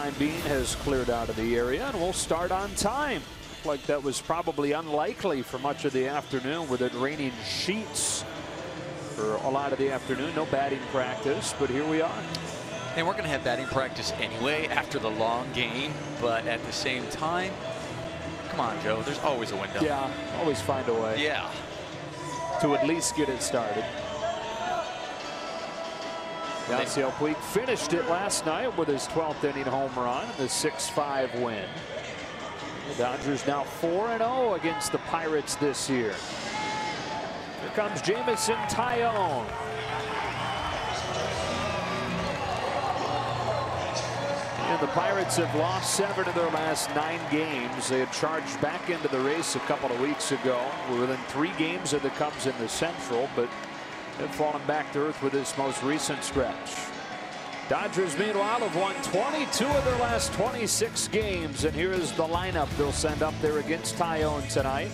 time being, has cleared out of the area, and we'll start on time. Like that was probably unlikely for much of the afternoon, with it raining sheets for a lot of the afternoon. No batting practice, but here we are. And we're going to have batting practice anyway after the long game, but at the same time, come on, Joe, there's always a window. Yeah, always find a way. Yeah. To at least get it started. Yasiel Puig finished it last night with his 12th inning home run, the 6-5 win. The Dodgers now 4-0 against the Pirates this year. Here comes Jamison Tyonne. And the Pirates have lost 7 of their last 9 games. They had charged back into the race a couple of weeks ago. We're within 3 games of the Cubs in the Central, but they've fallen back to earth with this most recent stretch. Dodgers, meanwhile, have won 22 of their last 26 games. And here is the lineup they'll send up there against Tyonne tonight.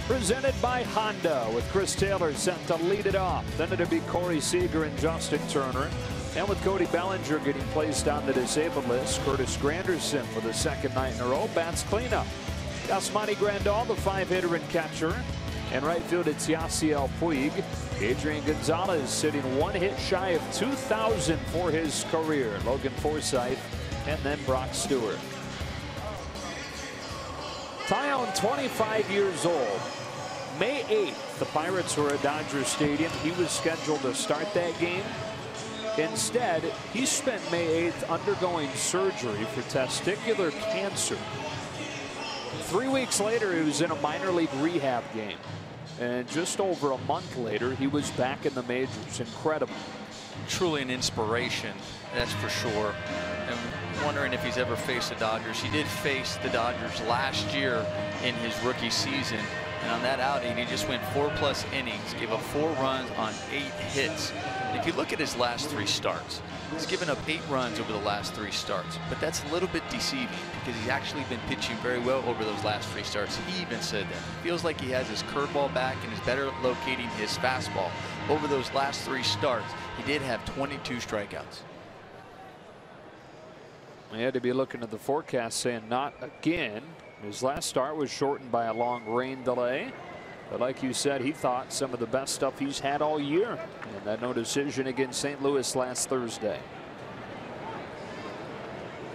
Presented by Honda, with Chris Taylor set to lead it off. Then it'll be Corey Seager and Justin Turner. And with Cody Bellinger getting placed on the disabled list, Curtis Granderson for the 2nd night in a row bats cleanup. Yasmani Grandal, the 5-hitter and catcher. And right field, it's Yasiel Puig. Adrian Gonzalez sitting 1 hit shy of 2,000 for his career. Logan Forsythe and then Brock Stewart. Tyonne, 25 years old. May 8th, the Pirates were at Dodger Stadium. He was scheduled to start that game. Instead, he spent May 8th undergoing surgery for testicular cancer. 3 weeks later, he was in a minor league rehab game. And just over a month later, he was back in the majors. Incredible. Truly an inspiration, that's for sure. I'm wondering if he's ever faced the Dodgers. He did face the Dodgers last year in his rookie season. And on that outing, he just went 4+ innings, gave up 4 runs on 8 hits. If you look at his last 3 starts, he's given up 8 runs over the last 3 starts. But that's a little bit deceiving because he's actually been pitching very well over those last 3 starts. He even said that. It feels like he has his curveball back and is better locating his fastball. Over those last 3 starts, he did have 22 strikeouts. We had to be looking at the forecast saying not again. His last start was shortened by a long rain delay. But like you said, he thought some of the best stuff he's had all year. And that no decision against St. Louis last Thursday.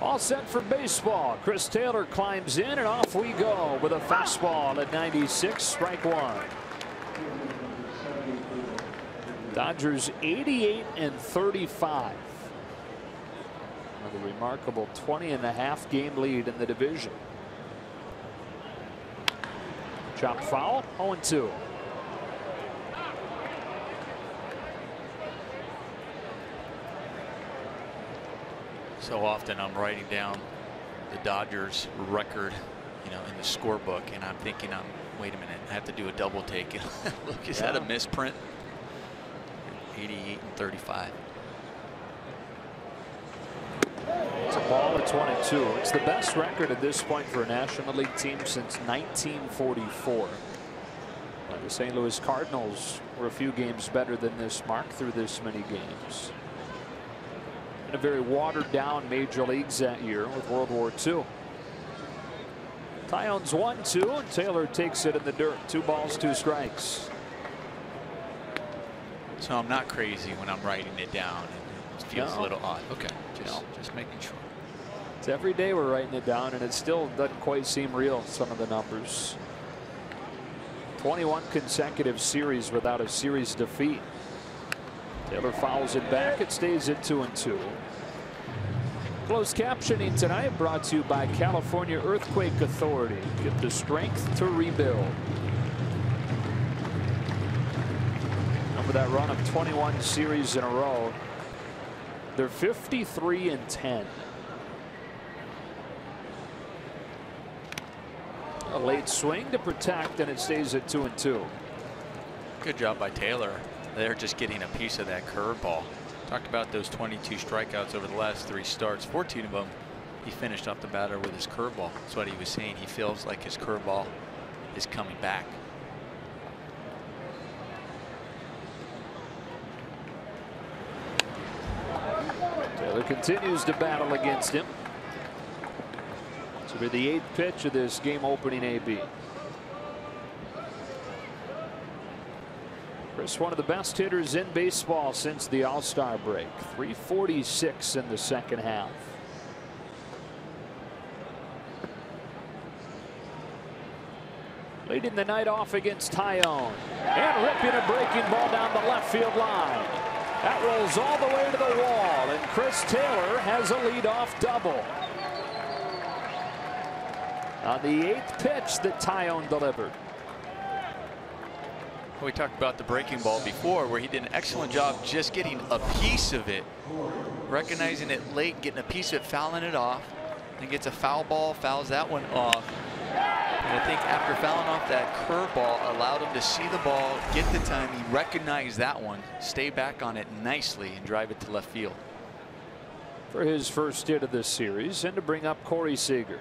All set for baseball. Chris Taylor climbs in and off we go with a fastball at 96, strike 1. Dodgers 88-35. Another remarkable 20.5 game lead in the division. Chopped foul, 0-2. So often I'm writing down the Dodgers record, in the scorebook, and I'm thinking, wait a minute, I have to do a double take. Look, is that a misprint? 88-35. It's a ball, it's 1-2. It's the best record at this point for a National League team since 1944. The St. Louis Cardinals were a few games better than this mark through this many games. In a very watered down major leagues that year with World War II. Tyonne's 1-2 and Taylor takes it in the dirt. 2 balls, 2 strikes. So I'm not crazy when I'm writing it down. It feels a little odd. Okay, just making sure. It's every day we're writing it down, and it still doesn't quite seem real, some of the numbers. 21 consecutive series without a series defeat. Taylor fouls it back. It stays at 2-2. Closed captioning tonight brought to you by California Earthquake Authority. Get the strength to rebuild. Over that run of 21 series in a row, they're 53-10. A late swing to protect, and it stays at 2-2. Good job by Taylor. They're just getting a piece of that curveball. Talked about those 22 strikeouts over the last 3 starts. 14 of them he finished off the batter with his curveball. That's what he was saying. He feels like his curveball is coming back. Taylor continues to battle against him. This will be the 8th pitch of this game opening AB. Chris, one of the best hitters in baseball since the All-Star break. 346 in the second half. Leading the night off against Tyonne. And ripping a breaking ball down the left field line. That rolls all the way to the wall. And Chris Taylor has a leadoff double. On the 8th pitch that Tyonne delivered. We talked about the breaking ball before, where he did an excellent job just getting a piece of it, recognizing it late, getting a piece of it, fouling it off, then gets a foul ball, fouls that one off. And I think after fouling off that curveball, allowed him to see the ball, get the time. He recognized that one, stay back on it nicely, and drive it to left field. For his first hit of this series, and to bring up Corey Seager.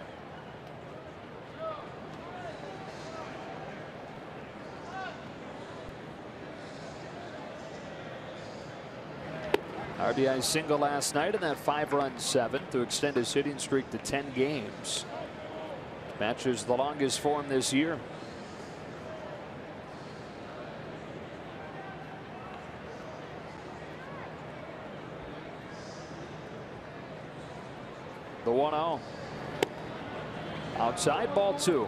RBI single last night in that 5-run 7th to extend his hitting streak to 10 games. Matches the longest for him this year. The 1-0. Outside, ball 2.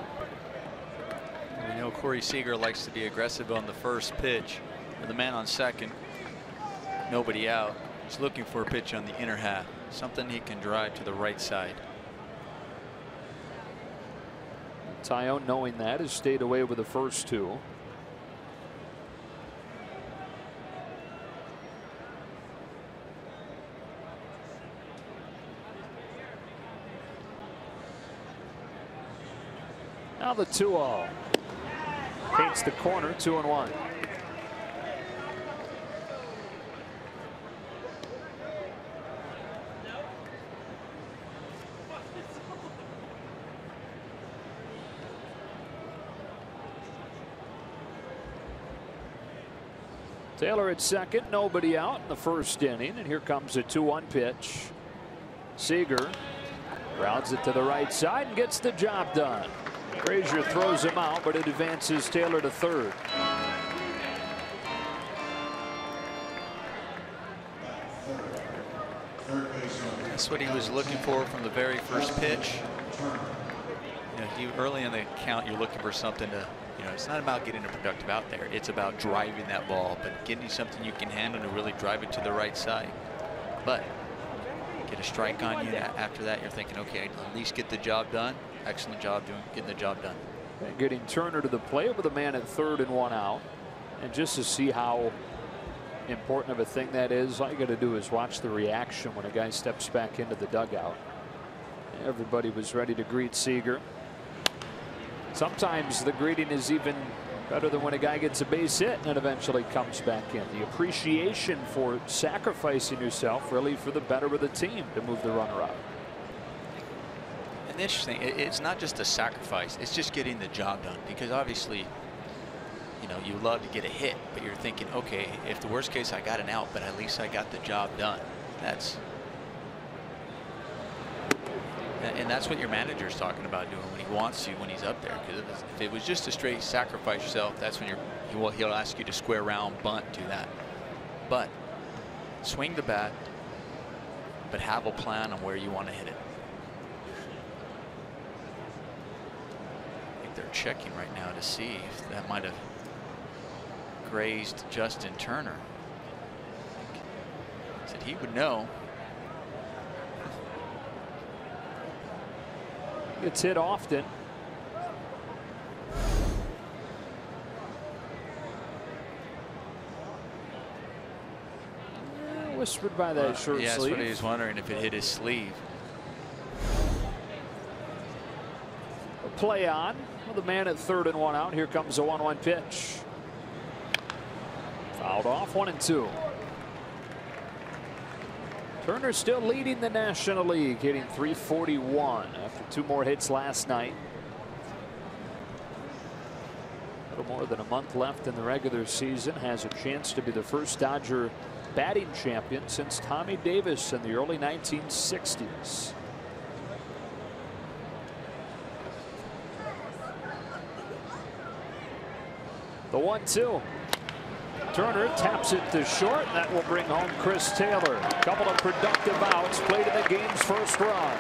We know Corey Seager likes to be aggressive on the first pitch. With the man on second, nobody out. He's looking for a pitch on the inner half, something he can drive to the right side. Tyonne, knowing that, has stayed away with the first 2. Now the 2-0. Paints the corner, 2-1. Taylor at second, nobody out in the first inning, and here comes a 2-1 pitch. Seager grounds it to the right side and gets the job done. Frazier throws him out, but it advances Taylor to third. That's what he was looking for from the very first pitch. You know, early in the count, you're looking for something to, it's not about getting a productive out there. It's about driving that ball, but getting something you can handle to really drive it to the right side. But get a strike on you. After that, you're thinking, okay, at least get the job done. Excellent job getting the job done. And getting Turner to the plate with a man at third and 1 out. And just to see how important of a thing that is, all you got to do is watch the reaction when a guy steps back into the dugout. Everybody was ready to greet Seager. Sometimes the greeting is even better than when a guy gets a base hit and eventually comes back in. The appreciation for sacrificing yourself really for the better of the team to move the runner up. And interesting, it's not just a sacrifice, it's just getting the job done, because obviously, you love to get a hit, but you're thinking, okay, if the worst case I got an out, but at least I got the job done. And that's what your manager's talking about doing when he wants you, when he's up there. Because if it was just a straight sacrifice yourself, that's when he'll ask you to square round, bunt, do that. But swing the bat, but have a plan on where you want to hit it. I think they're checking right now to see if that might have grazed Justin Turner. Said he would know. It's hit often. Whispered by that short sleeve. Yeah, that's what he was wondering, if it hit his sleeve. A play on with a man at third and 1 out. Here comes a 1-1 pitch. Fouled off, 1-2. Turner still leading the National League, hitting .341 after 2 more hits last night. A little more than a month left in the regular season. Has a chance to be the first Dodger batting champion since Tommy Davis in the early 1960s. The 1-2. Turner taps it to short. That will bring home Chris Taylor. A couple of productive outs played in the game's first run.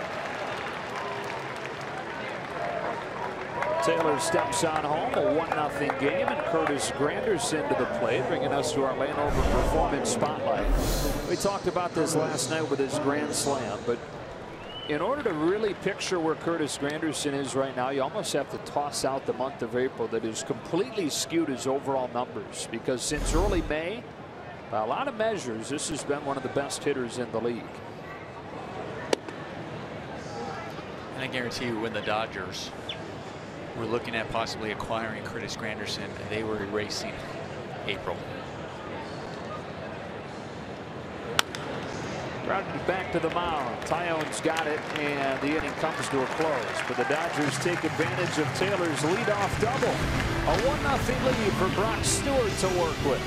Taylor steps on home, a 1-0 game, and Curtis Granderson to the plate, bringing us to our Landover Performance Spotlight. We talked about this last night with his grand slam, but in order to really picture where Curtis Granderson is right now, you almost have to toss out the month of April that has completely skewed his overall numbers, because since early May, by a lot of measures, this has been one of the best hitters in the league. And I guarantee you, when the Dodgers were looking at possibly acquiring Curtis Granderson, they were erasing April. Grounded back to the mound. Tyonne's got it, and the inning comes to a close. But the Dodgers take advantage of Taylor's leadoff double. A 1-0 lead for Brock Stewart to work with.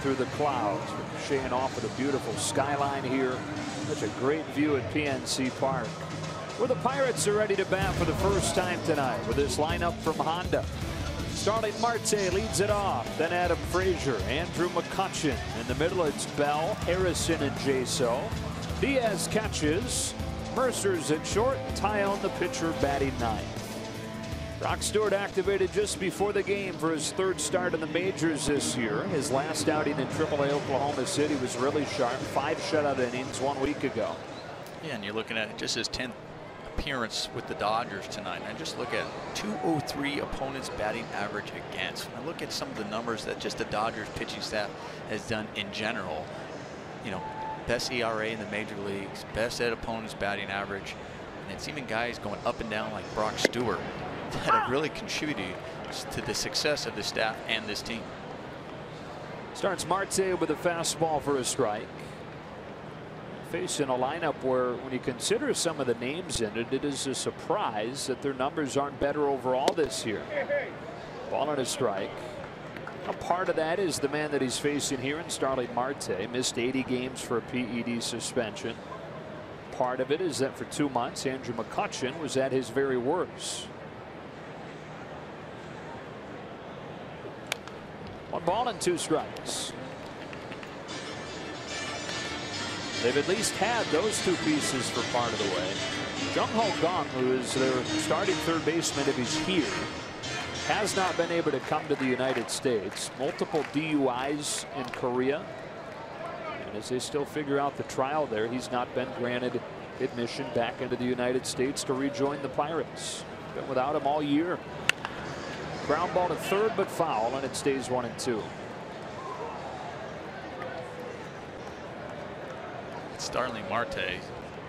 Through the clouds, ricocheting off of the beautiful skyline here. Such a great view at PNC Park, where the Pirates are ready to bat for the first time tonight with this lineup from Honda. Starling Marte leads it off, then Adam Frazier, Andrew McCutchen. In the middle, it's Bell, Harrison, and Jaso. Diaz catches, Mercer's at short, Tyonne the pitcher batting ninth. Brock Stewart activated just before the game for his third start in the majors this year. His last outing in AAA Oklahoma City was really sharp. 5 shutout innings 1 week ago. Yeah, and you're looking at just his 10th appearance with the Dodgers tonight. And just look at 203 opponents batting average against. When I look at some of the numbers that just the Dodgers pitching staff has done in general, you know, best ERA in the major leagues, best at opponents batting average, and it's even guys going up and down like Brock Stewart that have really contributed to the success of the staff and this team. Starts Marte with a fastball for a strike. Facing a lineup where, when you consider some of the names in it, it is a surprise that their numbers aren't better overall this year. Ball and a strike. A part of that is the man that he's facing here in Starling Marte. Missed 80 games for a PED suspension. Part of it is that for 2 months, Andrew McCutchen was at his very worst. 1 ball and 2 strikes. They've at least had those 2 pieces for part of the way. Jung Ho Kang, who is their starting third baseman if he's here, has not been able to come to the United States. Multiple DUIs in Korea. And as they still figure out the trial there, he's not been granted admission back into the United States to rejoin the Pirates. Been without him all year. Ground ball to third, but foul, and it stays 1-2. Starling Marte,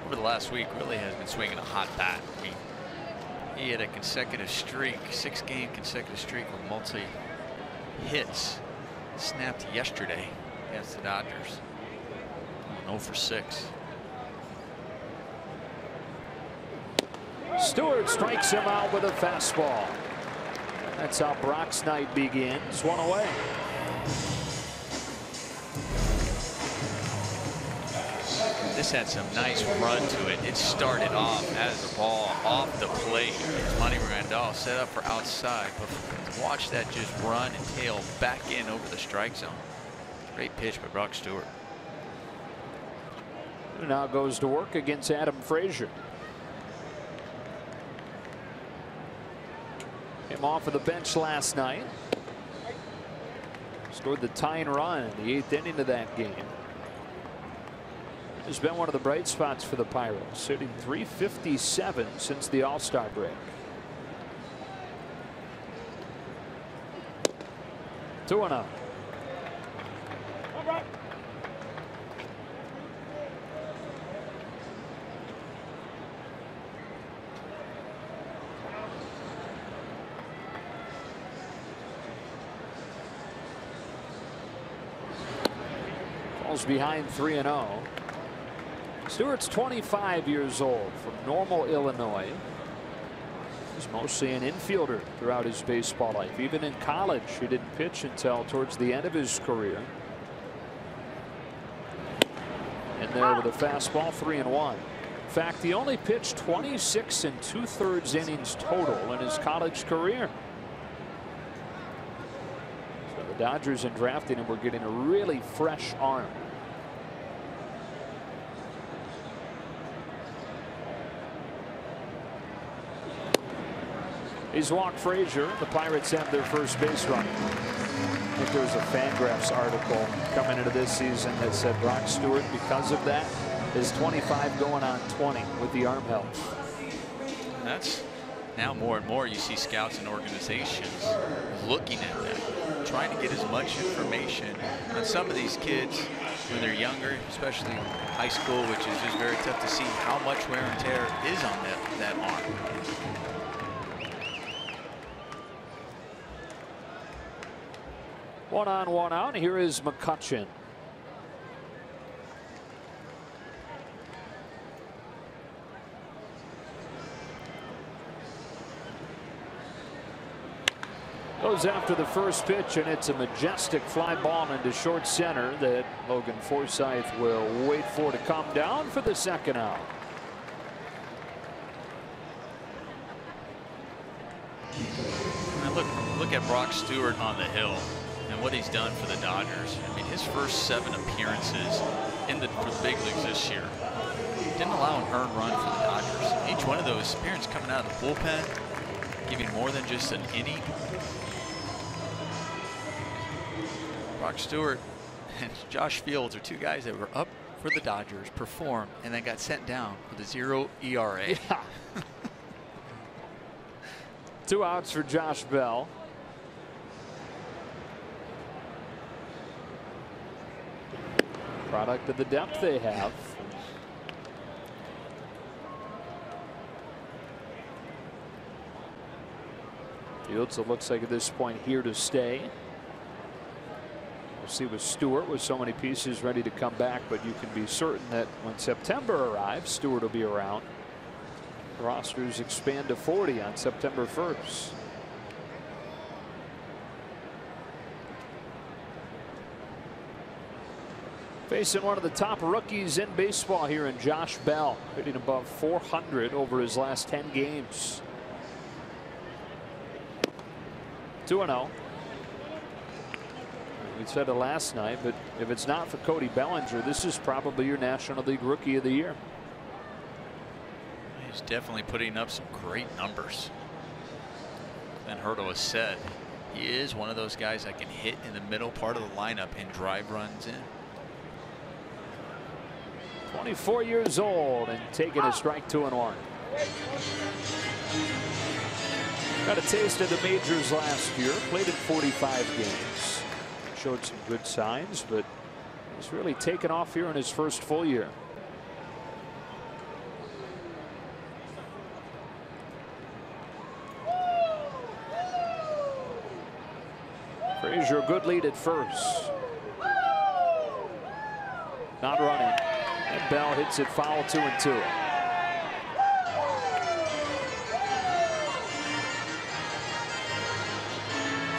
over the last week, really has been swinging a hot bat. I mean, he had a consecutive streak, 6-game consecutive streak with multi hits, snapped yesterday against the Dodgers. 0 for 6. Stewart strikes him out with a fastball. That's how Brock's night begins. 1 away. This had some nice run to it. It started off as a ball off the plate. Money Grandal set up for outside, but watch that just run and tail back in over the strike zone. Great pitch by Brock Stewart. Now goes to work against Adam Frazier. Came off of the bench last night. Scored the tying run in the 8th inning of that game. Has been one of the bright spots for the Pirates, hitting .357 since the All-Star break. 2-0. Falls behind 3-0. Stewart's 25 years old from Normal, Illinois. He's mostly an infielder throughout his baseball life. Even in college, he didn't pitch until towards the end of his career. In there with a fastball, 3-1. In fact, he only pitched 26 2/3 innings total in his college career. So the Dodgers, in drafting him, were getting a really fresh arm. He's walked Frazier. The Pirates have their first base runner. I think there was a Fangraphs article coming into this season that said Brock Stewart, because of that, is 25 going on 20 with the arm health. That's now more and more you see scouts and organizations looking at that, trying to get as much information on some of these kids when they're younger, especially high school, which is just very tough to see how much wear and tear is on that arm. 1 on, 1 out. Here is McCutchen. Goes after the first pitch, and it's a majestic fly ball into short center that Logan Forsythe will wait for to come down for the second out. Now look at Brock Stewart on the hill and what he's done for the Dodgers. I mean, his first 7 appearances for the big leagues this year didn't allow an earned run for the Dodgers. Each one of those appearances coming out of the bullpen, giving more than just an inning. Brock Stewart and Josh Fields are 2 guys that were up for the Dodgers, performed, and then got sent down with a 0 ERA. Yeah. 2 outs for Josh Bell. Product of the depth they have. Fields, it looks like at this point here to stay. We'll see with Stewart with so many pieces ready to come back, but you can be certain that when September arrives, Stewart will be around. The rosters expand to 40 on September 1st. Facing one of the top rookies in baseball here in Josh Bell, hitting above 400 over his last 10 games. 2-0. We said it last night, but if it's not for Cody Bellinger, this is probably your National League Rookie of the Year. He's definitely putting up some great numbers. And Hurdle has said he is one of those guys that can hit in the middle part of the lineup and drive runs in. 24 years old and taking a strike 2-1. Got a taste of the majors last year. Played in 45 games. Showed some good signs, but he's really taken off here in his first full year. Frazier, a good lead at first. Not running. Bell hits it foul, 2-2.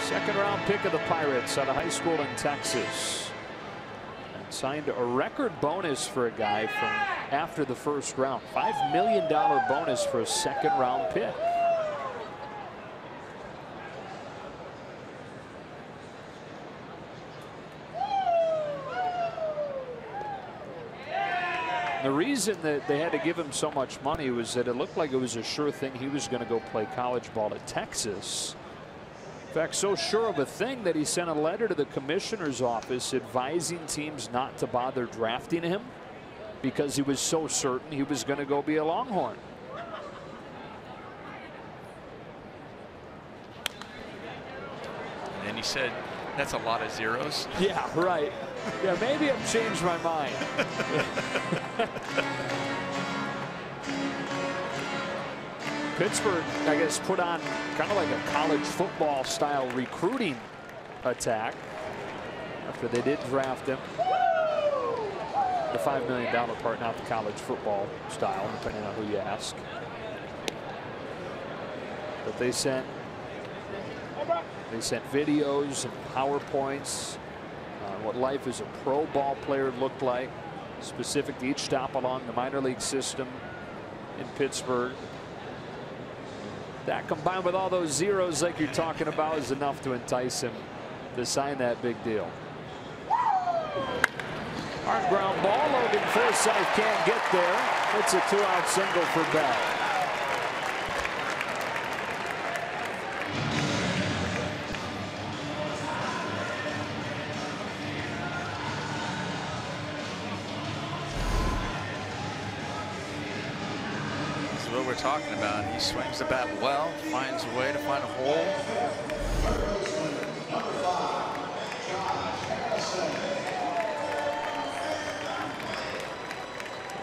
Second-round pick of the Pirates out of high school in Texas. And signed a record bonus for a guy from after the first round. $5 million bonus for a second-round pick. The reason that they had to give him so much money was that it looked like it was a sure thing he was going to go play college ball at Texas. In fact, so sure of a thing that he sent a letter to the commissioner's office advising teams not to bother drafting him because he was so certain he was going to go be a Longhorn. And then he said, that's a lot of zeros. Yeah, right. Yeah, maybe I've changed my mind. Pittsburgh, I guess, put on kind of like a college football style recruiting attack after they did draft him. The $5 million part, not the college football style, depending on who you ask. But they sent videos and PowerPoints on what life as a pro ball player looked like, specific to each stop along the minor league system in Pittsburgh. That combined with all those zeros like you're talking about is enough to entice him to sign that big deal. Hard ground ball. Logan Forsythe can't get there. It's a 2-out single for Bell. What we're talking about. He swings the bat well, finds a way to find a hole.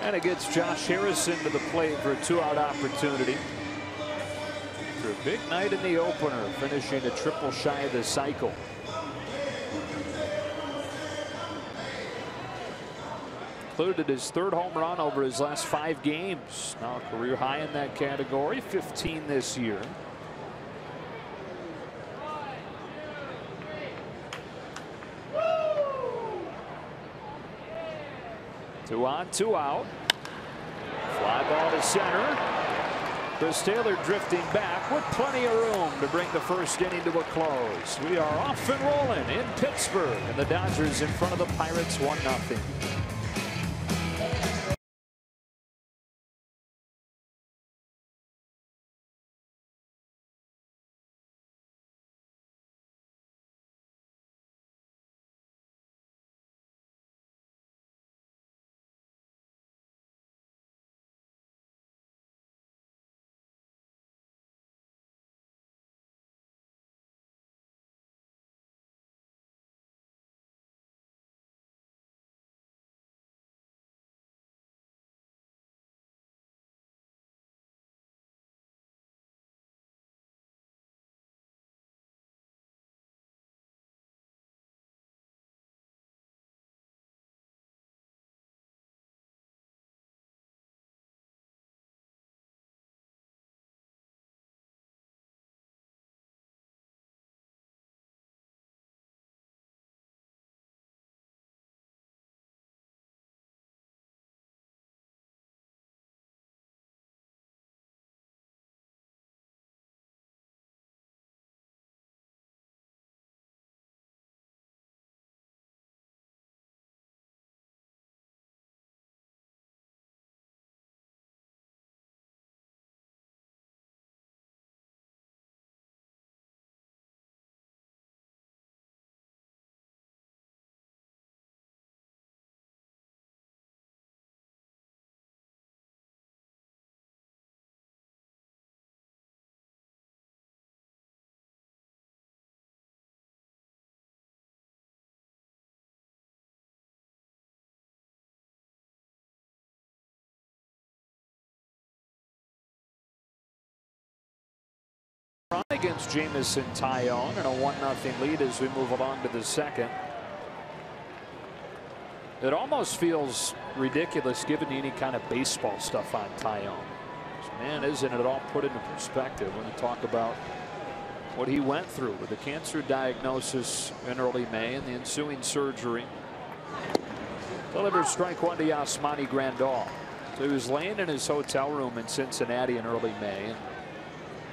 And it gets Josh Harrison to the plate for a 2-out opportunity. After a big night in the opener, finishing a triple shy of the cycle. Included his 3rd home run over his last 5 games. Now a career high in that category, 15 this year. Two on, 2 out. Fly ball to center. Chris Taylor drifting back with plenty of room to bring the first inning to a close. We are off and rolling in Pittsburgh, and the Dodgers in front of the Pirates 1-0. Against Jamison Tyonne, and a 1-0 lead as we move along to the second. It almost feels ridiculous given any kind of baseball stuff on Tyonne. Man, isn't it all put into perspective when you talk about what he went through with the cancer diagnosis in early May and the ensuing surgery. Delivers strike one to Yasmani Grandal. So he was laying in his hotel room in Cincinnati in early May and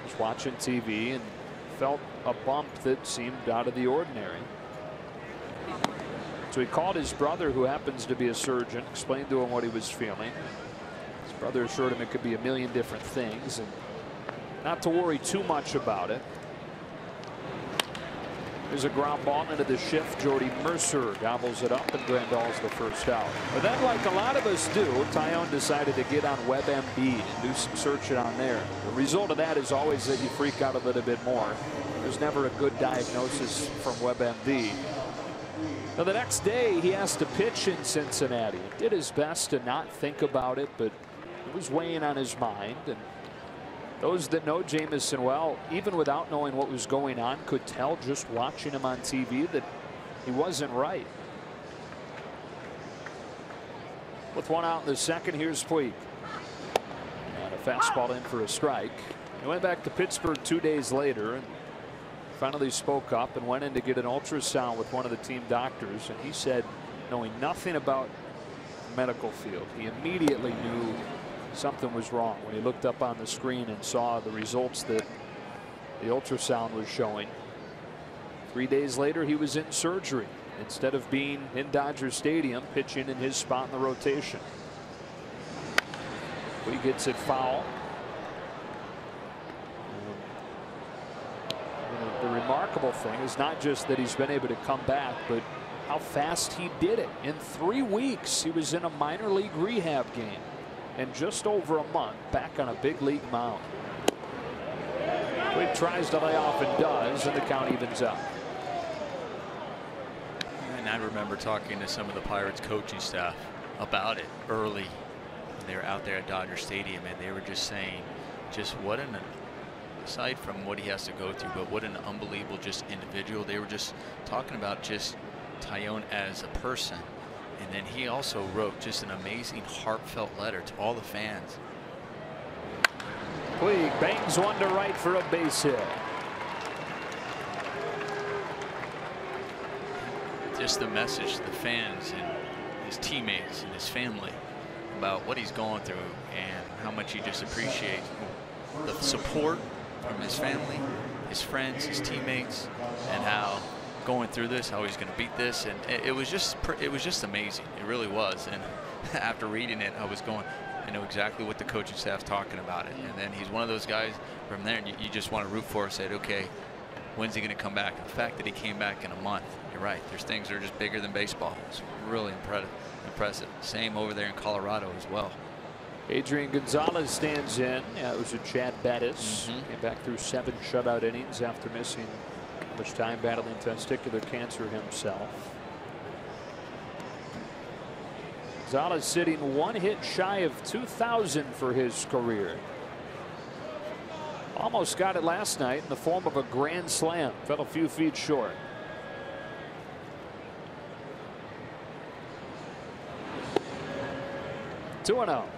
was watching TV and felt a bump that seemed out of the ordinary. So he called his brother, who happens to be a surgeon, explained to him what he was feeling. His brother assured him it could be a million different things and not to worry too much about it. There's a ground ball into the shift. Jordy Mercer gobbles it up, and Grandal's the first out. But then, like a lot of us do, Tyonne decided to get on WebMD and do some searching on there. The result of that is always that you freak out a little bit more. There's never a good diagnosis from WebMD. Now, the next day, he has to pitch in Cincinnati. He did his best to not think about it, but it was weighing on his mind. And those that know Jamison well, even without knowing what was going on, could tell just watching him on TV that he wasn't right. With one out in the second, here's Puig. And a fastball in for a strike. He went back to Pittsburgh 2 days later and finally spoke up and went in to get an ultrasound with one of the team doctors. And he said, knowing nothing about the medical field, he immediately knew something was wrong when he looked up on the screen and saw the results that the ultrasound was showing. 3 days later, he was in surgery instead of being in Dodger Stadium pitching in his spot in the rotation. He gets it foul. The remarkable thing is not just that he's been able to come back, but how fast he did it. In 3 weeks, he was in a minor league rehab game. And just over a month back on a big league mound. He tries to lay off and does, and the count evens up. And I remember talking to some of the Pirates coaching staff about it early when they were out there at Dodger Stadium, and they were just saying just what an, aside from what he has to go through, but what an unbelievable just individual. They were just talking about just Tyonne as a person. And then he also wrote just an amazing heartfelt letter to all the fans. Puig bangs one to right for a base hit. Just the message to the fans and his teammates and his family about what he's going through and how much he just appreciates the support from his family, his friends, his teammates, and how going through this, how he's going to beat this. And it was just amazing. It really was. And after reading it, I was going, I know exactly what the coaching staff's talking about it. And then he's one of those guys from there, and you just want to root for, said, okay, when's he going to come back? The fact that he came back in a month, you're right. There's things that are just bigger than baseball. It's really impressive. Same over there in Colorado as well. Adrian Gonzalez stands in. Yeah, it was a Chad Bettis. Came back through 7 shutout innings after missing much time battling testicular cancer himself. Gonzalez sitting 1 hit shy of 2,000 for his career. Almost got it last night in the form of a grand slam. Fell a few feet short. Two and out.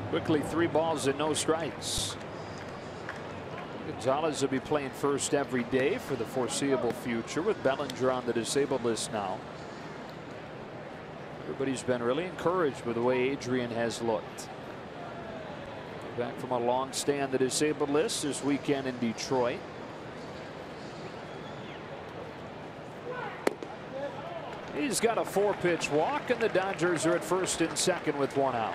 Quickly 3 balls and no strikes. Gonzalez will be playing first every day for the foreseeable future with Bellinger on the disabled list now. Everybody's been really encouraged with the way Adrian has looked. Back from a long stay on the disabled list this weekend in Detroit. He's got a 4-pitch walk, and the Dodgers are at first and second with 1 out.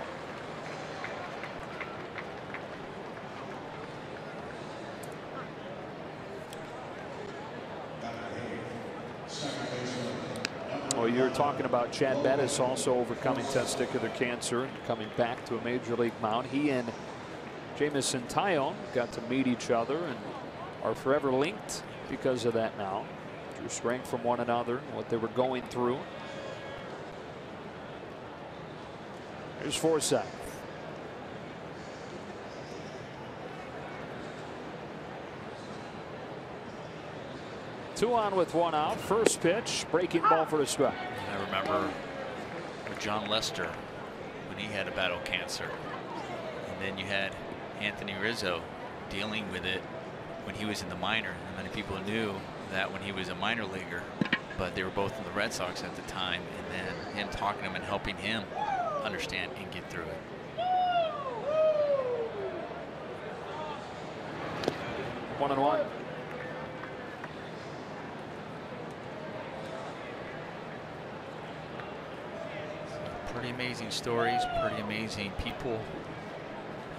Well, you're talking about Chad Bettis also overcoming testicular cancer and coming back to a major league mound. He and Jameson and Tyonne got to meet each other and are forever linked because of that now. Drew strength from one another, what they were going through. Here's Forsythe. Two on with one out. First pitch, breaking ball for a strike. I remember with John Lester when he had a battle cancer. And then you had Anthony Rizzo dealing with it when he was in the minor. And many people knew that when he was a minor leaguer, but they were both in the Red Sox at the time. And then him talking to him and helping him understand and get through it. 1-1. Pretty amazing stories, pretty amazing people,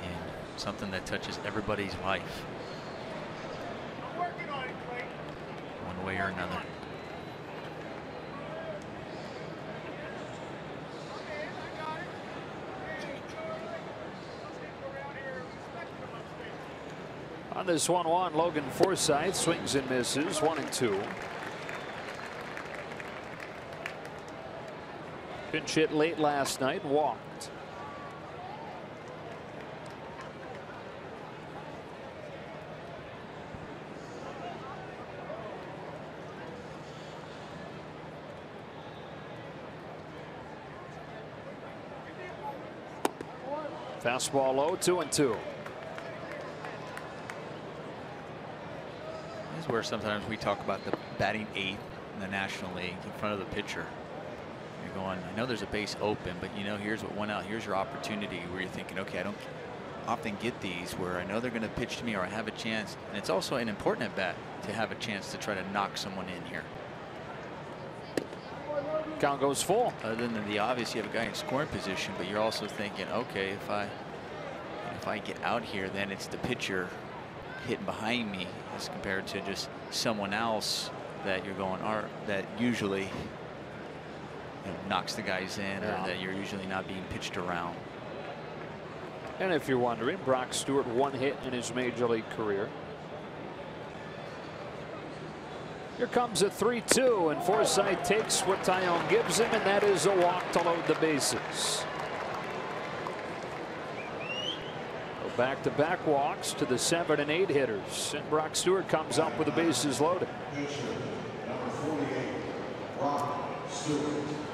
and something that touches everybody's life one way or another. On this 1-1, Logan Forsythe swings and misses. 1-2. Pinch hit late last night and walked. Fastball low, 2-2. This is where sometimes we talk about the batting eighth in the National League in front of the pitcher. You're going, I know there's a base open, but you know, here's what went out. Here's your opportunity where you're thinking, okay, I don't often get these where I know they're going to pitch to me or I have a chance. And it's also an important at bat to have a chance to try to knock someone in here. Count goes full. Other than the obvious, you have a guy in scoring position, but you're also thinking, okay, if I get out here, then it's the pitcher hitting behind me as compared to just someone else that you're going, that usually knocks the guys in, or that you're usually not being pitched around. And if you're wondering, Brock Stewart, 1 hit in his major league career. Here comes a 3-2, and Forsythe takes what Tyonne gives him, and that is a walk to load the bases. Back-to-back walks to the 7 and 8 hitters, and Brock Stewart comes up with the bases loaded.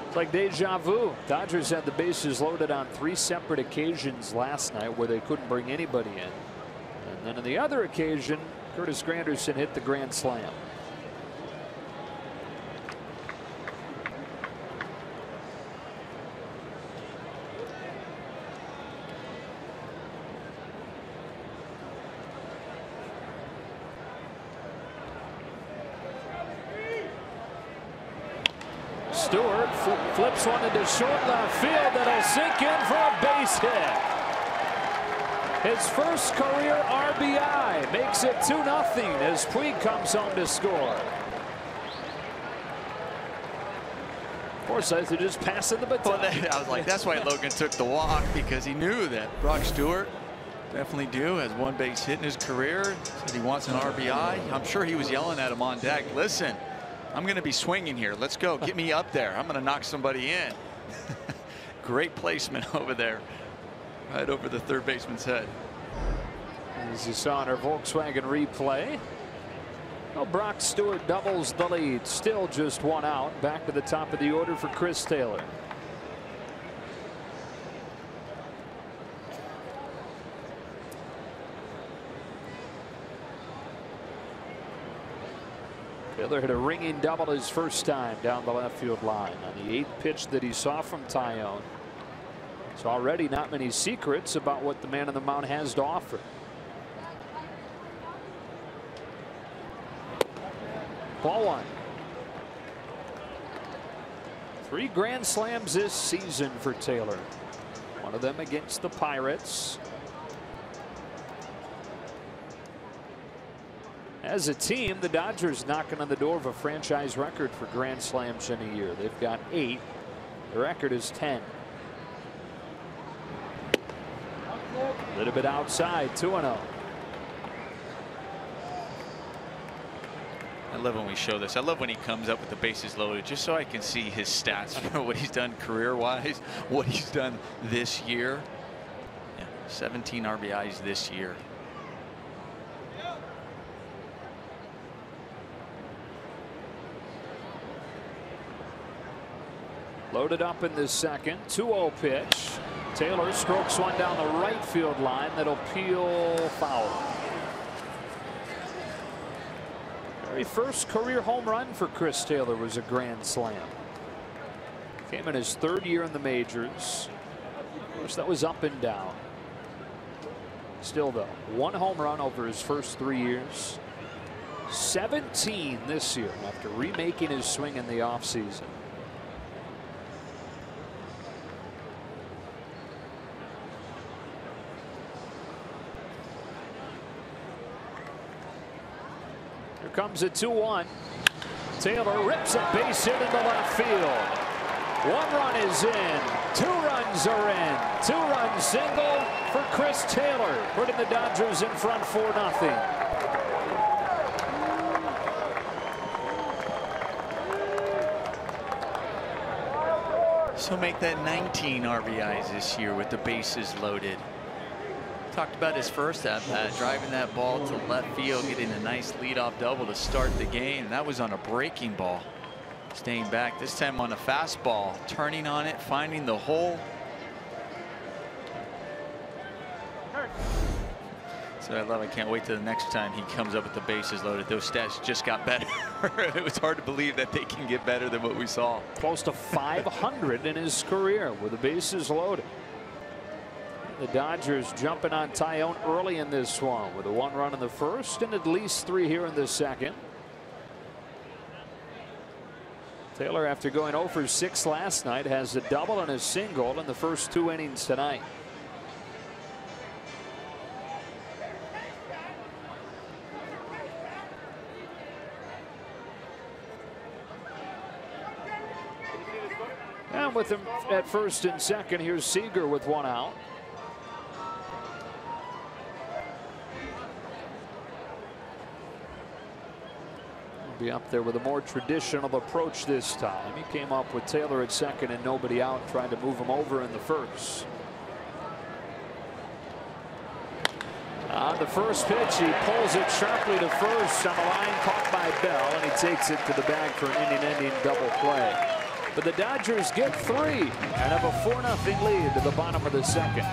It's like deja vu. Dodgers had the bases loaded on 3 separate occasions last night where they couldn't bring anybody in. And then on the other occasion, Curtis Granderson hit the grand slam. Stewart flips one into short left field that'll sink in for a base hit. His first career RBI makes it 2-0 as Puig comes home to score. Forsythe just passing the baton. Well, I was like, that's why Logan took the walk, because he knew that Brock Stewart definitely has 1 base hit in his career. Said he wants an RBI. I'm sure he was yelling at him on deck. Listen, I'm going to be swinging here. Let's go. Get me up there. I'm going to knock somebody in. Great placement over there, right over the third baseman's head. As you saw in our Volkswagen replay, well, Brock Stewart doubles the lead. Still just 1 out. Back to the top of the order for Chris Taylor. Taylor hit a ringing double his first time down the left field line on the 8th pitch that he saw from Tyonne. It's already not many secrets about what the man on the mound has to offer. Ball 1. 3 grand slams this season for Taylor. One of them against the Pirates. As a team, the Dodgers knocking on the door of a franchise record for grand slams in a year. They've got 8. The record is 10. A little bit outside, 2-0. I love when we show this. I love when he comes up with the bases loaded, just so I can see his stats for what he's done career-wise, what he's done this year. Yeah, 17 RBIs this year. Loaded up in the second. 2-0 pitch. Taylor strokes one down the right field line that'll peel foul. Very first career home run for Chris Taylor was a grand slam. Came in his 3rd year in the majors. Of course, that was up and down. Still, though, 1 home run over his first 3 years. 17 this year after remaking his swing in the offseason. Here comes a 2-1. Taylor rips a base hit into left field. 1 run is in. 2 runs are in. 2-run single for Chris Taylor, putting the Dodgers in front 4-0. So make that 19 RBIs this year with the bases loaded. Talked about his first at bat, driving that ball to left field, getting a nice leadoff double to start the game. That was on a breaking ball. Staying back, this time on a fastball, turning on it, finding the hole. So I can't wait till the next time he comes up with the bases loaded. Those stats just got better. It was hard to believe that they can get better than what we saw. Close to 500 in his career with the bases loaded. The Dodgers jumping on Tyonne early in this one with a 1 run in the first and at least 3 here in the second. Taylor, after going 0 for 6 last night, has a double and a single in the first 2 innings tonight. And with him at first and second, here's Seager with 1 out. Be up there with a more traditional approach this time. He came up with Taylor at second and nobody out, trying to move him over in the first. On the first pitch, he pulls it sharply to first on the line, caught by Bell, and he takes it to the bag for an inning-ending double play. But the Dodgers get 3 and have a 4-0 lead to the bottom of the second.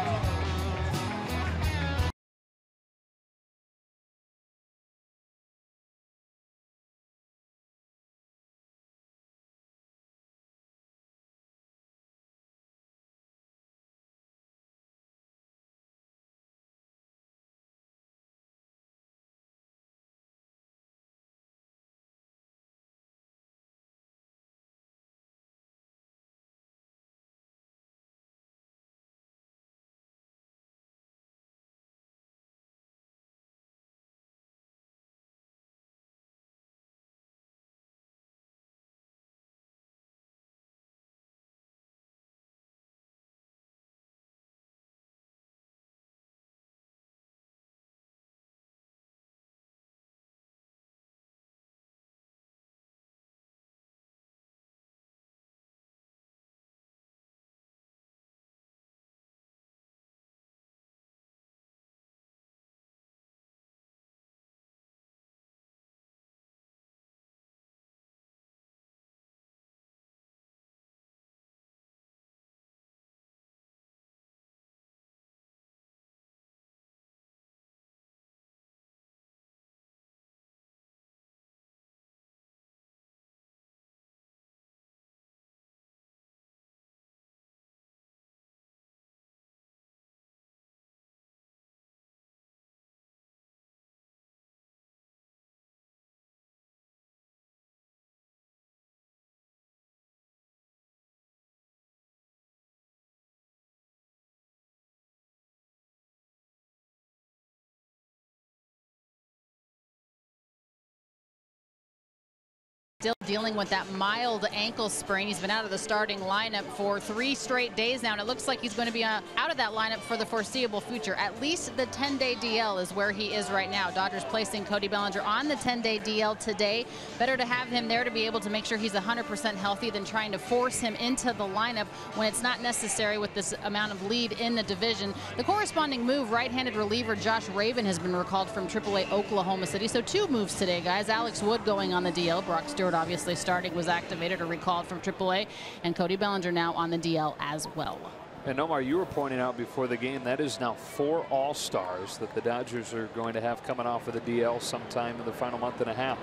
Still dealing with that mild ankle sprain. He's been out of the starting lineup for 3 straight days now, and it looks like he's going to be out of that lineup for the foreseeable future. At least the 10-day DL is where he is right now. Dodgers placing Cody Bellinger on the 10-day DL today. Better to have him there to be able to make sure he's 100% healthy than trying to force him into the lineup when it's not necessary with this amount of lead in the division. The corresponding move, right-handed reliever Josh Raven has been recalled from AAA Oklahoma City. So 2 moves today, guys. Alex Wood going on the DL. Brock Stewart obviously starting, was activated or recalled from AAA, and Cody Bellinger now on the DL as well. And Omar, you were pointing out before the game that is now 4 All-Stars that the Dodgers are going to have coming off of the DL sometime in the final month and a half.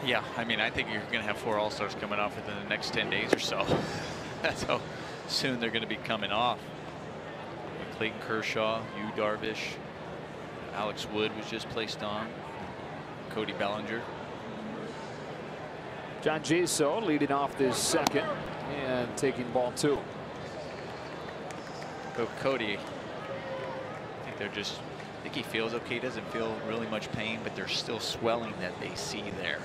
Yeah, I mean, I think you're going to have 4 All-Stars coming off within the next 10 days or so. That's how soon they're going to be coming off. Clayton Kershaw, Yu Darvish, Alex Wood was just placed on, Cody Bellinger. John Jaso leading off this second and taking ball 2. So Cody, I think he feels okay. He doesn't feel really much pain, but there's still swelling that they see there.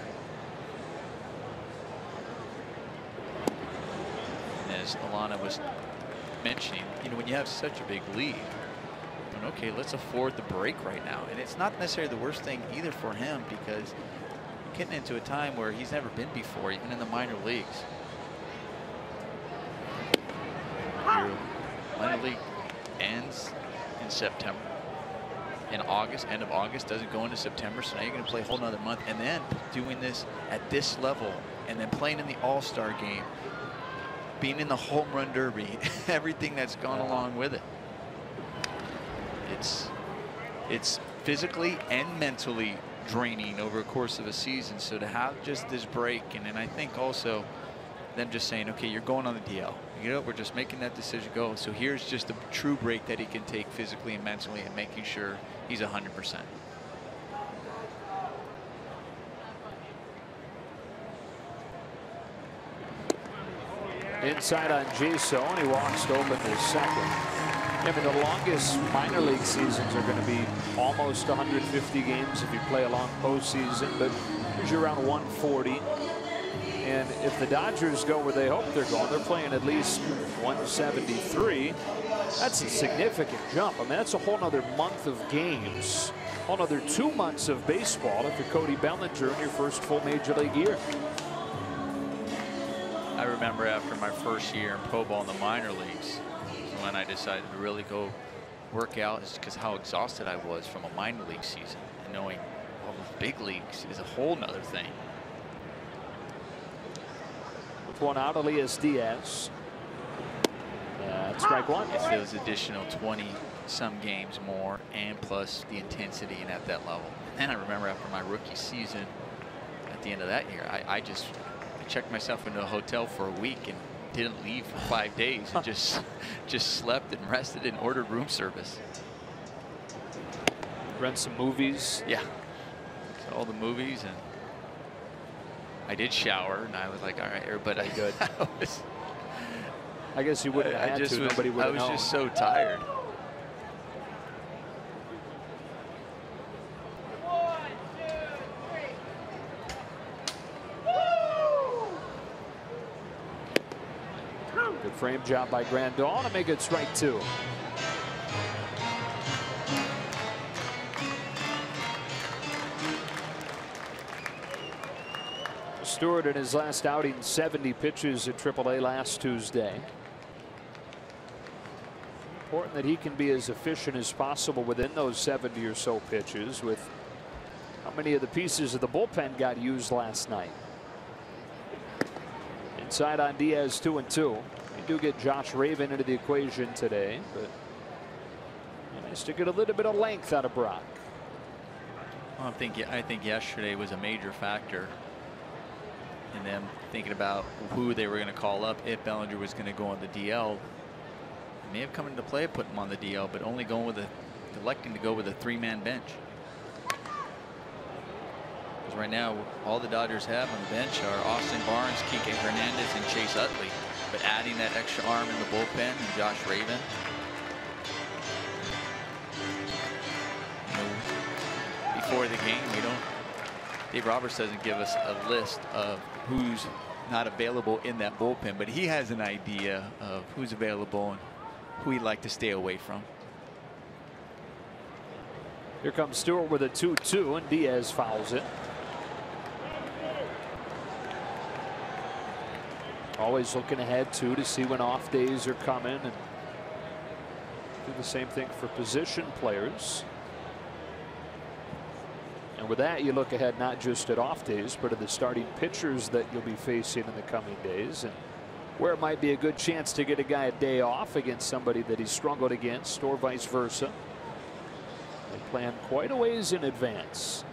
And as Alana was mentioning, you know, when you have such a big lead, okay, let's afford the break right now. And it's not necessarily the worst thing either for him, because getting into a time where he's never been before, even in the minor leagues. Your minor league ends in September. In August, end of August, doesn't go into September, so now you're going to play a whole nother month, and then doing this at this level, and then playing in the All-Star game, being in the home run derby, everything that's gone along with it. It's physically and mentally draining over a course of a season. So to have just this break, and then I think also them just saying, okay, you're going on the DL. You know, we're just making that decision go. So here's just a true break that he can take physically and mentally, and making sure he's 100%. Inside on Jaso, and he walks to open the second. I mean, the longest minor league seasons are going to be almost 150 games if you play a long postseason, but usually around 140. And if the Dodgers go where they hope they're going, they're playing at least 173. That's a significant jump. I mean, that's a whole nother month of games, a whole nother 2 months of baseball if you're Cody Bellinger in your first full major league year. I remember after my first year in pro ball in the minor leagues, when I decided to really go work out, is because how exhausted I was from a minor league season, and knowing all the big leagues is a whole nother thing. With one out, Elias Diaz. Strike one. It's those additional 20-some games more, and plus the intensity and at that level. And I remember after my rookie season, at the end of that year, I checked myself into a hotel for a week and didn't leave for 5 days, and just slept and rested and ordered room service. Rent some movies. Yeah, so all the movies, and I did shower, and I was like, all right, everybody good. I guess you wouldn't have had to. Nobody would have known. I was just so tired. Good frame job by Grandal to make it strike 2. Stewart in his last outing, 70 pitches at AAA last Tuesday. Important that he can be as efficient as possible within those 70 or so pitches, with how many of the pieces of the bullpen got used last night. Inside on Diaz, 2-2. You do get Josh Raven into the equation today, but nice to get a little bit of length out of Brock. Well, I think yesterday was a major factor in them thinking about who they were going to call up if Bellinger was going to go on the DL. It may have come into play putting him on the DL, but only going with electing to go with a 3-man bench. Because right now, all the Dodgers have on the bench are Austin Barnes, Kike Hernandez, and Chase Utley. But adding that extra arm in the bullpen and Josh Raven, before the game, Dave Roberts doesn't give us a list of who's not available in that bullpen, but he has an idea of who's available and who he'd like to stay away from. Here comes Stewart with a 2-2, and Diaz fouls it. Always looking ahead too to see when off days are coming, and do the same thing for position players. And with that, you look ahead not just at off days, but at the starting pitchers that you'll be facing in the coming days, and where it might be a good chance to get a guy a day off against somebody that he's struggled against, or vice versa. They plan quite a ways in advance.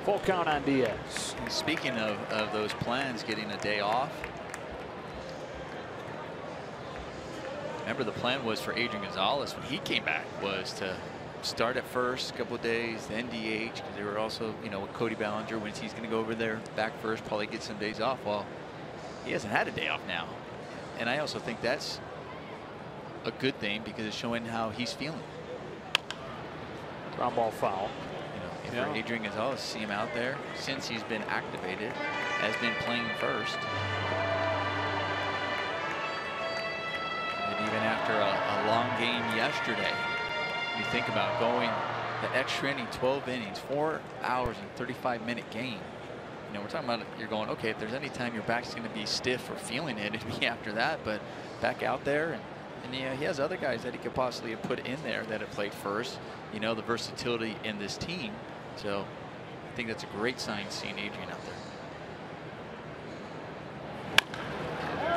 Full count on Diaz. And speaking of those plans, getting a day off. Remember, the plan was for Adrian Gonzalez when he came back was to start at first a couple of days, then DH, because they were also, you know, with Cody Ballinger, when he's going to go over there back first, probably get some days off. Well, he hasn't had a day off now, and I also think that's a good thing because it's showing how he's feeling. Ground ball foul. You know, for Adrian Gonzalez, see him out there since he's been activated, has been playing first. And even after a long game yesterday, you think about going the extra inning, 12 innings, 4 hours and 35-minute game. You know, we're talking about, you're going, okay, if there's any time your back's going to be stiff or feeling it, it'd be after that. But back out there, and yeah, he has other guys that he could possibly have put in there that have played first. You know, the versatility in this team. So I think that's a great sign seeing Adrian out there.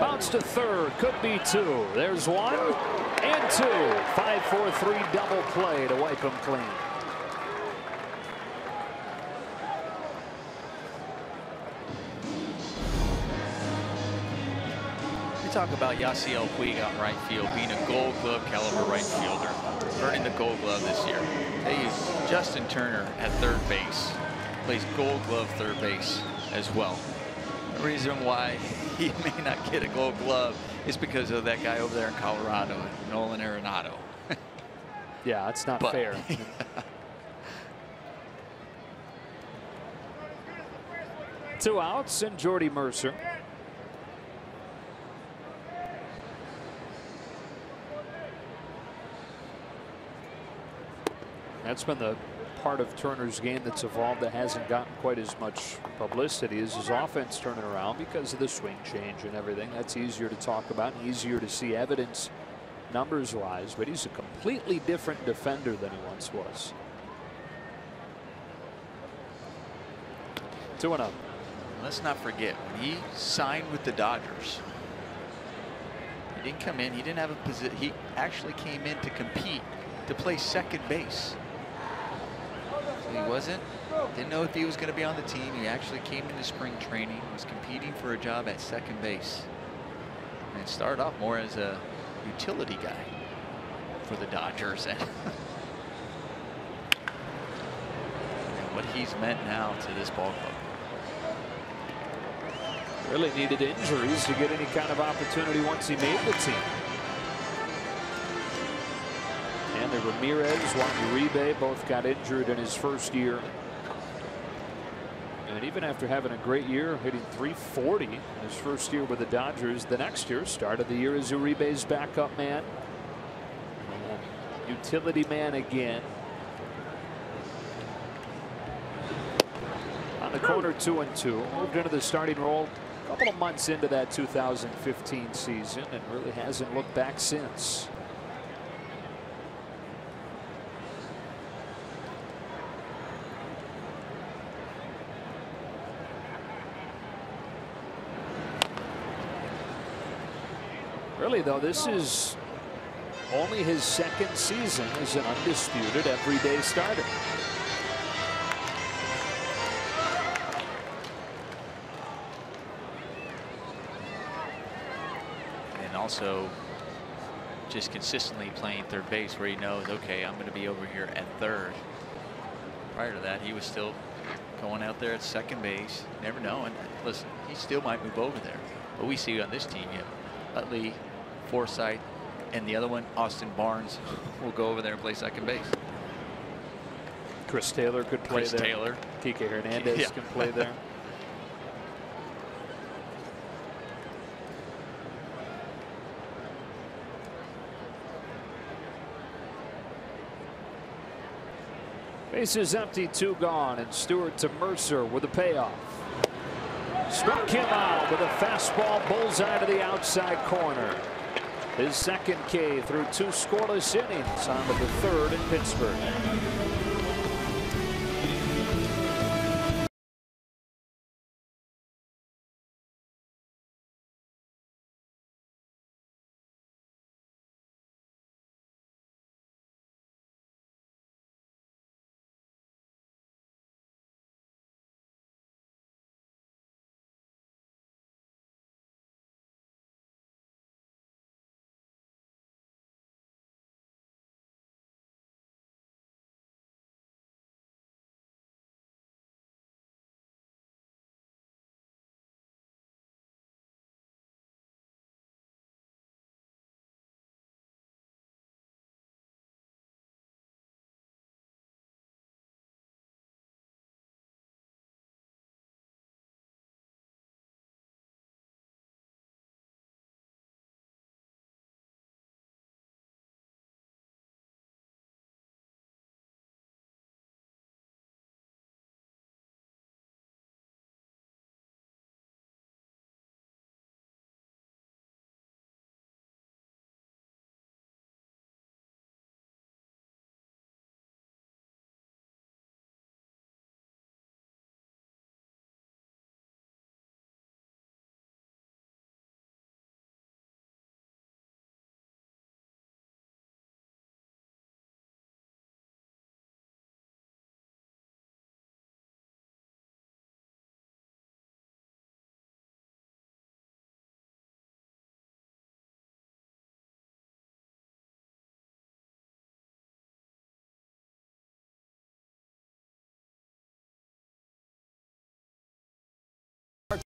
Bounce to third, could be two. There's one and two. 5-4-3 double play to wipe him clean. We talk about Yasiel Puig out in right field being a Gold Glove caliber right fielder, earning the Gold Glove this year. They use Justin Turner at third base, plays Gold Glove third base as well. The reason why he may not get a Gold Glove is because of that guy over there in Colorado, Nolan Arenado. Yeah, it's not fair. Two outs and Jordy Mercer. That's been the part of Turner's game that's evolved that hasn't gotten quite as much publicity as his offense turning around because of the swing change and everything. That's easier to talk about and easier to see evidence numbers wise, but he's a completely different defender than he once was. 2-0. Let's not forget, when he signed with the Dodgers, he didn't come in, he didn't have a position, he actually came in to compete, to play second base. He didn't know if he was going to be on the team. He actually came into spring training, was competing for a job at second base, and started off more as a utility guy for the Dodgers. And what he's meant now to this ball club. Really needed injuries to get any kind of opportunity once he made the team. And Ramirez, Juan Uribe both got injured in his first year. And even after having a great year, hitting .340 in his first year with the Dodgers, the next year started the year as Uribe's backup man. And utility man again. On the corner, 2-2. Moved into the starting role a couple of months into that 2015 season and really hasn't looked back since. Really, though, this is only his second season as an undisputed everyday starter. And also just consistently playing third base where he knows, okay, I'm going to be over here at third. Prior to that, he was still going out there at second base. Never know. And listen, he still might move over there. But we see on this team, you have Utley, Forsythe, and the other one, Austin Barnes, will go over there and play second base. Chris Taylor could play there. Taylor. Kike Hernandez can play there. Bases empty, 2 gone, and Stewart to Mercer with a payoff. Struck him out with a fastball bullseye to the outside corner. His second K through 2 scoreless innings, on to the 3rd in Pittsburgh.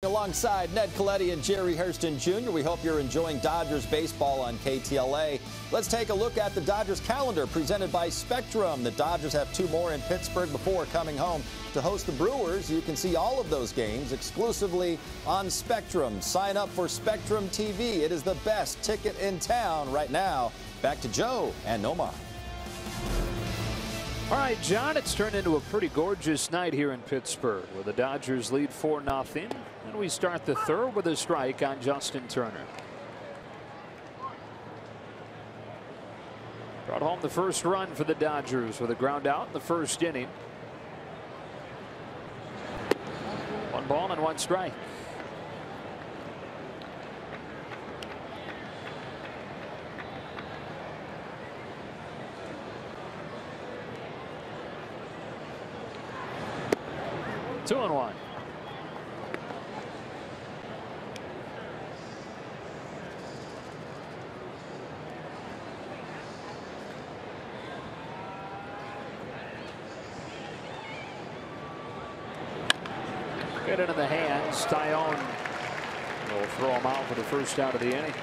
Alongside Ned Colletti and Jerry Hurston Jr., we hope you're enjoying Dodgers baseball on KTLA. Let's take a look at the Dodgers calendar presented by Spectrum. The Dodgers have 2 more in Pittsburgh before coming home to host the Brewers. You can see all of those games exclusively on Spectrum. Sign up for Spectrum TV. It is the best ticket in town right now. Back to Joe and Nomar. All right, John, it's turned into a pretty gorgeous night here in Pittsburgh, where the Dodgers lead 4-0. And we start the 3rd with a strike on Justin Turner. Brought home the first run for the Dodgers with a ground out in the 1st inning. 1 ball and 1 strike. Two and 1. Get into the hands. Tyonne will throw him out for the first out of the inning.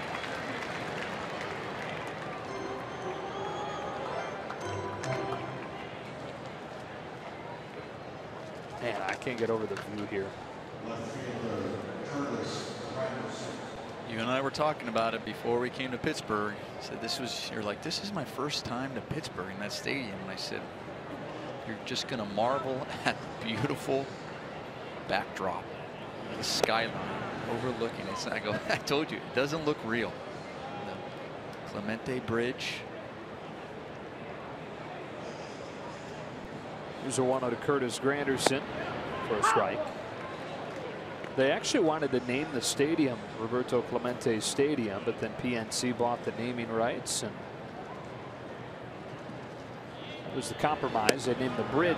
Man, I can't get over the view here. You and I were talking about it before we came to Pittsburgh. Said you're like, this is my first time to Pittsburgh in that stadium. And I said, you're just going to marvel at the beautiful backdrop, the skyline overlooking it. I go, I told you, it doesn't look real. The Clemente Bridge. Here's a 1-0 to Curtis Granderson for a strike. They actually wanted to name the stadium Roberto Clemente Stadium, but then PNC bought the naming rights, and that was the compromise. They named the bridge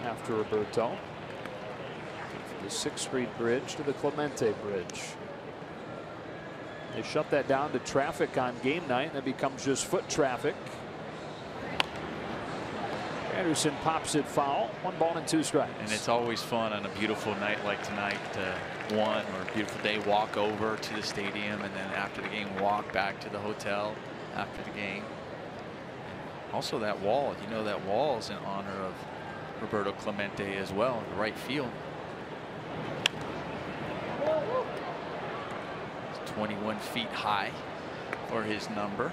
after Roberto. From the 6th Street Bridge to the Clemente Bridge. They shut that down to traffic on game night, and it becomes just foot traffic. Anderson pops it foul. 1 ball and 2 strikes. And it's always fun on a beautiful night like tonight to or a beautiful day walk over to the stadium, and then after the game walk back to the hotel after the game. Also that wall, that wall is in honor of Roberto Clemente as well in the right field. It's 21 feet high for his number.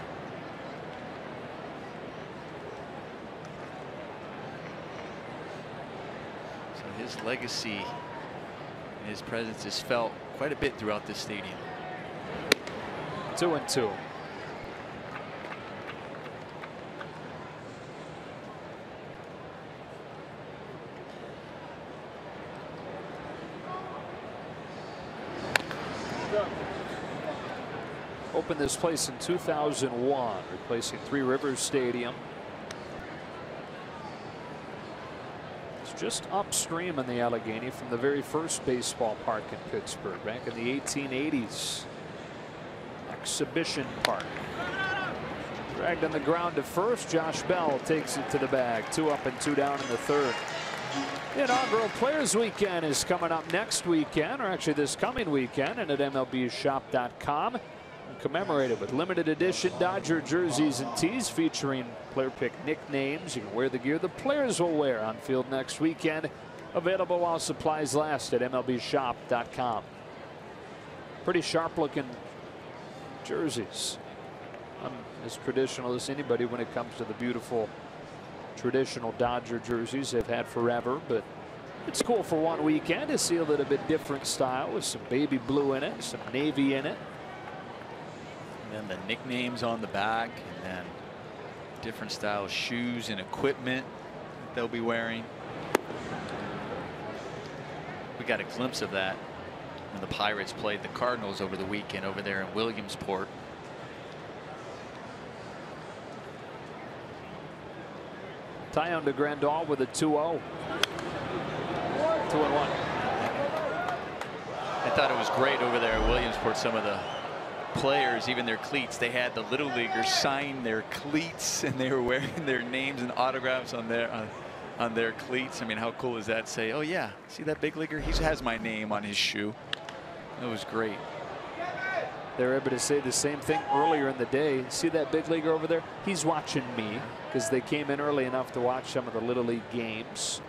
So his legacy, his presence is felt quite a bit throughout this stadium. 2-2. Opened this place in 2001, replacing Three Rivers Stadium. It's just upstream in the Allegheny from the very first baseball park in Pittsburgh back in the 1880s. Exhibition Park. Dragged on the ground to first. Josh Bell takes it to the bag. 2 up and 2 down in the third. The inaugural Players Weekend is coming up next weekend, or actually this coming weekend, and at MLBshop.com. Commemorated with limited edition Dodger jerseys and tees featuring player pick nicknames. You can wear the gear the players will wear on field next weekend. Available while supplies last at MLBshop.com. Pretty sharp looking jerseys. I'm as traditional as anybody when it comes to the beautiful traditional Dodger jerseys they've had forever, but it's cool for one weekend to see a little bit different style with some baby blue in it, some navy in it. And then the nicknames on the back, and then different style shoes and equipment that they'll be wearing. We got a glimpse of that when the Pirates played the Cardinals over the weekend over there in Williamsport. Tyonne to Grandal with a 2-0. 2-1. I thought it was great over there at Williamsport. Some of the players, even their cleats, they had the little leaguers sign their cleats, and they were wearing their names and autographs on their cleats. I mean, how cool is that? Say, oh yeah, see that big leaguer? He has my name on his shoe. It was great. They were able to say the same thing earlier in the day. See that big leaguer over there? He's watching me, because they came in early enough to watch some of the Little League games.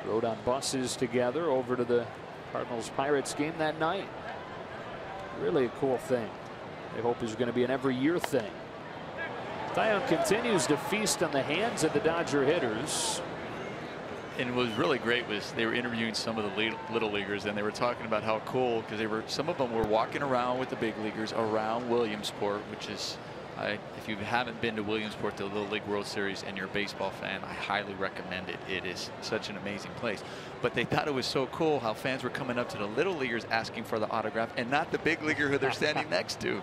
Rode on buses together over to the Cardinals-Pirates game that night. Really a cool thing. They hope is going to be an every year thing. Tyonne continues to feast on the hands of the Dodger hitters. And what was really great was they were interviewing some of the little leaguers, and they were talking about how cool, because some of them were walking around with the big leaguers around Williamsport, which is, if you haven't been to Williamsport, the Little League World Series, and you're a baseball fan, I highly recommend it. It is such an amazing place. But they thought it was so cool how fans were coming up to the little leaguers asking for the autograph, and not the big leaguer who they're standing next to.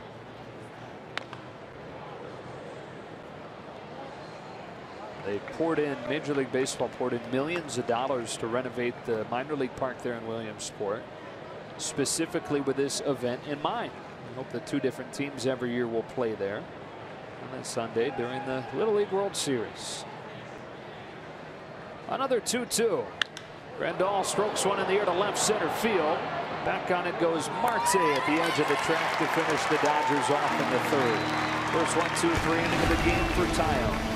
They poured in, Major League Baseball poured in millions of dollars to renovate the minor league park there in Williamsport, specifically with this event in mind. I hope the 2 different teams every year will play there on that Sunday during the Little League World Series. Another 2-2. Grandal strokes one in the air to left center field. Back on it goes Marte at the edge of the track to finish the Dodgers off in the third. First 1-2-3 inning of the game for Tyonne.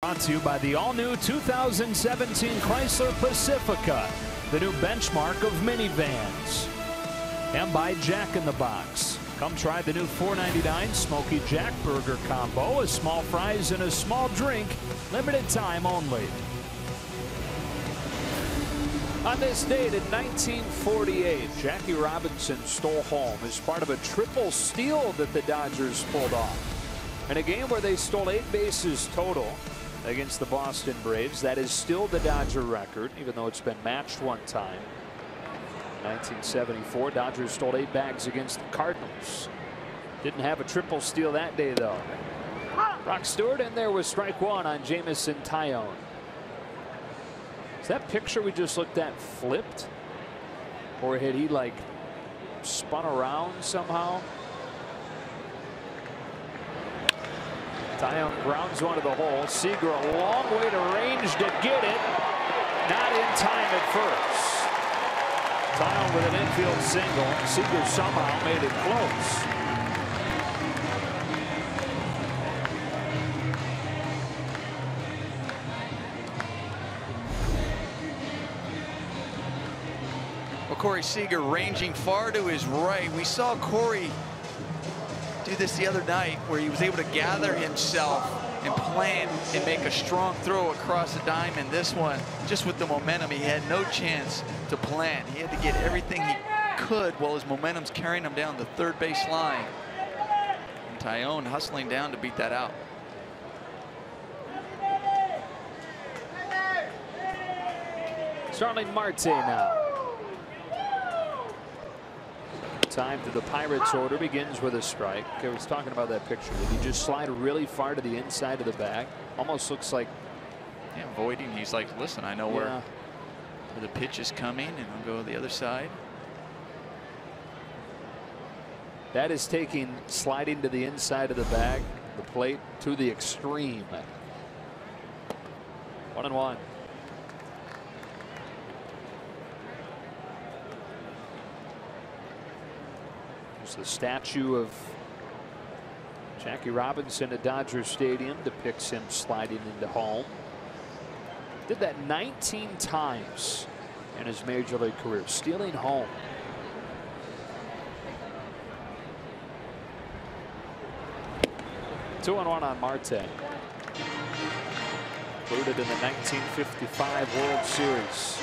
Brought to you by the all-new 2017 Chrysler Pacifica, the new benchmark of minivans. And by Jack in the Box. Come try the new $4.99 Smoky Jack Burger Combo, a small fries and a small drink, limited time only. On this date in 1948, Jackie Robinson stole home as part of a triple steal that the Dodgers pulled off. In a game where they stole 8 bases total against the Boston Braves, that is still the Dodger record, even though it's been matched one time. In 1974, Dodgers stole 8 bags against the Cardinals. Didn't have a triple steal that day, though. Brock Stewart in there with strike 1 on Jamison Tyonne. Is that picture we just looked at flipped? Or had he like spun around somehow? Tyonne grounds one to the hole. Seager a long way to range to get it. Not in time at first. Tyonne with an infield single. Seager somehow made it close. Corey Seager ranging far to his right. We saw Corey do this the other night where he was able to gather himself and plan and make a strong throw across the diamond. This one, just with the momentum, he had no chance to plan. He had to get everything he could while his momentum's carrying him down the third base line. And Tyonne hustling down to beat that out. Starling Marte now. Time to the Pirates order begins with a strike. I was talking about that picture. Did he just slide really far to the inside of the bag? Almost looks like, yeah, avoiding. He's like, listen, I know where the pitch is coming, and I'll go to the other side. That is taking sliding to the inside of the bag, the plate, to the extreme. 1-1. The statue of Jackie Robinson at Dodger Stadium depicts him sliding into home. Did that 19 times in his major league career, stealing home. Two on Marte. Included in the 1955 World Series.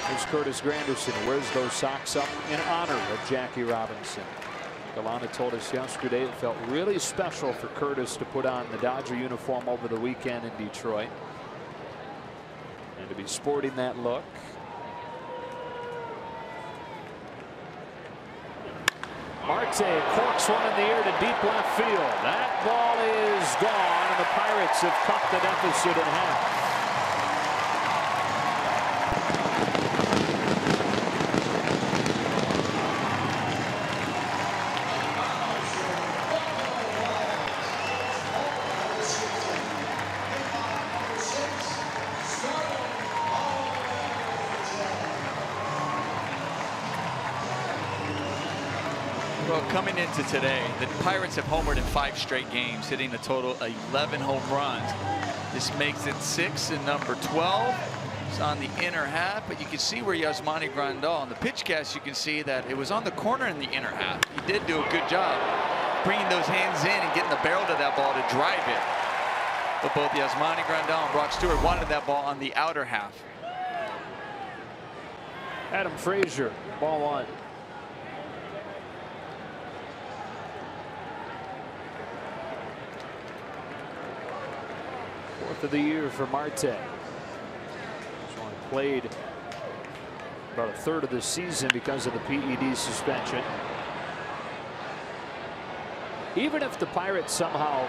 Here's Curtis Granderson, who wears those socks up in honor of Jackie Robinson. Galana told us yesterday it felt really special for Curtis to put on the Dodger uniform over the weekend in Detroit. And to be sporting that look. Marte corks one in the air to deep left field. That ball is gone, and the Pirates have cut the deficit in half. Coming into today, the Pirates have homered in 5 straight games, hitting a total of 11 home runs. This makes it 6, and number 12 is on the inner half, but you can see where Yasmani Grandal on the pitch cast, you can see that it was on the corner in the inner half. He did do a good job bringing those hands in and getting the barrel to that ball to drive it. But both Yasmani Grandal and Brock Stewart wanted that ball on the outer half. Adam Frazier, ball 1. Of the year for Marte. He's only played about a third of the season because of the PED suspension. Even if the Pirates somehow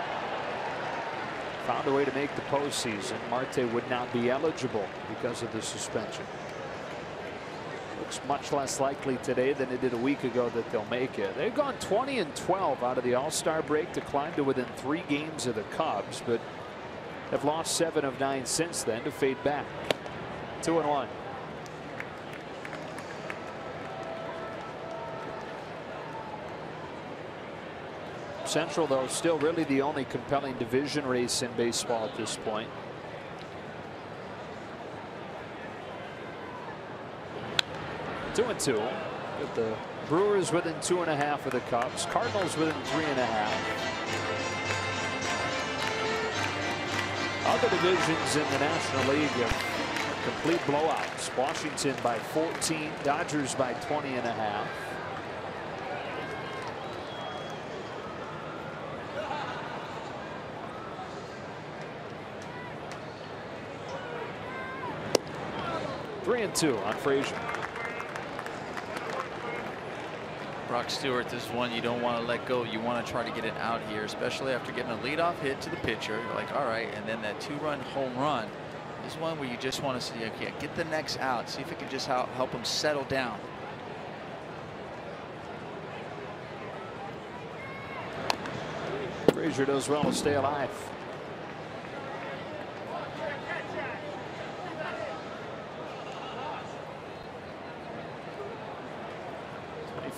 found a way to make the postseason, Marte would not be eligible because of the suspension. Looks much less likely today than it did a week ago that they'll make it. They've gone 20-12 out of the All-Star break to climb to within 3 games of the Cubs, but have lost 7 of 9 since then to fade back. 2-1. Central, though, still really the only compelling division race in baseball at this point. 2-2. With the Brewers within 2.5 of the Cubs. Cardinals within 3.5. Other divisions in the National League have complete blowouts. Washington by 14. Dodgers by 20.5. Three and 2 on Frazier. Brock Stewart, this is one you don't want to let go. You want to try to get it out here, especially after getting a leadoff hit to the pitcher. You're like, all right, and then that 2-run home run. This is one where you just want to see, okay, get the next out. See if it can just help him settle down. Frazier does well to stay alive.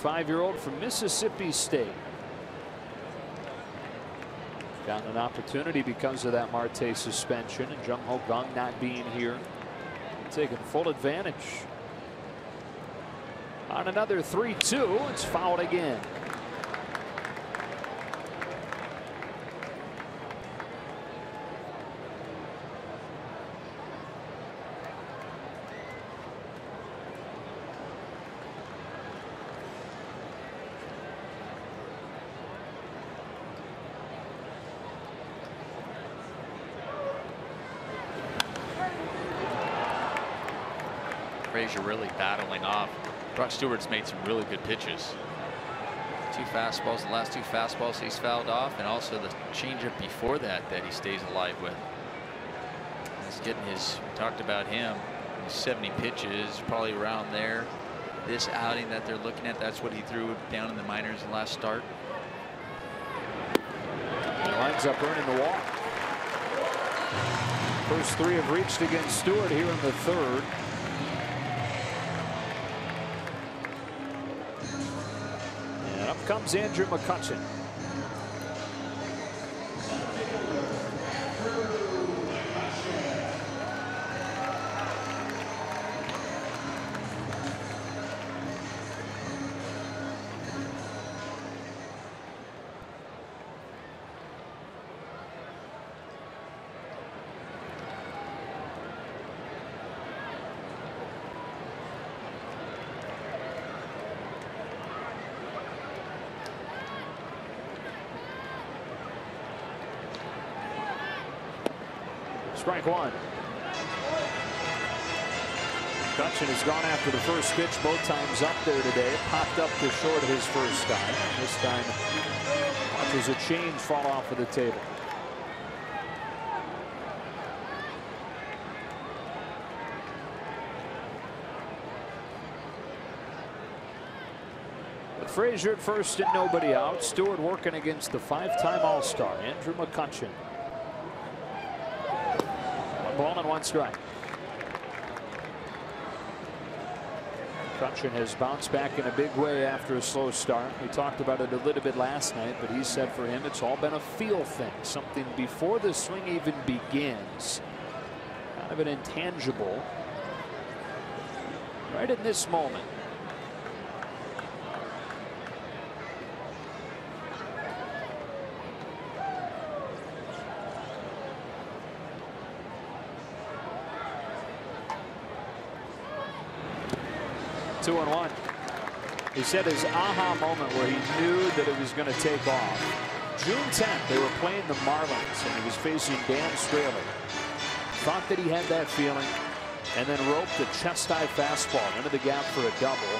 25-year-old from Mississippi State. Gotten an opportunity because of that Marte suspension and Jung Ho Kang not being here. Taking full advantage. On another 3-2, it's fouled again. Frazier really battling off. Brock Stewart's made some really good pitches. 2 fastballs, the last 2 fastballs he's fouled off, and also the changeup before that he stays alive with. He's getting his, we talked about him, 70 pitches, probably around there. This outing that they're looking at, that's what he threw down in the minors in the last start. He winds up earning the walk. First 3 have reached against Stewart here in the 3rd. Comes Andrew McCutchen. Strike 1. McCutchen has gone after the first pitch both times up there today. Popped up to short his first time. This time watches a change fall off of the table. With Frazier at first and nobody out, Stewart working against the 5-time All-Star Andrew McCutchen. 1 ball and 1 strike. McCutchen has bounced back in a big way after a slow start. We talked about it a little bit last night, but he said for him it's all been a feel thing, something before the swing even begins, kind of an intangible right in this moment. Two and 1. He said his aha moment where he knew that it was going to take off. June 10th, they were playing the Marlins, and he was facing Dan Straley. Thought that he had that feeling, and then roped a chest-high fastball into the gap for a double.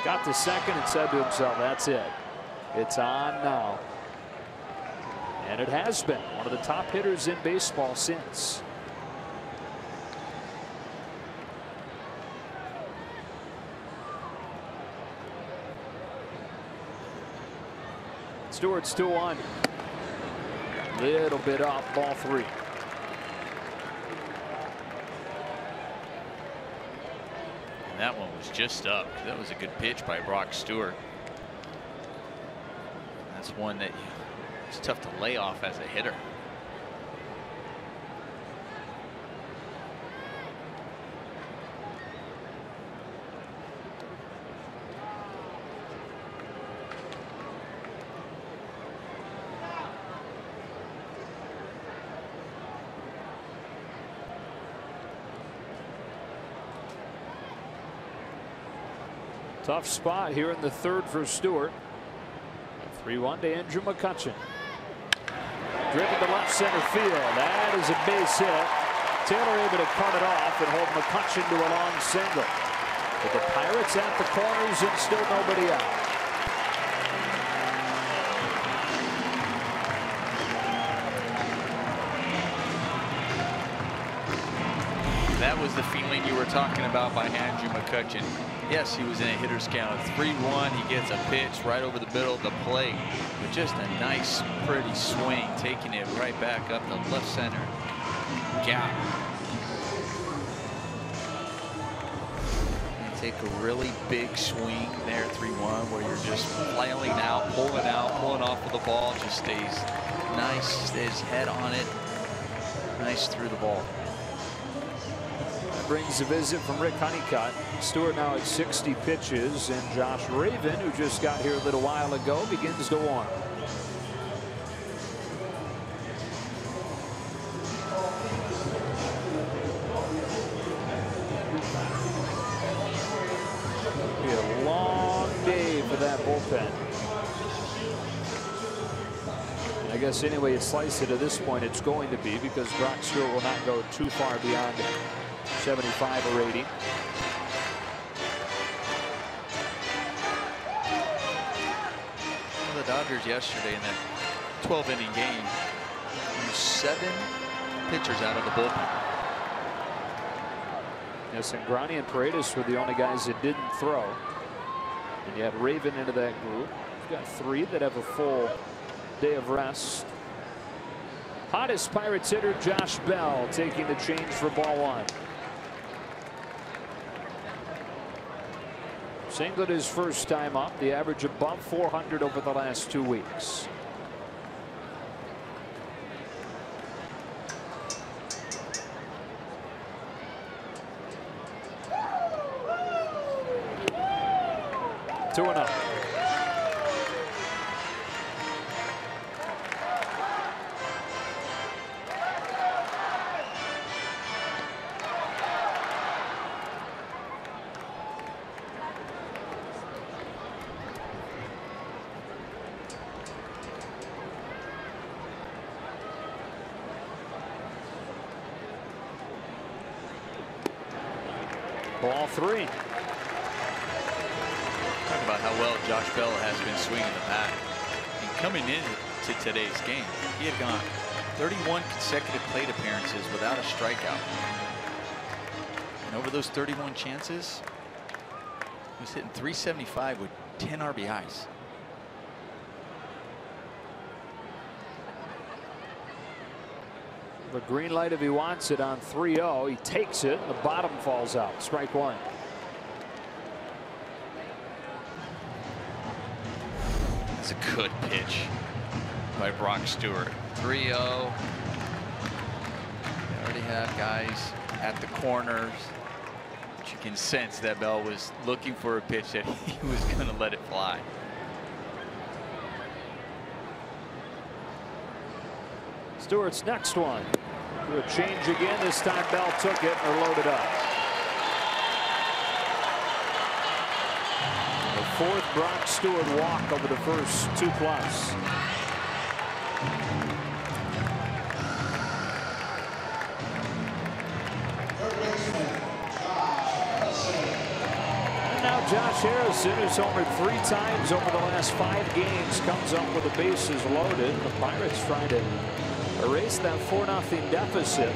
Got to second and said to himself, that's it. It's on now. And it has been one of the top hitters in baseball since. Stewart's 2-1. Little bit off, ball 3. And that one was just up. That was a good pitch by Brock Stewart. That's one that it's tough to lay off as a hitter. Tough spot here in the third for Stewart. 3-1 to Andrew McCutchen. Driven to left center field. That is a base hit. Taylor able to cut it off and hold McCutchen to a long single. But the Pirates at the corners and still nobody out. That was the feeling you were talking about by Andrew McCutchen. Yes, he was in a hitter's count of 3-1. He gets a pitch right over the middle of the plate, but just a nice, pretty swing, taking it right back up the left center gap. And take a really big swing there, 3-1, where you're just flailing out, pulling off of the ball. Just stays nice, stays head on it, nice through the ball. Brings a visit from Rick Honeycutt. Stewart now at 60 pitches, and Josh Raven, who just got here a little while ago, begins to warm. It'll be a long day for that bullpen. And I guess any way you slice it at this point, it's going to be, because Brock Stewart will not go too far beyond 75 or 80. The Dodgers yesterday in that 12-inning game used 7 pitchers out of the bullpen. Yes, and Grani and Paredes were the only guys that didn't throw. And you had Raven into that group. You've got 3 that have a full day of rest. Hottest Pirates hitter Josh Bell taking the change for ball 1. Singled his first time up, the average above 400 over the last 2 weeks. Two and up. Ball 3. Talk about how well Josh Bell has been swinging the bat. And coming into today's game, he had gone 31 consecutive plate appearances without a strikeout. And over those 31 chances, he was hitting .375 with 10 RBIs. The green light if he wants it on 3-0. He takes it. The bottom falls out. Strike 1. That's a good pitch by Brock Stewart. 3-0. They already have guys at the corners. But you can sense that Bell was looking for a pitch that he was going to let it fly. Stewart's next one. Do a change again. This time Bell took it or loaded up. The 4th Brock Stewart walk over the first 2+. And now Josh Harrison, who's homered 3 times over the last 5 games, comes up with the bases loaded. The Pirates trying to erase that 4-0 deficit.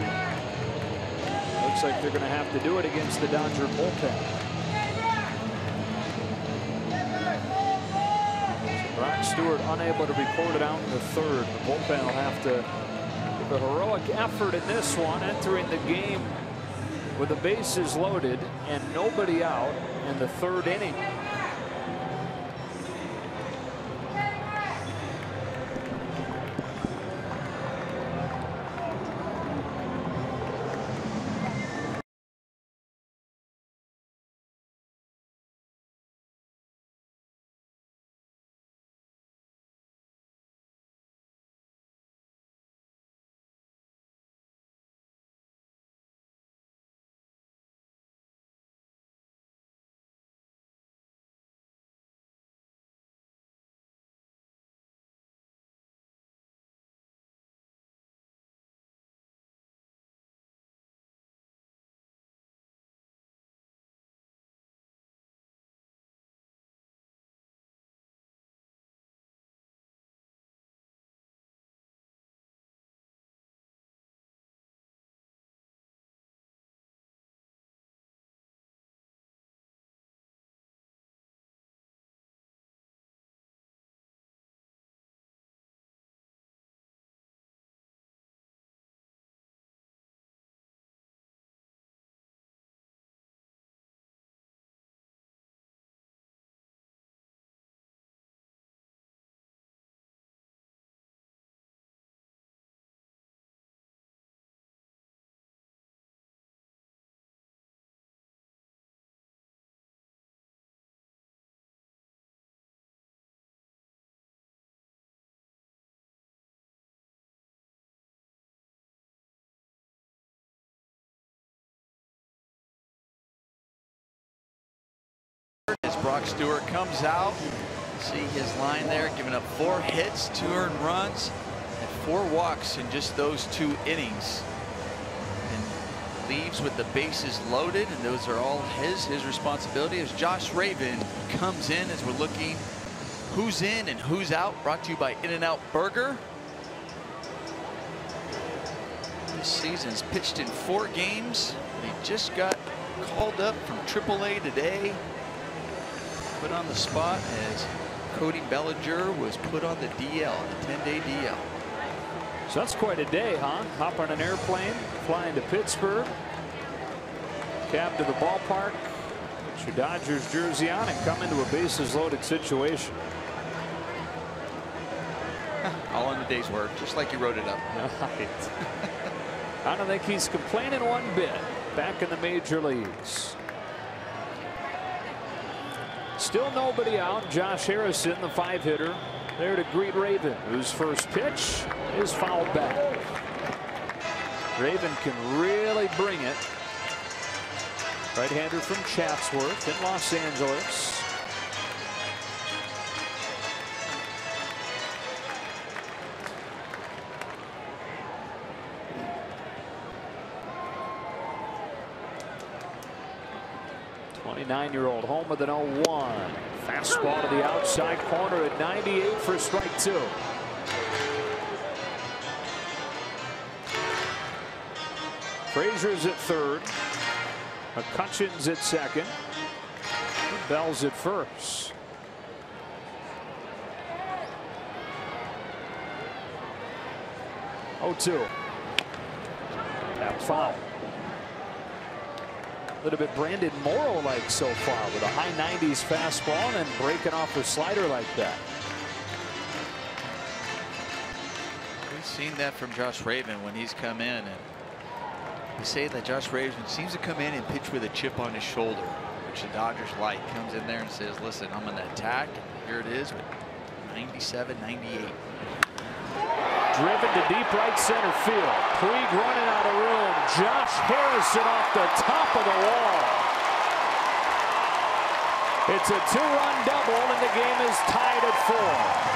Looks like they're going to have to do it against the Dodger bullpen. So Brock Stewart unable to record it out in the 3rd. The bullpen will have to give a heroic effort in this one, entering the game with the bases loaded and nobody out in the 3rd inning. Brock Stewart comes out. See his line there, giving up 4 hits, 2 earned runs, and 4 walks in just those 2 innings. And leaves with the bases loaded, and those are all his responsibility as Josh Raven comes in as we're looking who's in and who's out. Brought to you by In-N-Out Burger. This season's pitched in 4 games. He just got called up from AAA today. Put on the spot as Cody Bellinger was put on the DL, the 10-day DL. So that's quite a day, huh? Hop on an airplane, flying to Pittsburgh, cab to the ballpark, put your Dodgers jersey on, and come into a bases loaded situation. All in the day's work, just like you wrote it up. Right. I don't think he's complaining one bit. Back in the major leagues. Still nobody out. Josh Harrison, the 5-hitter, there to greet Raven, whose first pitch is fouled back. Raven can really bring it. Right-hander from Chatsworth in Los Angeles. Nine-year-old home with an 0-1. Fastball to the outside corner at 98 for strike 2. Frazier's at third. McCutcheon's at second. Bell's at first. Oh, 2. That foul. A little bit Brandon Morrow-like so far with a high 90s fastball and then breaking off a slider like that. We've seen that from Josh Raven when he's come in, and we say that Josh Raven seems to come in and pitch with a chip on his shoulder, which the Dodgers like. Comes in there and says, listen, I'm going to attack. Here it is with 97, 98. Driven to deep right center field. Puig running out of room. Josh Harrison off the top of the wall. It's a 2-run double, and the game is tied at 4.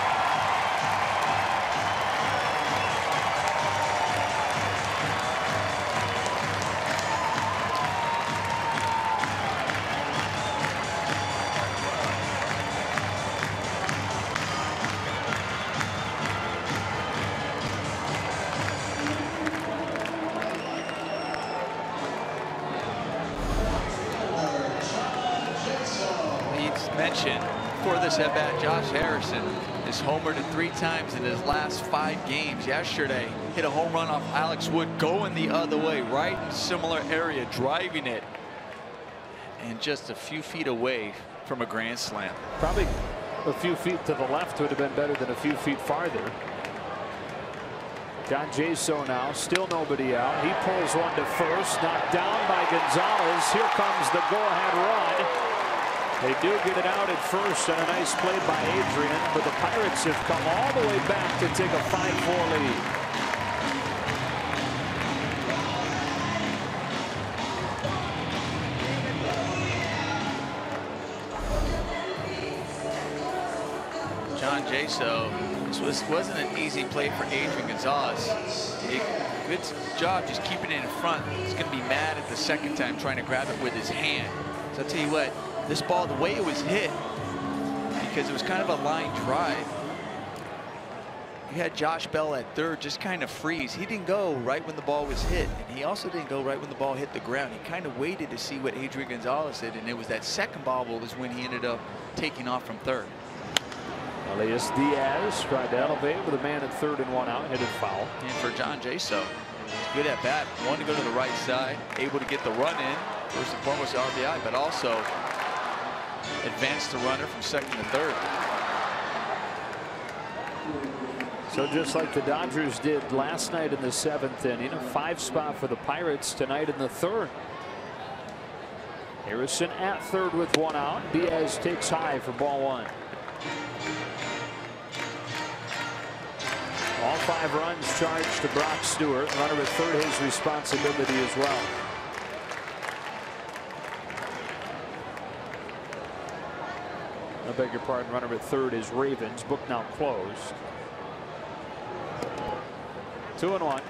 Before this at bat, Josh Harrison is homered 3 times in his last 5 games. Yesterday, hit a home run off Alex Wood going the other way, right in similar area, driving it, and just a few feet away from a grand slam. Probably a few feet to the left would have been better than a few feet farther. John Jaso now, still nobody out. He pulls one to first, knocked down by Gonzalez. Here comes the go-ahead run. They do get it out at first, and a nice play by Adrian, but the Pirates have come all the way back to take a 5-4 lead. John Jaso, this wasn't an easy play for Adrian Gonzalez. Good job just keeping it in front. He's going to be mad at the second time trying to grab it with his hand. So I'll tell you what. This ball, the way it was hit, because it was kind of a line drive, you had Josh Bell at third just kind of freeze. He didn't go right when the ball was hit, and he also didn't go right when the ball hit the ground. He kind of waited to see what Adrian Gonzalez did, and it was that second bobble was when he ended up taking off from third. Elias Diaz tried to elevate with a man at third and 1 out, hit it foul. And for John Jaso, good at bat, wanted to go to the right side, able to get the run in, first and foremost RBI, but also advance the runner from second to third. So just like the Dodgers did last night in the 7th inning, a 5 spot for the Pirates tonight in the 3rd. Harrison at third with 1 out. Diaz takes high for ball 1. All 5 runs charged to Brock Stewart. Runner at third, his responsibility as well. I beg your pardon, runner at third is Ravens. Book now closed. 2-1.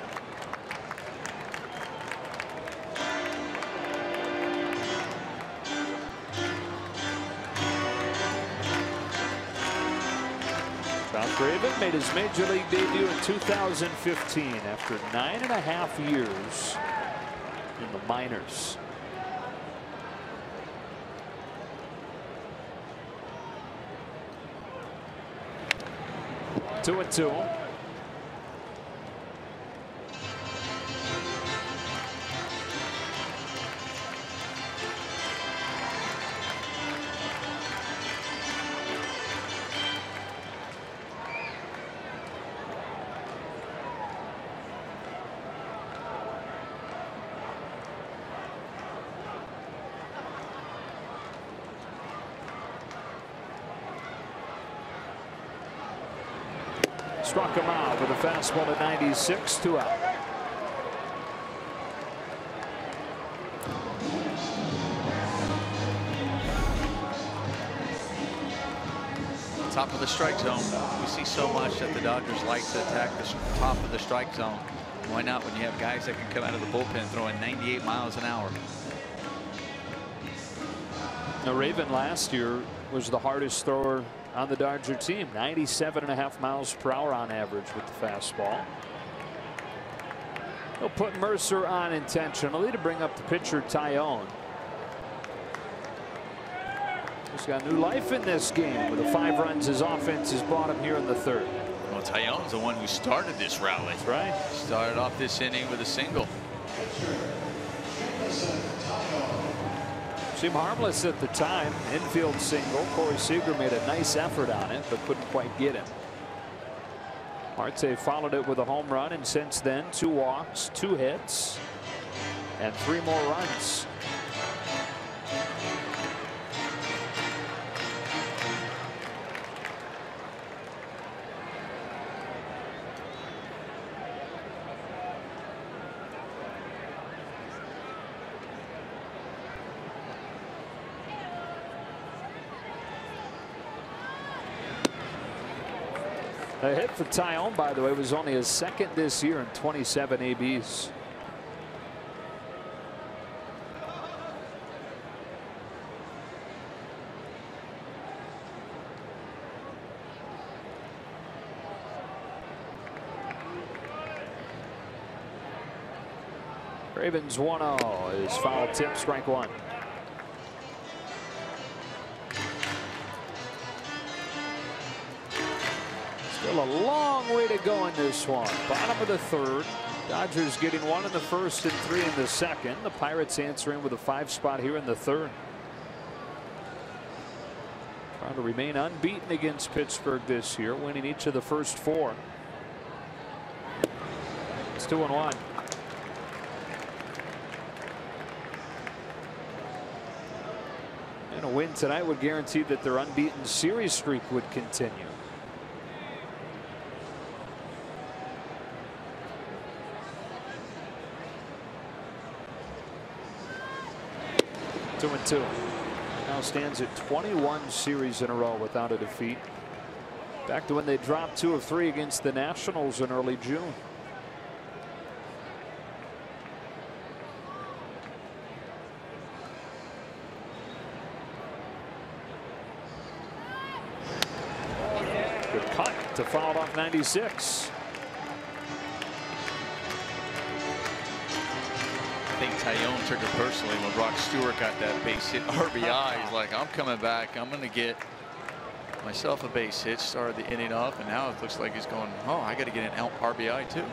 Josh Raven made his major league debut in 2015 after 9.5 years in the minors. Two and two. Struck him out with a fastball at 96, 2 out. Top of the strike zone. We see so much that the Dodgers like to attack the top of the strike zone. Why not when you have guys that can come out of the bullpen throwing 98 miles an hour? Now, Raven last year was the hardest thrower on the Dodger team. 97.5 miles per hour on average with the fastball. He'll put Mercer on intentionally to bring up the pitcher Tyonne. He's got new life in this game with the 5 runs his offense has brought him here in the third. Well, Tyonne's the one who started this rally. That's right. Started off this inning with a single. Seemed harmless at the time. Infield single. Corey Seager made a nice effort on it, but couldn't quite get him. Marte followed it with a home run, and since then 2 walks, 2 hits, and 3 more runs. A hit for Tyonne, by the way, was only his second this year in 27 ABs. Ravens 1-0 is foul tip, strike 1. Still a long way to go in this one. Bottom of the third. Dodgers getting 1 in the first and 3 in the second. The Pirates answering with a 5 spot here in the third. Trying to remain unbeaten against Pittsburgh this year, winning each of the first 4. It's 2-1. And a win tonight would guarantee that their unbeaten series streak would continue. 2-2. Now stands at 21 series in a row without a defeat. Back to when they dropped 2 of 3 against the Nationals in early June. Good cut to foul off 96. I think Tyonne took it personally when Brock Stewart got that base hit RBI. He's like, I'm coming back. I'm going to get myself a base hit. Started the inning off, and now it looks like he's going, oh, I got to get an RBI too.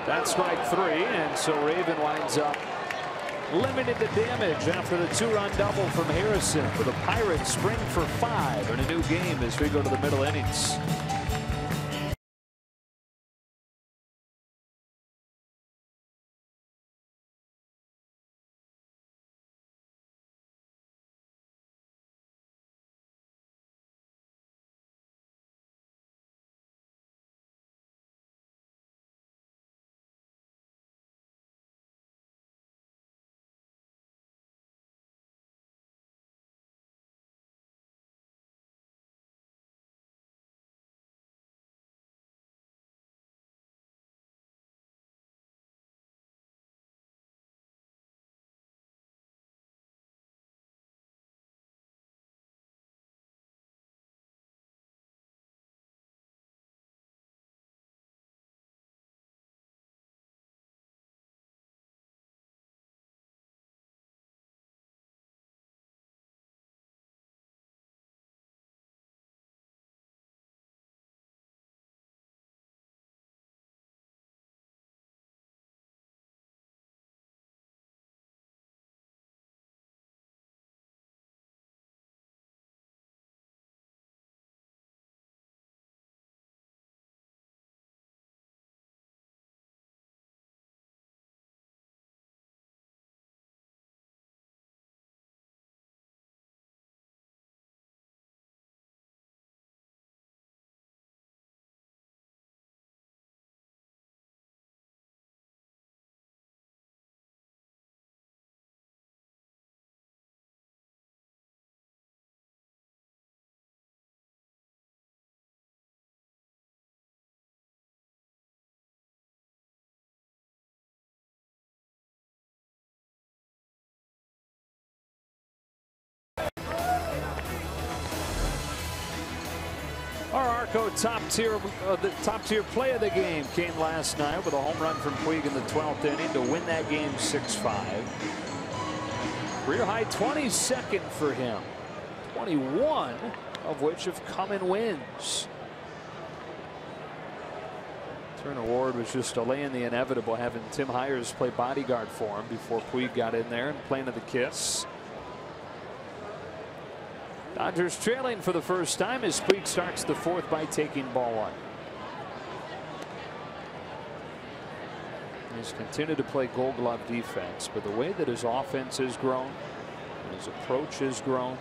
That's strike 3, and so Raven winds up limited the damage after the 2-run double from Harrison. For the Pirates, spring for 5 in a new game as we go to the middle innings. Our Arco top tier play of the game came last night with a home run from Puig in the 12th inning to win that game 6-5. Career high 22nd for him, 21 of which have come in wins. Turner Ward was just delaying the inevitable, having Tim Hires play bodyguard for him before Puig got in there and planted the kiss. Dodgers trailing for the first time as Puig starts the fourth by taking ball one. He's continued to play Gold Glove defense, but the way that his offense has grown, and his approach has grown,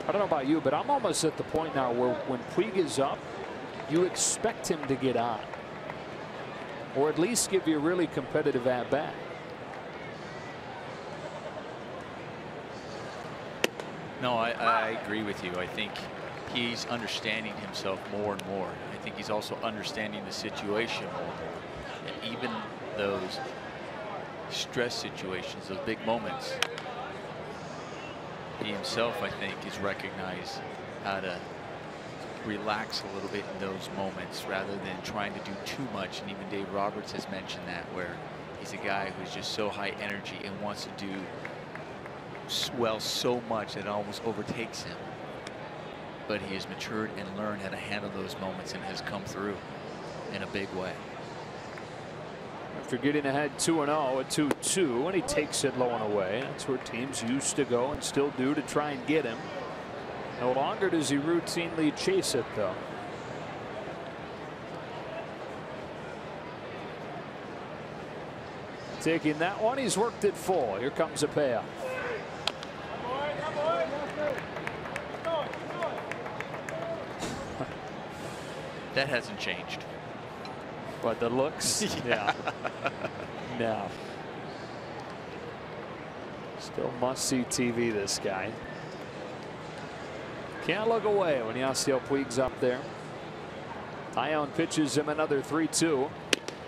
I don't know about you, but I'm almost at the point now where when Puig is up, you expect him to get on, or at least give you a really competitive at bat. No, I agree with you. I think he's understanding himself more and more. I think he's also understanding the situation more and more. And even those stress situations, those big moments, he himself, I think, has recognized how to relax a little bit in those moments rather than trying to do too much. And even Dave Roberts has mentioned that, where he's a guy who's just so high energy and wants to do well so much that it almost overtakes him. But he has matured and learned how to handle those moments and has come through in a big way. After getting ahead 2-0 at 2-2, and he takes it low and away. That's where teams used to go and still do to try and get him. No longer does he routinely chase it, though. Taking that one, he's worked it full. Here comes a payoff. That hasn't changed. But the looks? Yeah. No. Still must-see TV, this guy. Can't look away when Yasiel Puig's up there. Tyonne pitches him another 3-2.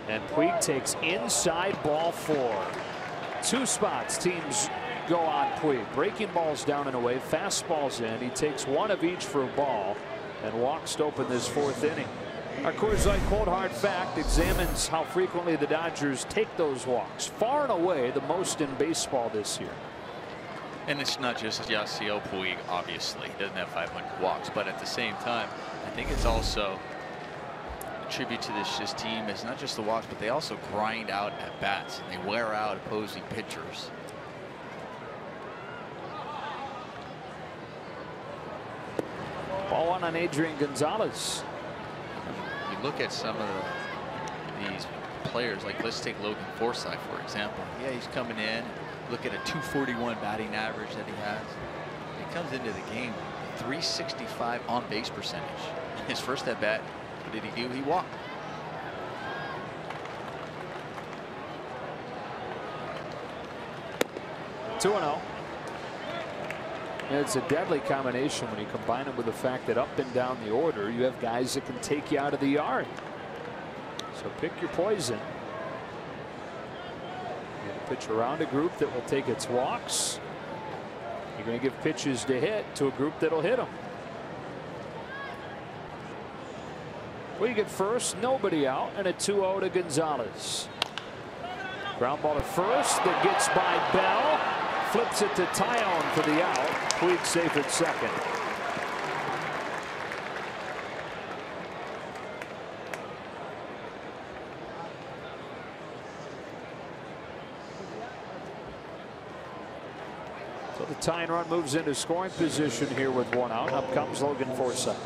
And Puig takes inside ball 4. Two spots teams go on Puig. Breaking balls down and away, fastballs in. He takes one of each for a ball and walks to open this fourth inning. Our Coors Light Cold Hard Fact examines how frequently the Dodgers take those walks. Far and away the most in baseball this year. And it's not just Yasiel Puig, obviously. He doesn't have 500 walks. But at the same time, I think it's also a tribute to this team. It's not just the walks, but they also grind out at bats. They wear out opposing pitchers. Ball one on Adrian Gonzalez. You look at some of these players, like let's take Logan Forsythe, for example. Yeah, he's coming in. Look at a 241 batting average that he has. He comes into the game 365 on base percentage. His first at bat, what did he do? He walked. It's a deadly combination when you combine it with the fact that up and down the order you have guys that can take you out of the yard. So pick your poison. You're going to pitch around a group that will take its walks. You're going to give pitches to hit to a group that'll hit them. Puig at first, nobody out, and a 2-0 to Gonzalez. Ground ball to first that gets by Bell. Flips it to Tyonne for the out. Puig safe at second. So the tying run moves into scoring position here with one out. Up comes Logan Forsythe.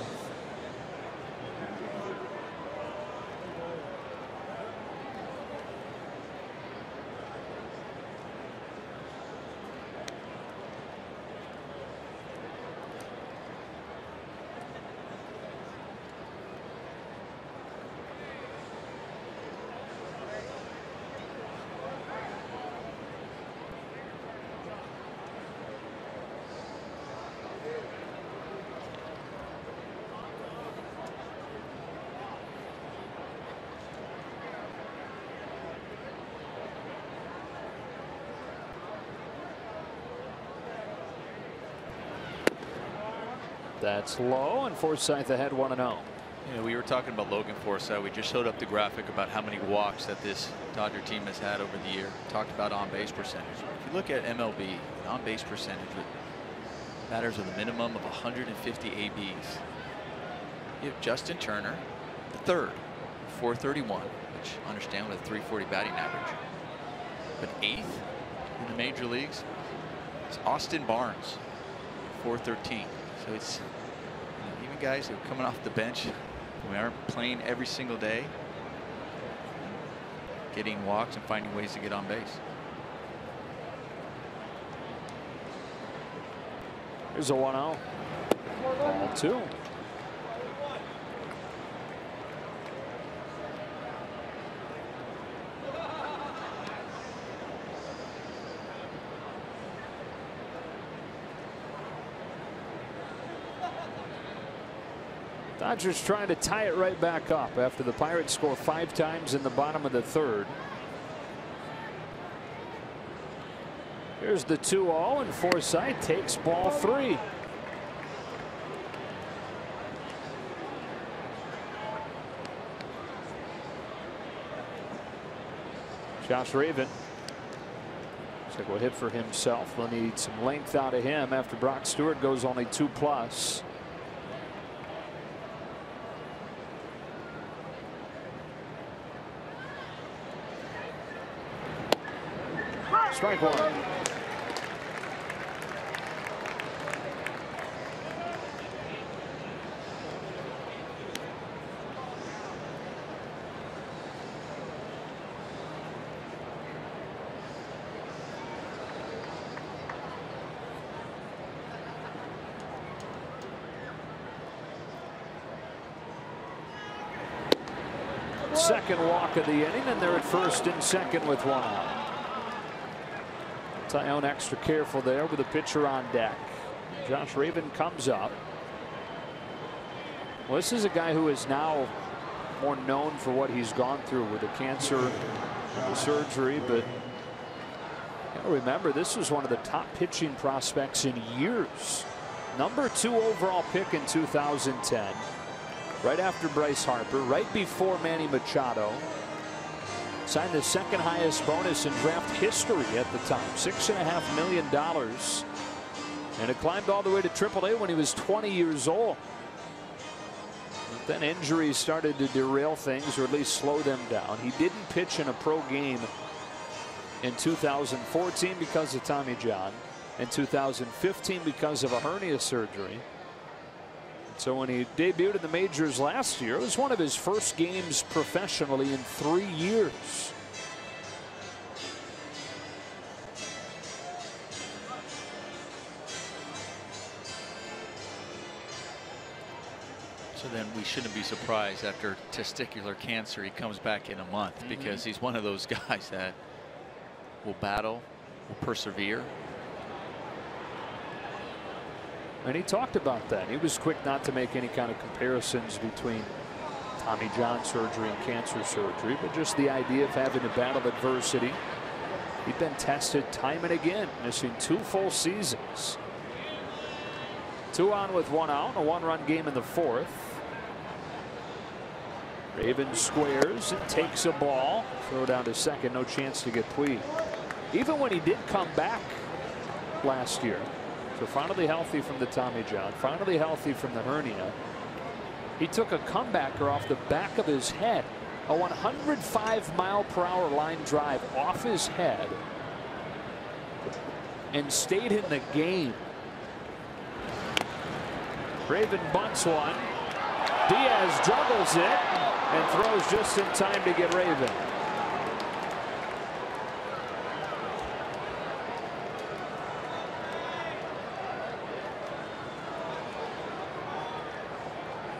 That's low, and Forsythe ahead 1-0. You know, we were talking about Logan Forsythe. We just showed up the graphic about how many walks that this Dodger team has had over the year. Talked about on-base percentage. If you look at MLB, on-base percentage with batters with a minimum of 150 ABs. You have Justin Turner, the third, 431, which I understand with a 340 batting average. But eighth in the major leagues is Austin Barnes, 413. So it's even guys who are coming off the bench, we aren't playing every single day, getting walks and finding ways to get on base. Here's a 1-0. Ball 2. Dodgers trying to tie it right back up after the Pirates score 5 times in the bottom of the 3rd. Here's the 2-0, and Forsythe takes ball 3. Josh Raven. Looks like we'll hit for himself. We'll need some length out of him after Brock Stewart goes only 2+. Strike 1. Second walk of the inning, and they're at first and second with 1 out. Tyonne extra careful there with the pitcher on deck. Josh Raven comes up. Well, this is a guy who is now more known for what he's gone through with the cancer surgery, but remember, this was one of the top pitching prospects in years. Number 2 overall pick in 2010. Right after Bryce Harper, right before Manny Machado. Signed the 2nd highest bonus in draft history at the time, $6.5 million. And it climbed all the way to AAA when he was 20 years old. But then injuries started to derail things, or at least slow them down. He didn't pitch in a pro game in 2014 because of Tommy John, and 2015 because of a hernia surgery. So when he debuted in the majors last year, it was one of his first games professionally in 3 years. So then we shouldn't be surprised after testicular cancer he comes back in a month, because he's one of those guys that will battle, will persevere. And he talked about that. He was quick not to make any kind of comparisons between Tommy John surgery and cancer surgery, but just the idea of having to battle adversity. He'd been tested time and again, missing 2 full seasons. 2 on with 1 out, a 1-run game in the 4th. Raven squares and takes a ball. Throw down to second, no chance to get Puig. Even when he did come back last year, so finally healthy from the Tommy John, finally healthy from the hernia, he took a comebacker off the back of his head, a 105-mile-per-hour line drive off his head, and stayed in the game. Raven bunts one. Diaz juggles it and throws just in time to get Raven.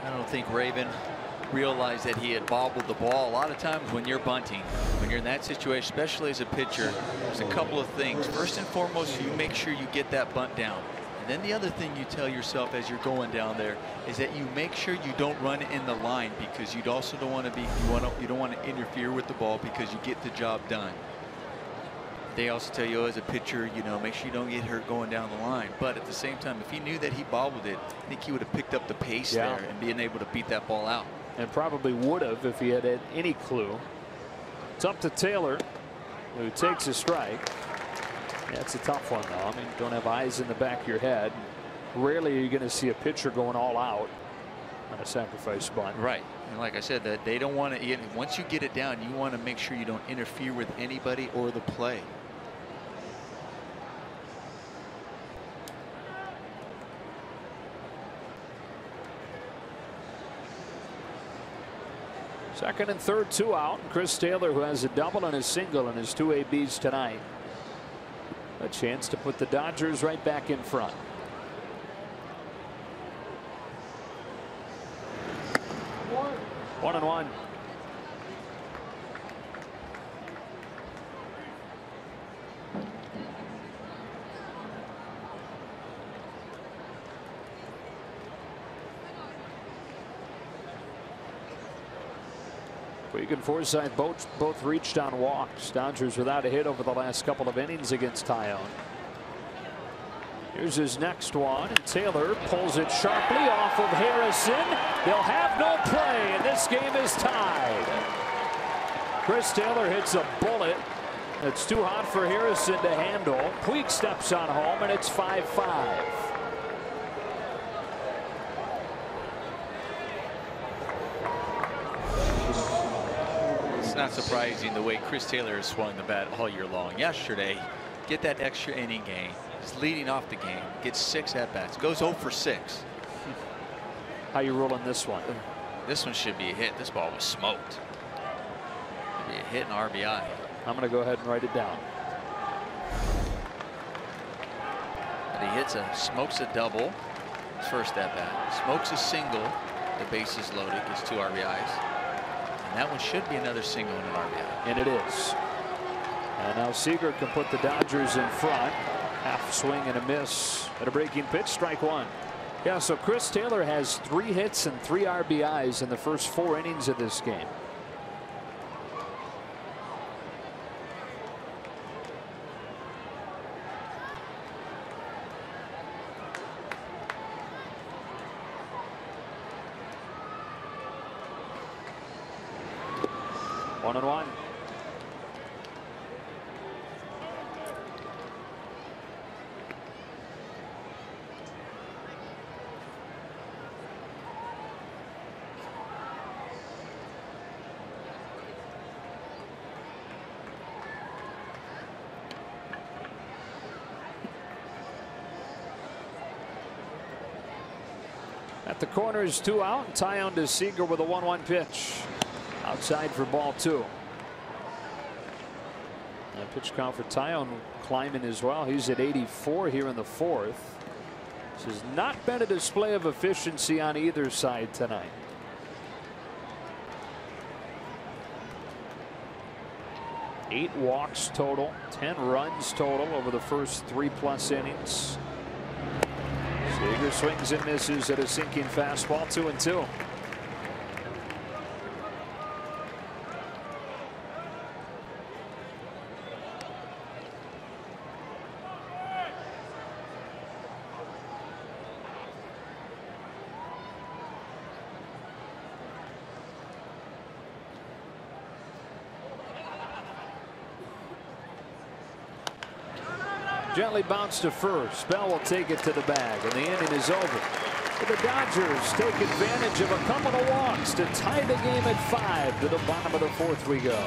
I don't think Raven realized that he had bobbled the ball. A lot of times when you're bunting, when you're in that situation, especially as a pitcher, there's a couple of things. First and foremost, you make sure you get that bunt down. And then the other thing you tell yourself as you're going down there is that you make sure you don't run in the line, because you also don't want to be, you don't want to interfere with the ball, because you get the job done. They also tell you, as a pitcher, you know, make sure you don't get hurt going down the line. But at the same time, if he knew that he bobbled it, I think he would have picked up the pace there and been able to beat that ball out. And probably would have if he had any clue. It's up to Taylor, who takes a strike. Yeah, it's a tough one, though. I mean, don't have eyes in the back of your head. Rarely are you going to see a pitcher going all out on a sacrifice bunt. Right. And like I said, that they don't want to, once you get it down, you want to make sure you don't interfere with anybody or the play. Second and third, 2 out. Chris Taylor, who has a double and a single in his 2 ABs tonight. A chance to put the Dodgers right back in front. One and one. Puig and Forsythe both reached on walks. Dodgers without a hit over the last couple of innings against Tyonne. Here's his next one, and Taylor pulls it sharply off of Harrison. They'll have no play, and this game is tied. Chris Taylor hits a bullet that's too hot for Harrison to handle. Puig steps on home, and it's 5-5. It's not surprising the way Chris Taylor has swung the bat all year long. Yesterday, get that extra inning game. He's leading off the game. Gets 6 at-bats. Goes 0 for 6. How you rolling this one? This one should be a hit. This ball was smoked. Should be a hit and RBI. I'm going to go ahead and write it down. But he smokes a double. His first at-bat. Smokes a single. The bases loaded. Gets 2 RBIs. And that one should be another single and an RBI. And it is. And now Seager can put the Dodgers in front. Half swing and a miss at a breaking pitch. Strike one. Yeah, so Chris Taylor has 3 hits and 3 RBIs in the first 4 innings of this game. One and one. At the corners, 2 out. Tyonne to Seager with a 1-1 pitch. Outside for ball 2. That pitch count for Tyonne climbing as well. He's at 84 here in the 4th. This has not been a display of efficiency on either side tonight. Eight walks total, 10 runs total over the first 3+ innings. Seager swings and misses at a sinking fastball. 2-2. Gently bounced to first. Bell will take it to the bag, and the inning is over. But the Dodgers take advantage of a couple of walks to tie the game at 5. To the bottom of the 4th we go.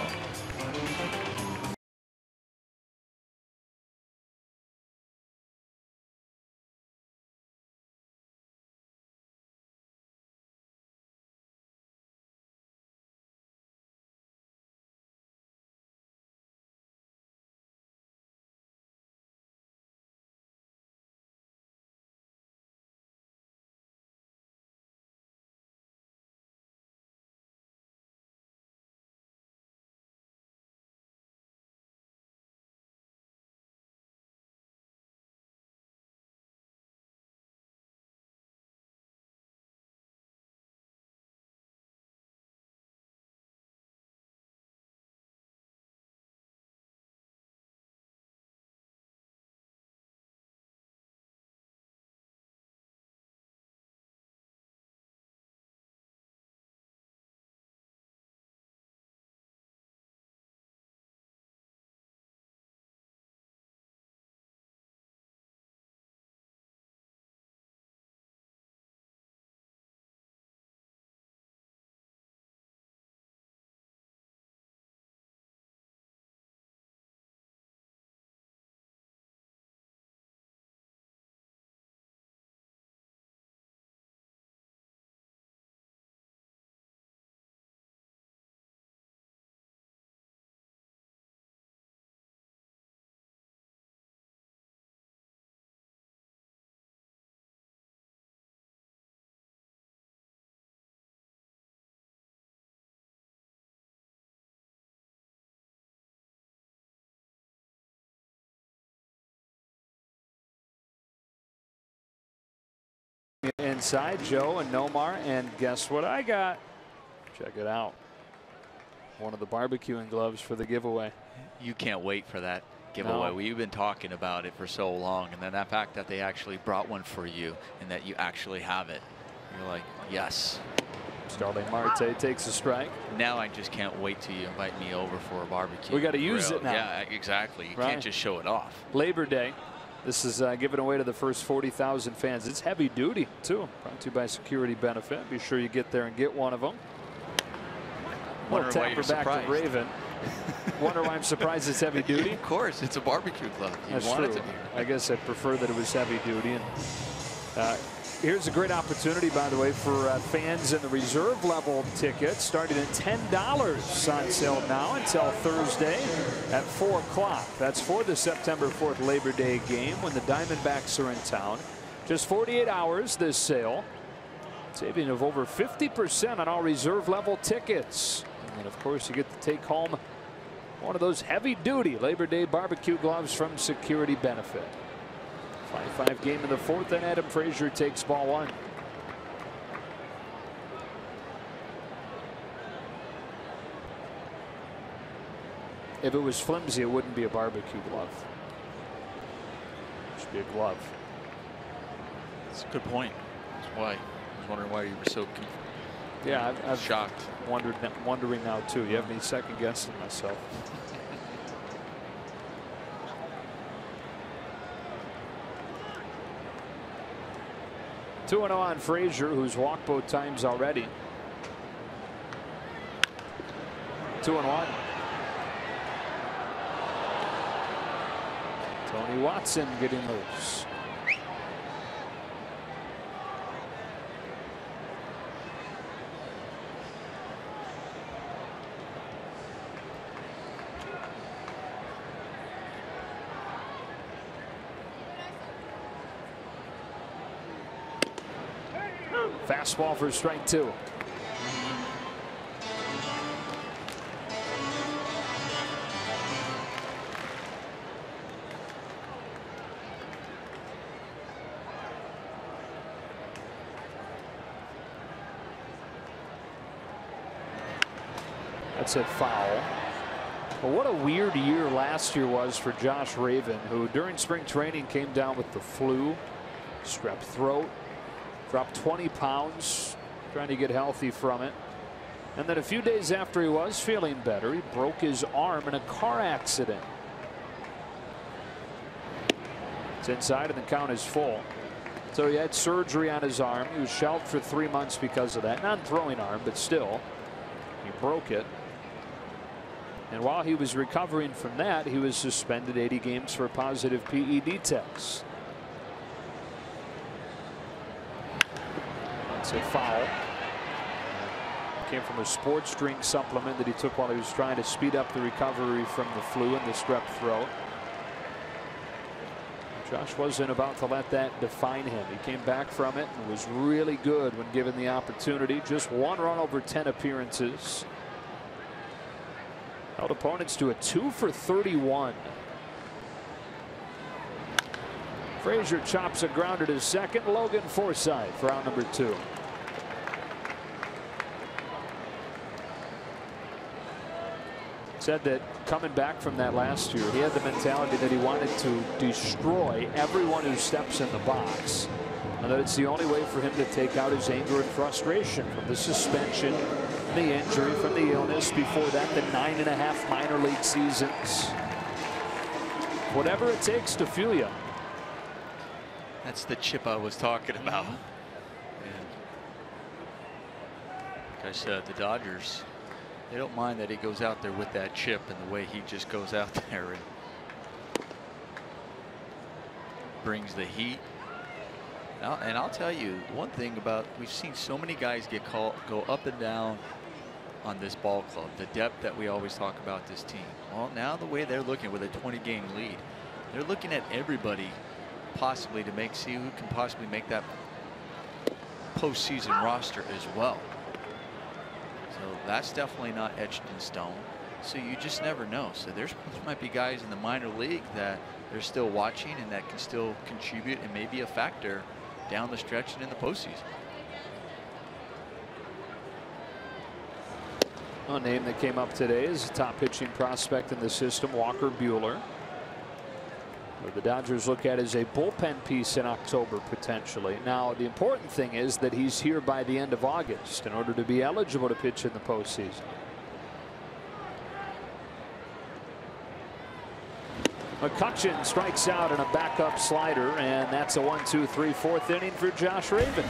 inside, Joe and Nomar, and guess what I got? Check it out. One of the barbecuing gloves for the giveaway. You can't wait for that giveaway. No. We've been talking about it for so long, and then that fact that they actually brought one for you and that you actually have it, you're like, yes. Starling Marte takes a strike. Now I just can't wait till you invite me over for a barbecue. We got to use grill. it now. Yeah, exactly. You Right. can't just show it off. Labor Day. This is given away to the first 40,000 fans. It's heavy duty, too. Brought to you by Security Benefit. Be sure you get there and get one of them. Wonder why you're back surprised. to Raven. Wonder why I'm surprised it's heavy duty? Of course, it's a barbecue glove. You That's want true. it to be. I guess I prefer that it was heavy duty. And here's a great opportunity, by the way, for fans in the reserve level tickets, starting at $10 on sale now until Thursday at 4 o'clock. That's for the September 4th Labor Day game when the Diamondbacks are in town. Just 48 hours this sale. Saving of over 50% on all reserve level tickets. And of course, you get to take home one of those heavy duty Labor Day barbecue gloves from Security Benefit. 5-5 game in the 4th, and Adam Frazier takes ball 1. If it was flimsy, it wouldn't be a barbecue glove. It should be a glove. That's a good point. That's why I was wondering why you were so Yeah, I've shocked. Wondering now too. You have me second guessing myself. Two 2-0 on Frazier, who's walked both times already. 2-1. Tony Watson getting loose. Fastball for strike 2. That's a foul. But what a weird year last year was for Josh Raven, who during spring training came down with the flu, strep throat. Dropped 20 pounds trying to get healthy from it. And then a few days after he was feeling better, he broke his arm in a car accident. It's inside and the count is full. So he had surgery on his arm. He was shelved for 3 months because of that. Non-throwing arm, but still, he broke it. And while he was recovering from that, he was suspended 80 games for a positive PED test. It's a foul. Came from a sports drink supplement that he took while he was trying to speed up the recovery from the flu and the strep throat. Josh wasn't about to let that define him. He came back from it and was really good when given the opportunity. Just 1 run over 10 appearances. Held opponents to a 2 for 31. Frazier chops a grounder to second. Logan Forsythe for out number 2. Said that coming back from that last year, he had the mentality that he wanted to destroy everyone who steps in the box, and that it's the only way for him to take out his anger and frustration from the suspension, the injury, from the illness. Before that, the 9.5 minor league seasons. Whatever it takes to fuel you. That's the chip I was talking about. And like I said, the Dodgers, they don't mind that he goes out there with that chip and the way he just goes out there and brings the heat. And I'll tell you one thing about, we've seen so many guys go up and down on this ball club, the depth that we always talk about this team. Well, now the way they're looking with a 20-game lead, they're looking at everybody possibly to see who can possibly make that postseason roster as well. So that's definitely not etched in stone. So you just never know. So there might be guys in the minor league that they're still watching and that can still contribute and maybe a factor down the stretch and in the postseason. A name that came up today is a top pitching prospect in the system, Walker Buehler. Who the Dodgers look at as a bullpen piece in October potentially. Now the important thing is that he's here by the end of August in order to be eligible to pitch in the postseason. McCutchen strikes out in a backup slider, and that's a 1-2-3 4th inning for Josh Raven.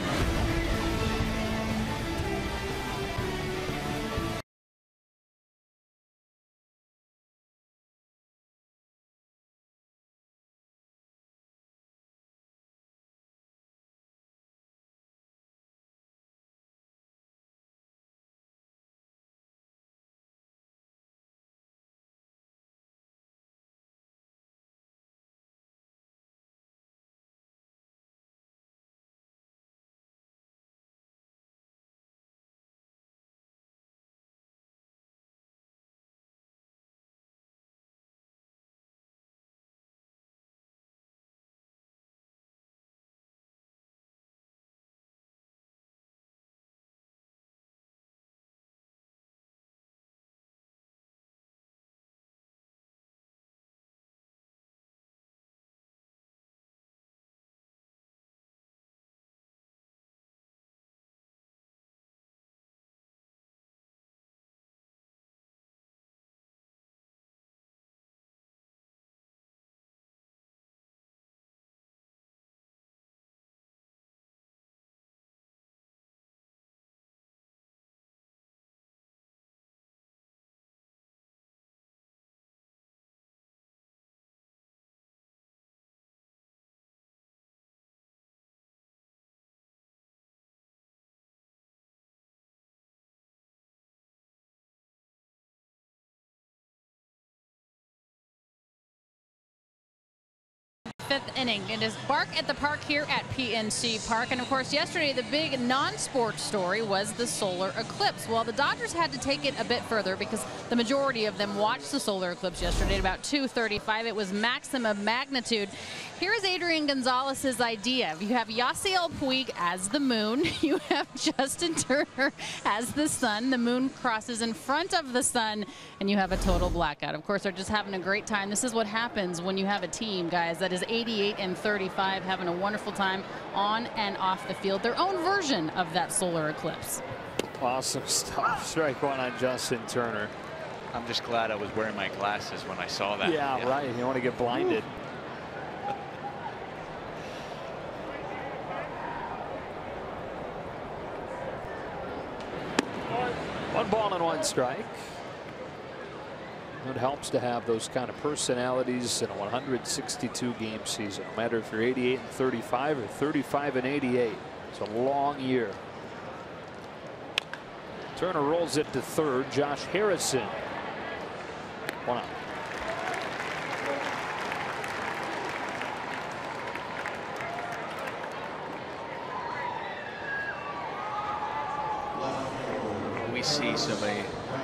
Fifth inning. It is bark at the park here at PNC Park. And of course, yesterday the big non-sports story was the solar eclipse. Well, the Dodgers had to take it a bit further because the majority of them watched the solar eclipse yesterday at about 2:35. It was maximum magnitude. Here is Adrian Gonzalez's idea. You have Yasiel Puig as the moon. You have Justin Turner as the sun. The moon crosses in front of the sun, and you have a total blackout. Of course, they're just having a great time. This is what happens when you have a team, guys, that is 88-35, having a wonderful time on and off the field. Their own version of that solar eclipse. Awesome stuff. Strike one on Justin Turner. I'm just glad I was wearing my glasses when I saw that. Yeah, right. You don't want to get blinded. One ball and one strike. It helps to have those kind of personalities in a 162 game season. No matter if you're 88-35 or 35-88. It's a long year. Turner rolls it to third. Josh Harrison. One out.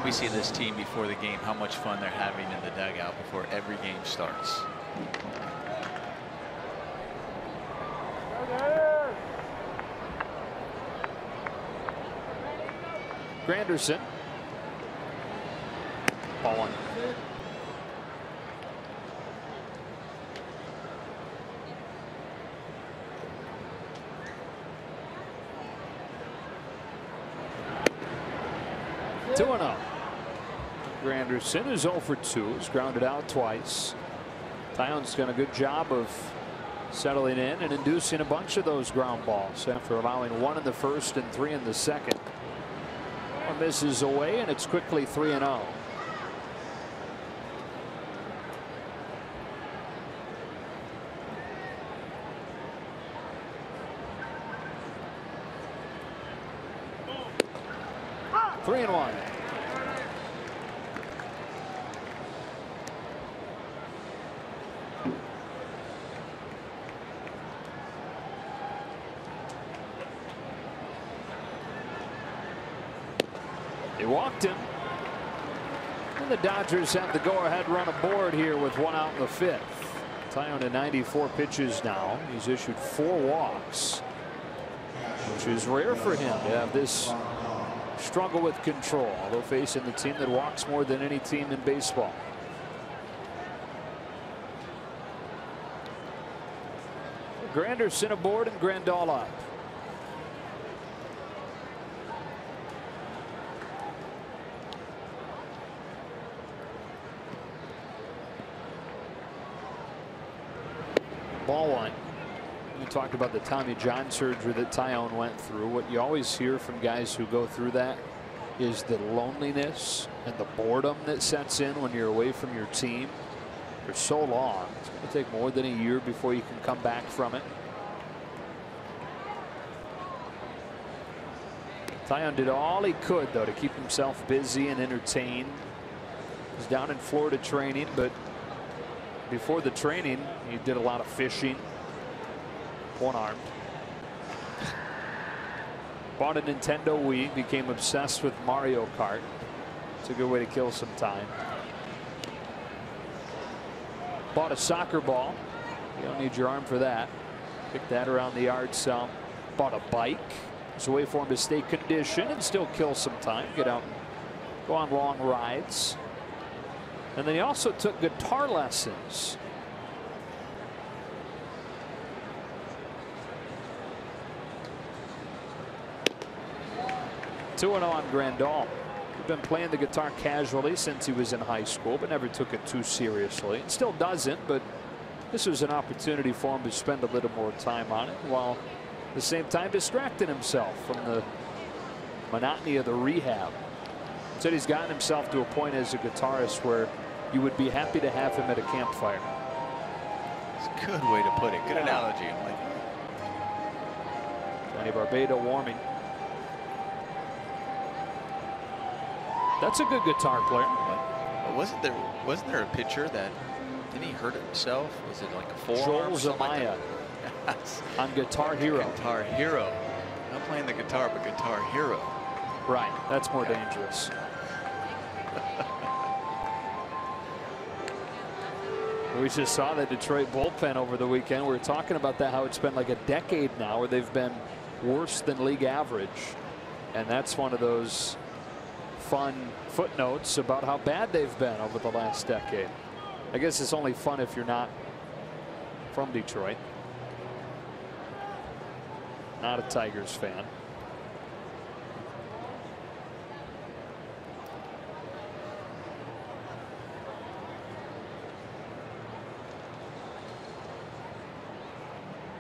We see this team before the game, how much fun they're having in the dugout before every game starts. Granderson. Ball one. Two and oh. Granderson is 0 for 2. He's grounded out twice. Tyonne's done a good job of settling in and inducing a bunch of those ground balls after allowing 1 in the first and 3 in the second. One misses away, and it's quickly 3-0. Three and one. They walked him. And the Dodgers have the go-ahead run aboard here with 1 out in the 5th. Tyonne to 94 pitches now. He's issued 4 walks. which is rare for him to have this struggle with control, although facing the team that walks more than any team in baseball. Granderson aboard and Grandal up. Ball one. We talked about the Tommy John surgery that Tyonne went through. What you always hear from guys who go through that is the loneliness and the boredom that sets in when you're away from your team for so long. It's going to take more than a year before you can come back from it. Tyonne did all he could, though, to keep himself busy and entertained. He was down in Florida training, but before the training, he did a lot of fishing. One-armed. Bought a Nintendo Wii, became obsessed with Mario Kart. It's a good way to kill some time. Bought a soccer ball. You don't need your arm for that. Picked that around the yard some. Bought a bike. It's a way for him to stay conditioned and still kill some time. Get out and go on long rides. And then he also took guitar lessons. Two and on Grandal. He's been playing the guitar casually since he was in high school, but never took it too seriously. And still doesn't, but this was an opportunity for him to spend a little more time on it, while at the same time distracting himself from the monotony of the rehab. Said he's gotten himself to a point as a guitarist where you would be happy to have him at a campfire. It's a good way to put it. Good analogy. I'm like, Johnny Barbado warming. That's a good guitar player. wasn't there a pitcher that didn't he hurt himself? Was it like a forearm? Joel Zamaya on Guitar Hero. Guitar Hero. Not playing the guitar, but Guitar Hero. Right. That's more dangerous. We just saw the Detroit bullpen over the weekend. We were talking about that, how it's been like a decade now where they've been worse than league average. And that's one of those fun footnotes about how bad they've been over the last decade. I guess it's only fun if you're not from Detroit. Not a Tigers fan.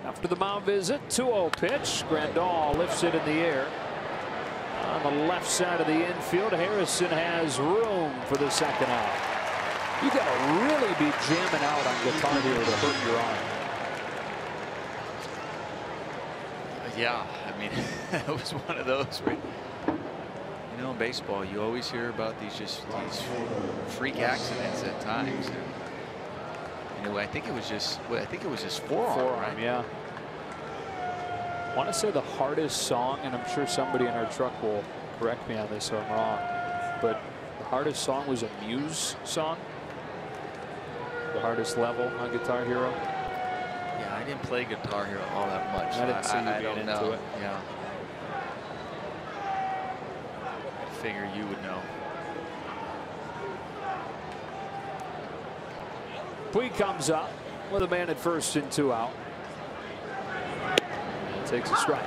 After the mound visit, 2-0 pitch. Grandal lifts it in the air. On the left side of the infield, Harrison has room for the second out. You got to really be jamming out on Guitar Hero to hurt your arm. Yeah, I mean, it was one of those where, you know, in baseball, you always hear about these freak accidents at times. And, you know, I think it was just forearm. Right? Yeah. I want to say the hardest song, and I'm sure somebody in our truck will correct me on this if I'm wrong, but the hardest song was a Muse song. The hardest level on Guitar Hero. Yeah, I didn't play Guitar Hero all that much. I didn't see you being into it. Yeah. I figure you would know. Puig comes up with a man at first and 2 out. Takes a strike.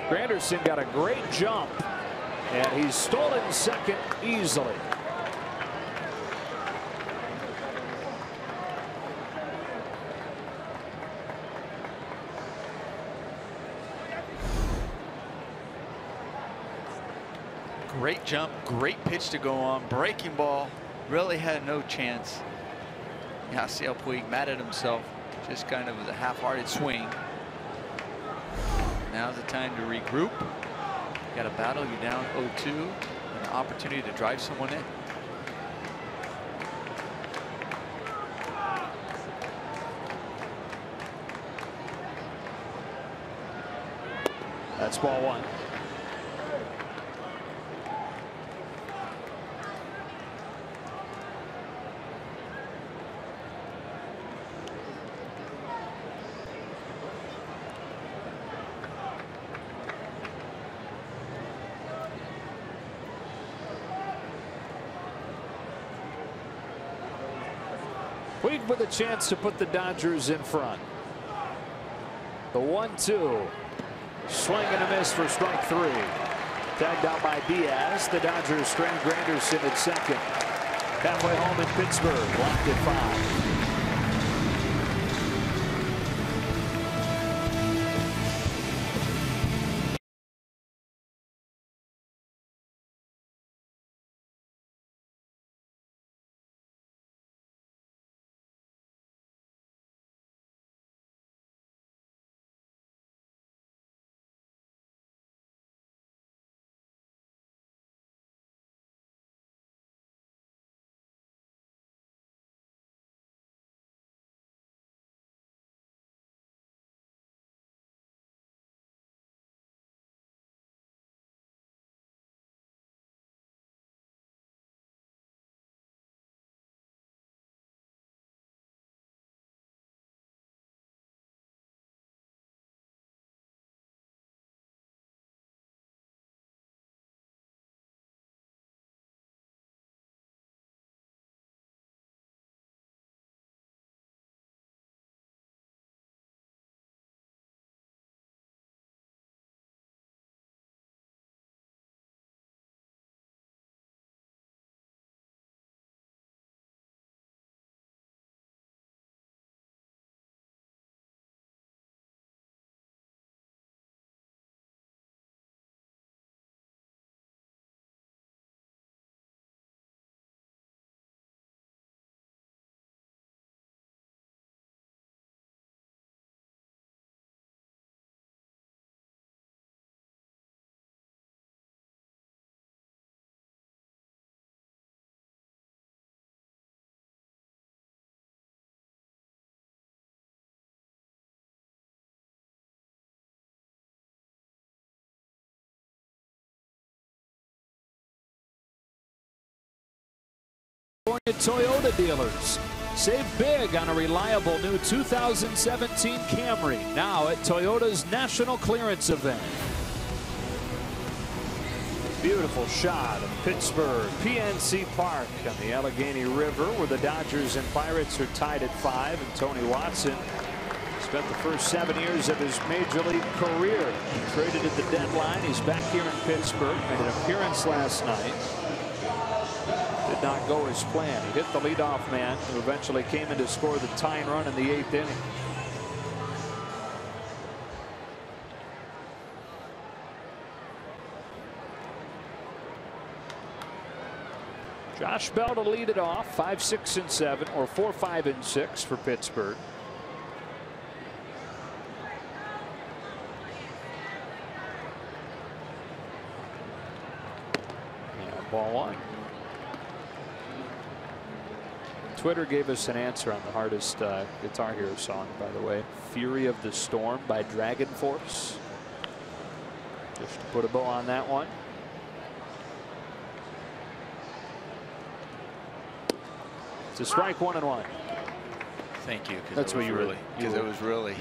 Granderson got a great jump, and he's stolen second easily. Great jump, great pitch to go on, breaking ball, really had no chance. Yeah, see how Puig mad at himself, just kind of a half-hearted swing. Now's the time to regroup. You got to battle, you're down 0-2, an opportunity to drive someone in. That's ball one. Puig with a chance to put the Dodgers in front. The 1-2. Swing and a miss for strike three. Tagged out by Diaz. The Dodgers strand Granderson at second. Halfway home in Pittsburgh. Locked at 5. Toyota dealers. Save big on a reliable new 2017 Camry now at Toyota's National Clearance Event. Beautiful shot of Pittsburgh, PNC Park on the Allegheny River, where the Dodgers and Pirates are tied at 5, and Tony Watson spent the first 7 years of his major league career. He traded at the deadline. He's back here in Pittsburgh. Made an appearance last night. Did not go as planned. He hit the leadoff man, who eventually came in to score the tying run in the 8th inning. Josh Bell to lead it off. 5, 6, and 7, or 4, 5, and 6 for Pittsburgh. Yeah, ball one. Twitter gave us an answer on the hardest Guitar Hero song, by the way. Fury of the Storm by Dragon Force. Just to put a bow on that one. It's a strike, 1-1. Thank you. That's what you really, because it was really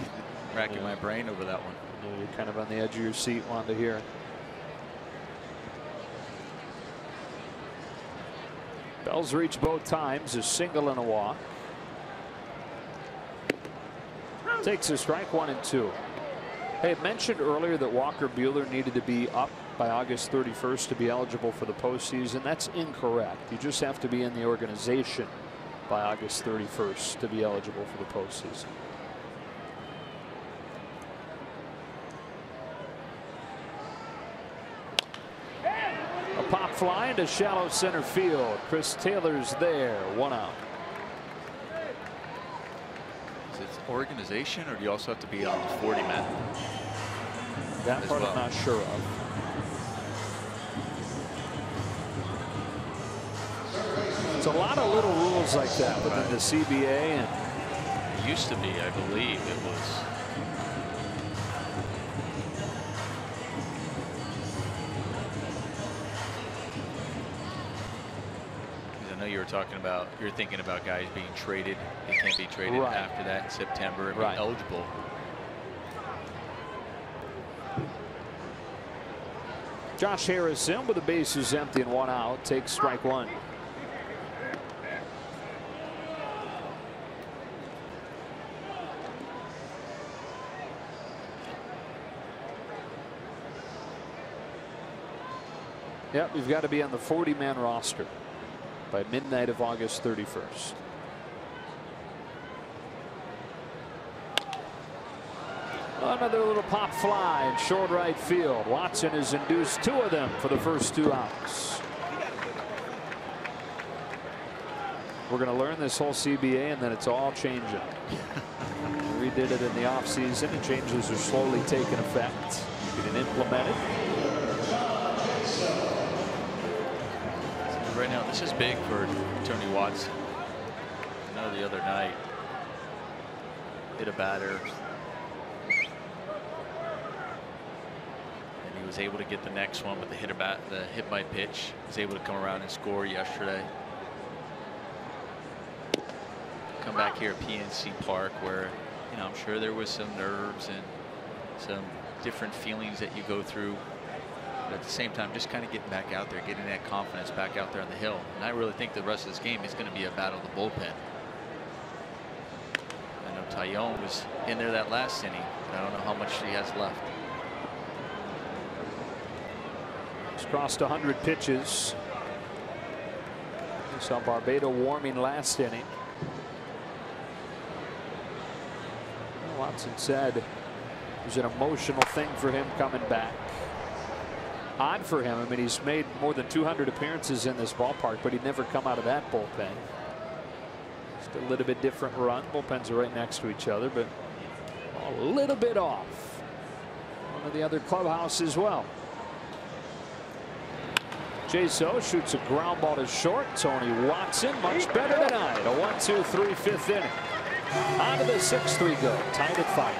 racking my brain over that one. Yeah, you're kind of on the edge of your seat wanting to hear. Bell's reached both times, a single and a walk. Takes a strike, 1 and 2. Hey, I mentioned earlier that Walker Buehler needed to be up by August 31st to be eligible for the postseason. That's incorrect. You just have to be in the organization by August 31st to be eligible for the postseason. A pop fly into shallow center field. Chris Taylor's there, 1 out. Is it organization, or do you also have to be on the 40 man? That part I'm not sure of. There's a lot of little rules like that within the CBA, and it used to be, I believe it was. know you're thinking about guys being traded. They can't be traded Right. after that in September and Right. be eligible. Josh Harrison with the bases empty and 1 out takes strike 1. Yep, you've got to be on the 40-man roster by midnight of August 31st. Another little pop fly in short right field. Watson has induced 2 of them for the first 2 outs. We're going to learn this whole CBA, and then it's all changing. We redid it in the offseason, and changes are slowly taking effect. Getting implemented. Right now, this is big for Tony Watson. I know the other night hit a batter, and he was able to get the next one with the hit by pitch. He was able to come around and score yesterday. Come back here at PNC Park, where I'm sure there was some nerves and some different feelings that you go through. But at the same time, just kind of getting back out there, getting that confidence back out there on the hill. And I really think the rest of this game is going to be a battle of the bullpen. I know Tyonne was in there that last inning, but I don't know how much he has left. He's crossed 100 pitches. We saw Barbado warming last inning. Watson said it was an emotional thing for him coming back. Odd for him. I mean, he's made more than 200 appearances in this ballpark, but he'd never come out of that bullpen. Just a little bit different run. Bullpens are right next to each other, but a little bit off. One of the other clubhouse as well. Jaso shoots a ground ball to short. Tony Watson much better tonight. A 1-2-3 fifth inning. On to the 6-3 go. Tied at 5.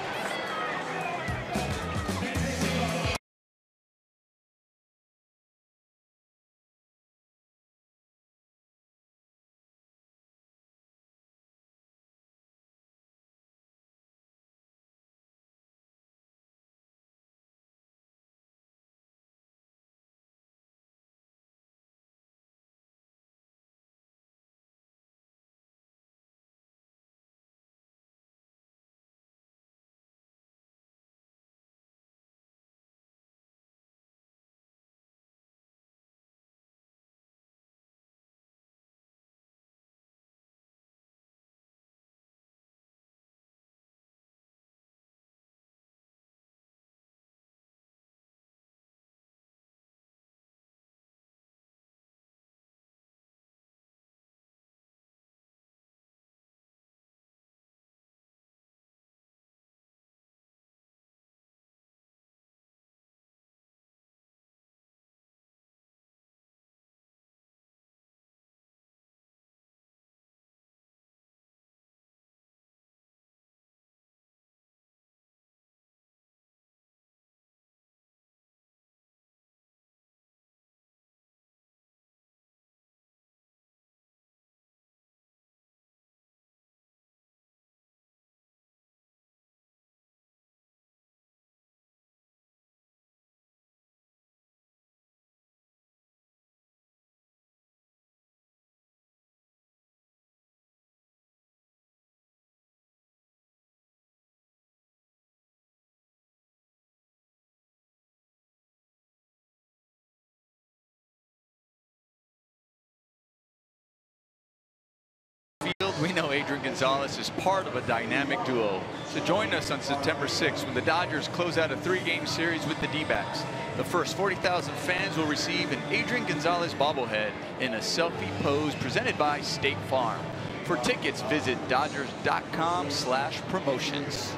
We know Adrian Gonzalez is part of a dynamic duo. So join us on September 6th when the Dodgers close out a 3-game series with the D-backs. The first 40,000 fans will receive an Adrian Gonzalez bobblehead in a selfie pose presented by State Farm. For tickets, visit Dodgers.com/promotions.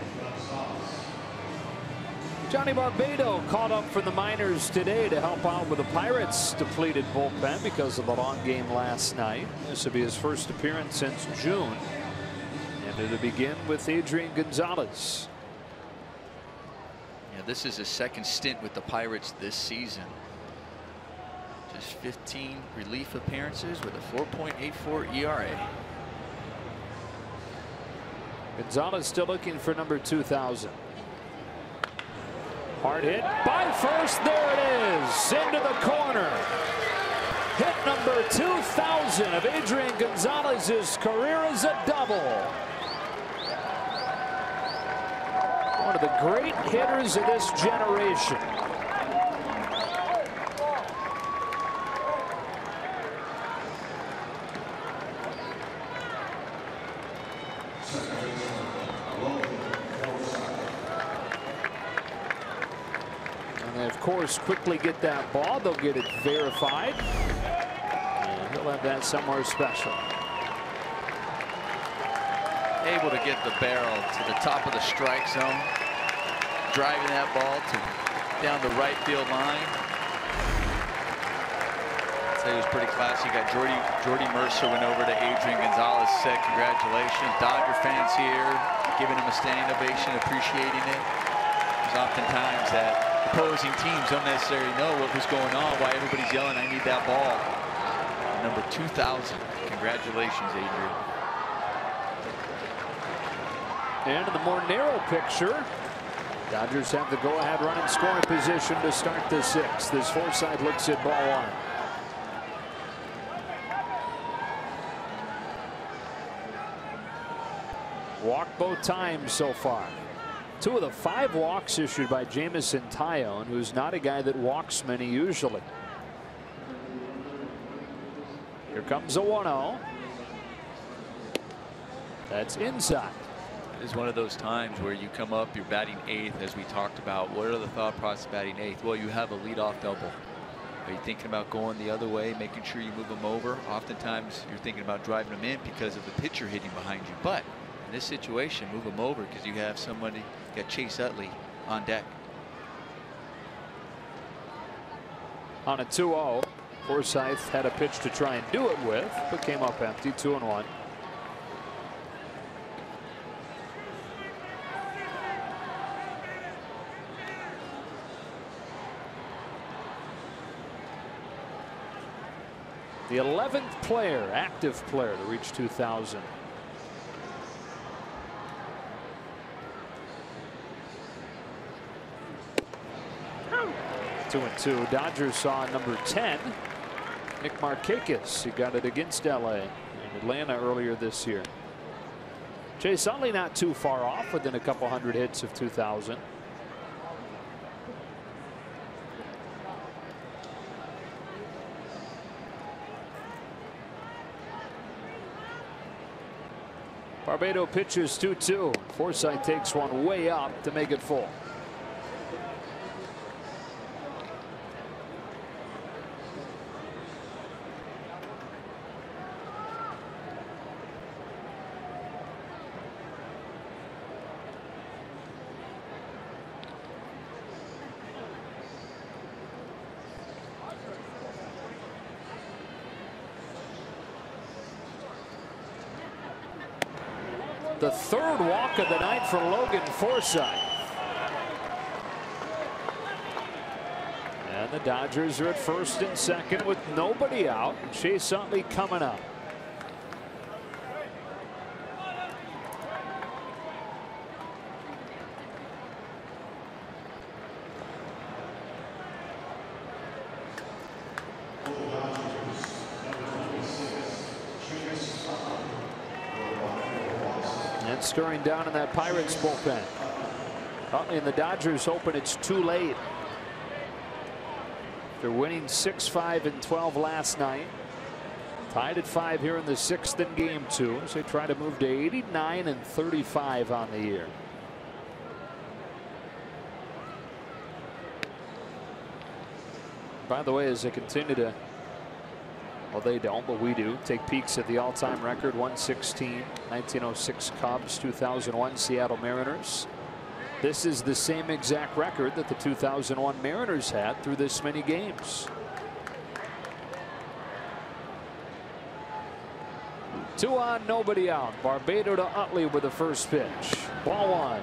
Johnny Barbado called up for the minors today to help out with the Pirates' depleted bullpen because of the long game last night. This will be his first appearance since June. And it'll begin with Adrian Gonzalez. Yeah, this is his second stint with the Pirates this season. has 15 relief appearances with a 4.84 ERA. Gonzalez still looking for number 2,000. Hard hit by first. There it is. Into the corner. Hit number 2,000 of Adrian Gonzalez's career is a double. One of the great hitters of this generation. Of course, quickly get that ball. They'll get it verified. And he'll have that somewhere special. Able to get the barrel to the top of the strike zone. Driving that ball down the right field line. I'd say it was pretty classy. You got Jordy Mercer went over to Adrian Gonzalez, said congratulations. Dodger fans here giving him a standing ovation, appreciating it. There's oftentimes that opposing teams don't necessarily know what was going on, why everybody's yelling, I need that ball. Number 2,000. Congratulations, Adrian. And in the more narrow picture, Dodgers have the go-ahead run in scoring position to start the sixth. As Forsythe looks at ball one. Walked both times so far. 2 of the 5 walks issued by Jamison Tyonne, who's not a guy that walks many usually. Here comes a 1-0. That's inside. It is one of those times where you come up, you're batting 8th, as we talked about. What are the thought process batting 8th? Well, you have a leadoff double. Are you thinking about going the other way, making sure you move them over? Oftentimes, you're thinking about driving them in because of the pitcher hitting behind you. But in this situation, move them over because you have somebody, you got Chase Utley on deck. On a 2-0, Forsythe had a pitch to try and do it with, but came up empty. 2-1. The 11th player, active player, to reach 2,000. Two and 2. Dodgers saw number 10, Nick Markakis. He got it against LA and Atlanta earlier this year. Chase Utley not too far off, within a couple hundred hits of 2,000. Barbado pitches 2-2. Forsythe takes one way up to make it full. The 3rd walk of the night for Logan Forsythe. And the Dodgers are at first and second with nobody out. Chase Utley coming up. Stirring down in that Pirates bullpen. Utley and the Dodgers hoping it's too late. They're winning 6-5 and 12 last night. Tied at 5 here in the 6th in game 2 as they try to move to 89 and 35 on the year. By the way, as they continue to, well, they don't, but we do, take peeks at the all-time record, 116, 1906 Cubs, 2001 Seattle Mariners. This is the same exact record that the 2001 Mariners had through this many games. 2 on, nobody out. Barbado to Utley with the first pitch. Ball 1.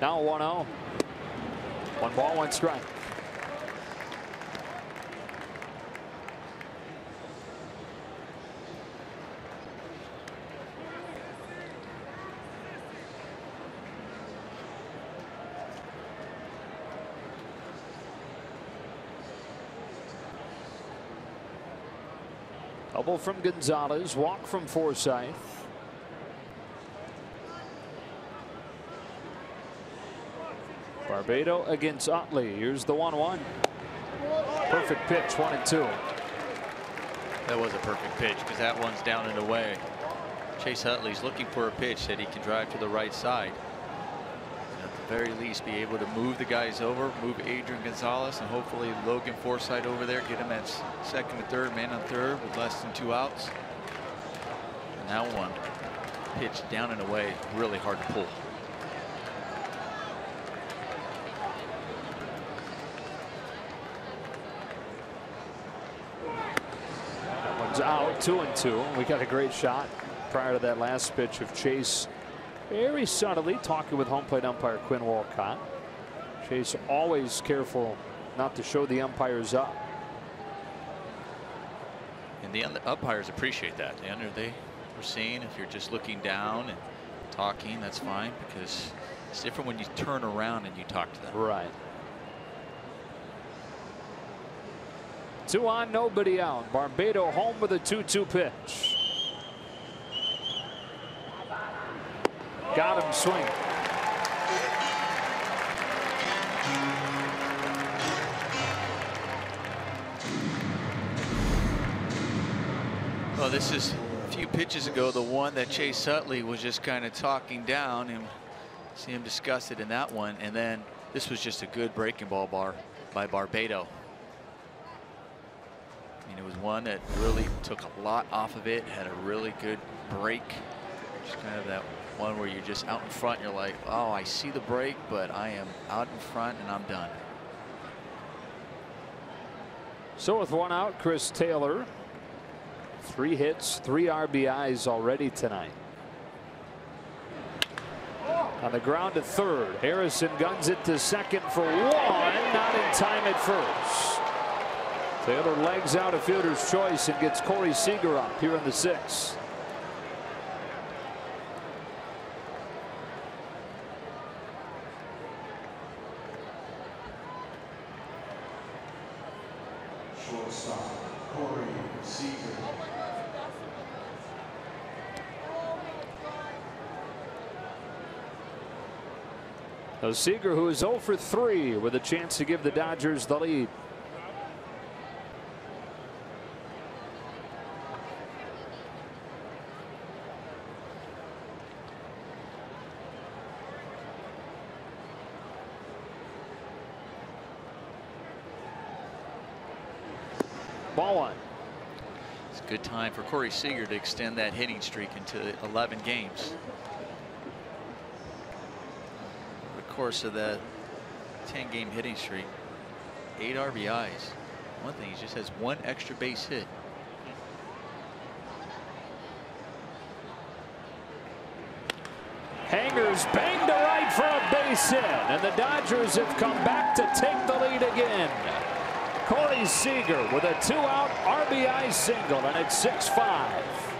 Now 1-0. 1 ball, 1 strike. Double from Gonzalez, walk from Forsyth. Barbado against Utley. Here's the 1-1. Perfect pitch, 1-2. That was a perfect pitch because that one's down and away. Chase Utley's looking for a pitch that he can drive to the right side. And at the very least, be able to move the guys over, move Adrian Gonzalez, and hopefully Logan Forsythe over there, get him at second and third, man on third with less than 2 outs. And that one pitched down and away, really hard to pull. That one's out, 2-2. We got a great shot prior to that last pitch of Chase very subtly talking with home plate umpire Quinn Walcott. Chase always careful not to show the umpires up. And the umpires appreciate that. They were seeing if you're just looking down and talking, that's fine, because it's different when you turn around and you talk to them. Right. 2 on, nobody out. Barbado home with a 2-2 pitch. Got him swinging. Well, this is a few pitches ago, the one that Chase Utley was just kind of talking down, and see him disgusted in that one. And then this was just a good breaking ball by Barbado. I mean, it was one that really took a lot off of it, had a really good break. Just kind of that one where you're just out in front, you're like, oh, I see the break, but I am out in front and I'm done. So with 1 out, Chris Taylor, 3 hits, 3 RBIs already tonight. On the ground to third, Harrison guns it to second for 1, not in time at first. Taylor legs out a fielder's choice and gets Corey Seager up here in the 6th. So Seager, who is 0 for 3 with a chance to give the Dodgers the lead. Ball 1. It's a good time for Corey Seager to extend that hitting streak into 11 games. Course of the 10-game hitting streak, 8 RBIs. One thing, he just has 1 extra base hit. Hangers bang to right for a base hit, and the Dodgers have come back to take the lead again. Corey Seager with a 2-out RBI single, and it's 6-5.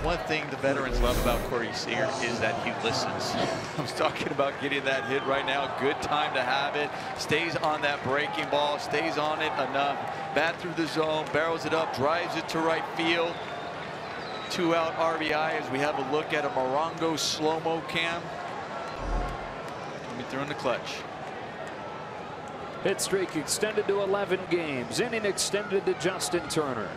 One thing the veterans love about Corey Seager is that he listens. I was talking about getting that hit right now. Good time to have it. Stays on that breaking ball, stays on it enough. Bat through the zone, barrels it up, drives it to right field. 2-out RBI as we have a look at a Morongo slow-mo cam. Let me throw in the clutch. Hit streak extended to 11 games. Inning extended to Justin Turner.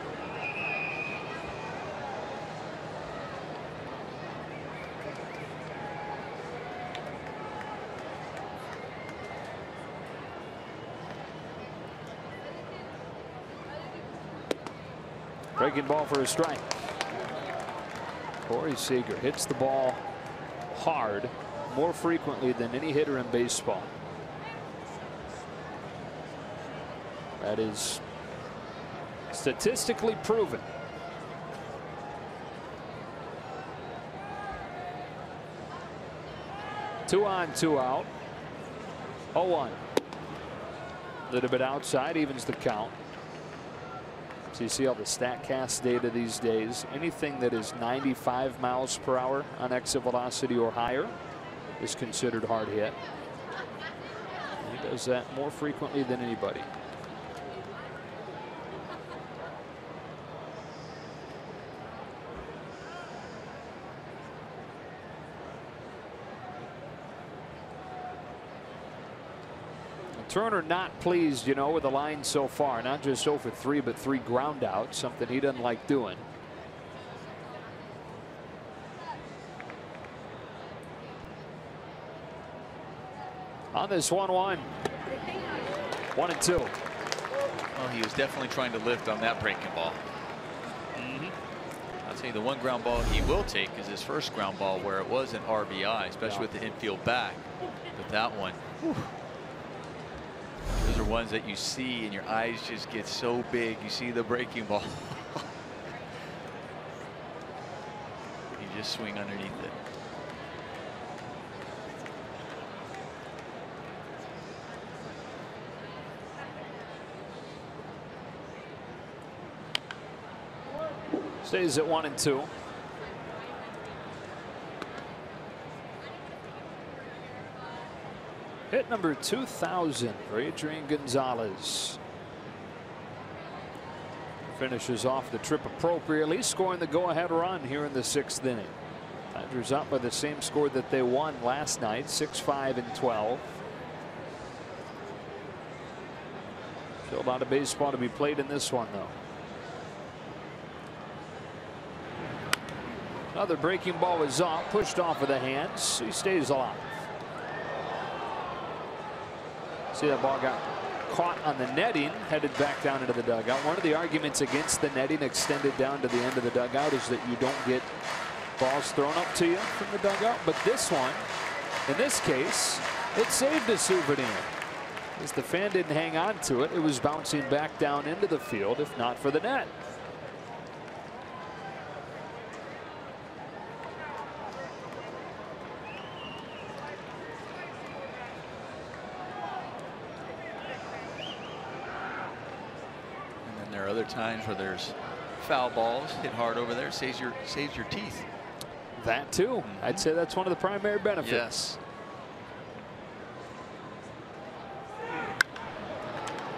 Breaking ball for a strike. Corey Seager hits the ball hard more frequently than any hitter in baseball. That is Statistically proven. Two on, two out. 0-1. A little bit outside, evens the count. So you see all the StatCast data these days. Anything that is 95 miles per hour on exit velocity or higher is considered hard hit. He does that more frequently than anybody. Turner not pleased, you know, with the line so far. Not just 0 for 3, but 3 ground outs, something he doesn't like doing. On this 1-1. 1-2. Well, he was definitely trying to lift on that breaking ball. I'll tell you, the one ground ball he will take is his first ground ball, where it was an RBI, especially with the infield back. But that one, whew. Those are ones that you see and your eyes just get so big. You see the breaking ball. You just swing underneath it. Stays at 1-2. Hit number 2,000 for Adrian Gonzalez. Finishes off the trip appropriately, scoring the go-ahead run here in the 6th inning. Dodgers up by the same score that they won last night, 6-5 and 12. Still a lot of baseball to be played in this one, though. Another breaking ball was off, pushed off with the hands. He stays alive. See, that ball got caught on the netting, headed back down into the dugout. One of the arguments against the netting extended down to the end of the dugout is that you don't get balls thrown up to you from the dugout. But this one, in this case, it saved a souvenir. As the fan didn't hang on to it, it was bouncing back down into the field, if not for the net. Other times where there's foul balls hit hard over there, saves your teeth. That too. I'd say that's one of the primary benefits. Yes.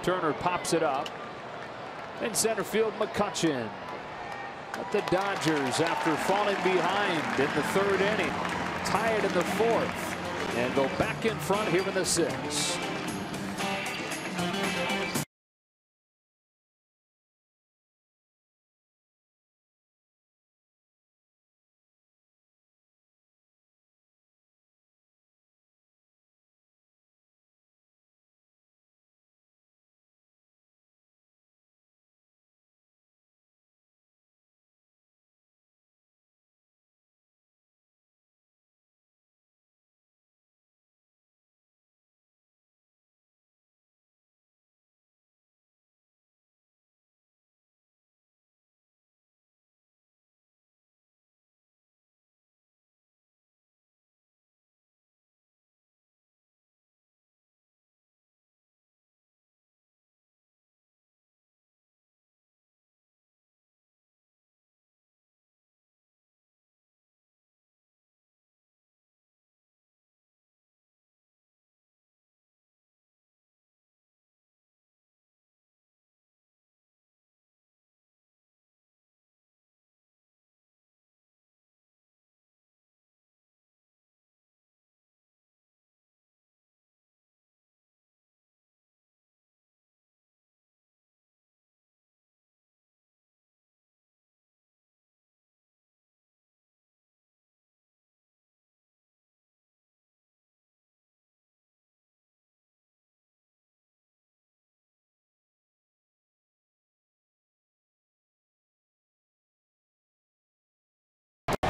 Turner pops it up. In center field, McCutchen. But the Dodgers, after falling behind in the 3rd inning, tie it in the 4th and go back in front here in the 6th.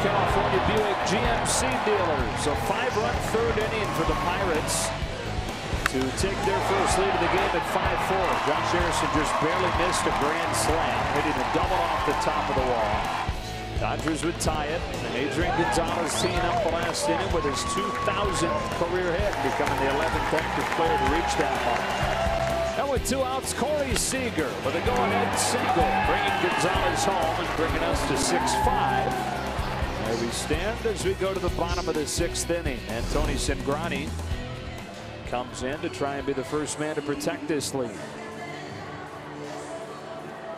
California Buick GMC dealers. A 5-run 3rd inning for the Pirates. to take their first lead of the game at 5-4. Josh Harrison just barely missed a grand slam, hitting a double off the top of the wall. Dodgers would tie it, and Adrian Gonzalez teeing up the last inning with his 2,000th career hit, becoming the 11th active player to reach that mark. And with 2 outs, Corey Seager with a go-ahead single, bringing Gonzalez home and bringing us to 6-5. There we stand as we go to the bottom of the 6th inning, and Tony Cingrani comes in to try and be the first man to protect this lead.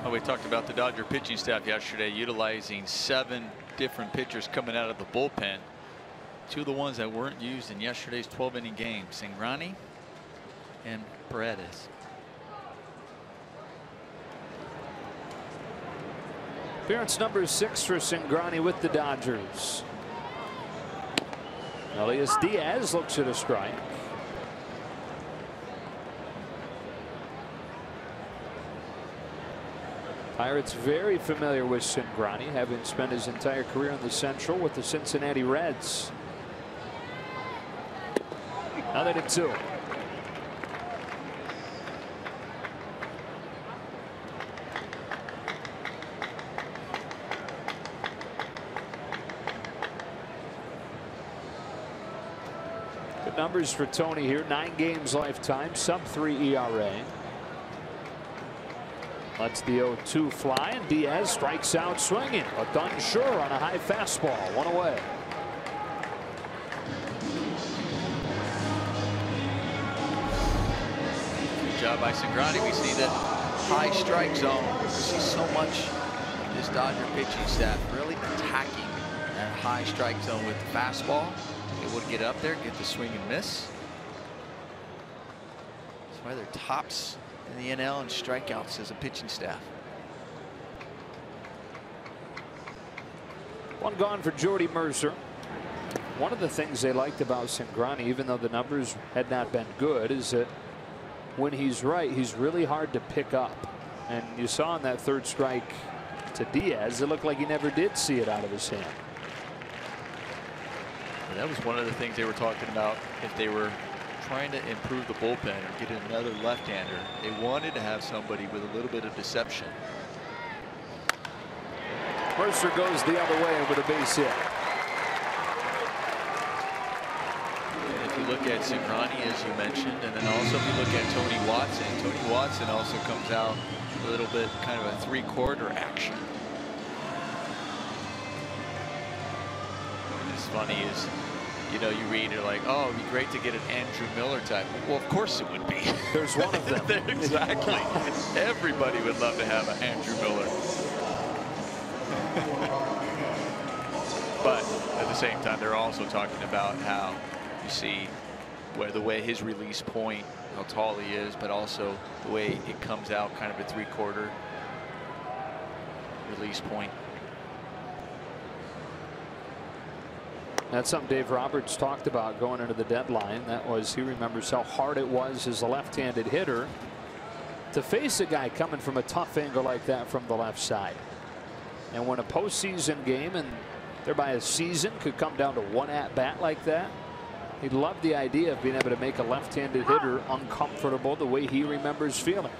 Well, we talked about the Dodger pitching staff yesterday, utilizing 7 different pitchers coming out of the bullpen. 2 of the ones that weren't used in yesterday's 12-inning game, Cingrani and Paredes. Appearance number 6 for Cingrani with the Dodgers. Elias Diaz looks at a strike. Pirates very familiar with Cingrani, having spent his entire career in the Central with the Cincinnati Reds. Now they did 2. Good numbers for Tony here. 9 games lifetime, sub-3 ERA. Lets the 0-2 fly, and Diaz strikes out swinging, but done sure on a high fastball. 1 away. Good job by Cingrani. We see that high strike zone. We see so much of this Dodger pitching staff really attacking that high strike zone with the fastball. Able to get up there, get the swing and miss. That's why they're tops in the NL and strikeouts as a pitching staff. 1 gone for Jordy Mercer. One of the things they liked about Cingrani, even though the numbers had not been good, is that when he's right, he's really hard to pick up. And you saw in that 3rd strike to Diaz, it looked like he never did see it out of his hand. And that was one of the things they were talking about. If they were trying to improve the bullpen or get another left-hander, they wanted to have somebody with a little bit of deception. Mercer goes the other way with a base hit. And if you look at Cingrani, as you mentioned, and then also if you look at Tony Watson also comes out a little bit kind of a 3/4 action. What's funny is, you know, you read, you're like, oh, it'd be great to get an Andrew Miller type. Well, of course it would be. There's one of them. Exactly. Everybody would love to have an Andrew Miller. But at the same time, they're also talking about how you see the way his release point, how tall he is, but also the way it comes out kind of a 3/4 release point. That's something Dave Roberts talked about going into the deadline. That was, he remembers how hard it was as a left-handed hitter to face a guy coming from a tough angle like that from the left side. And when a postseason game, and thereby a season, could come down to 1 at-bat like that, he loved the idea of being able to make a left-handed hitter uncomfortable the way he remembers feeling.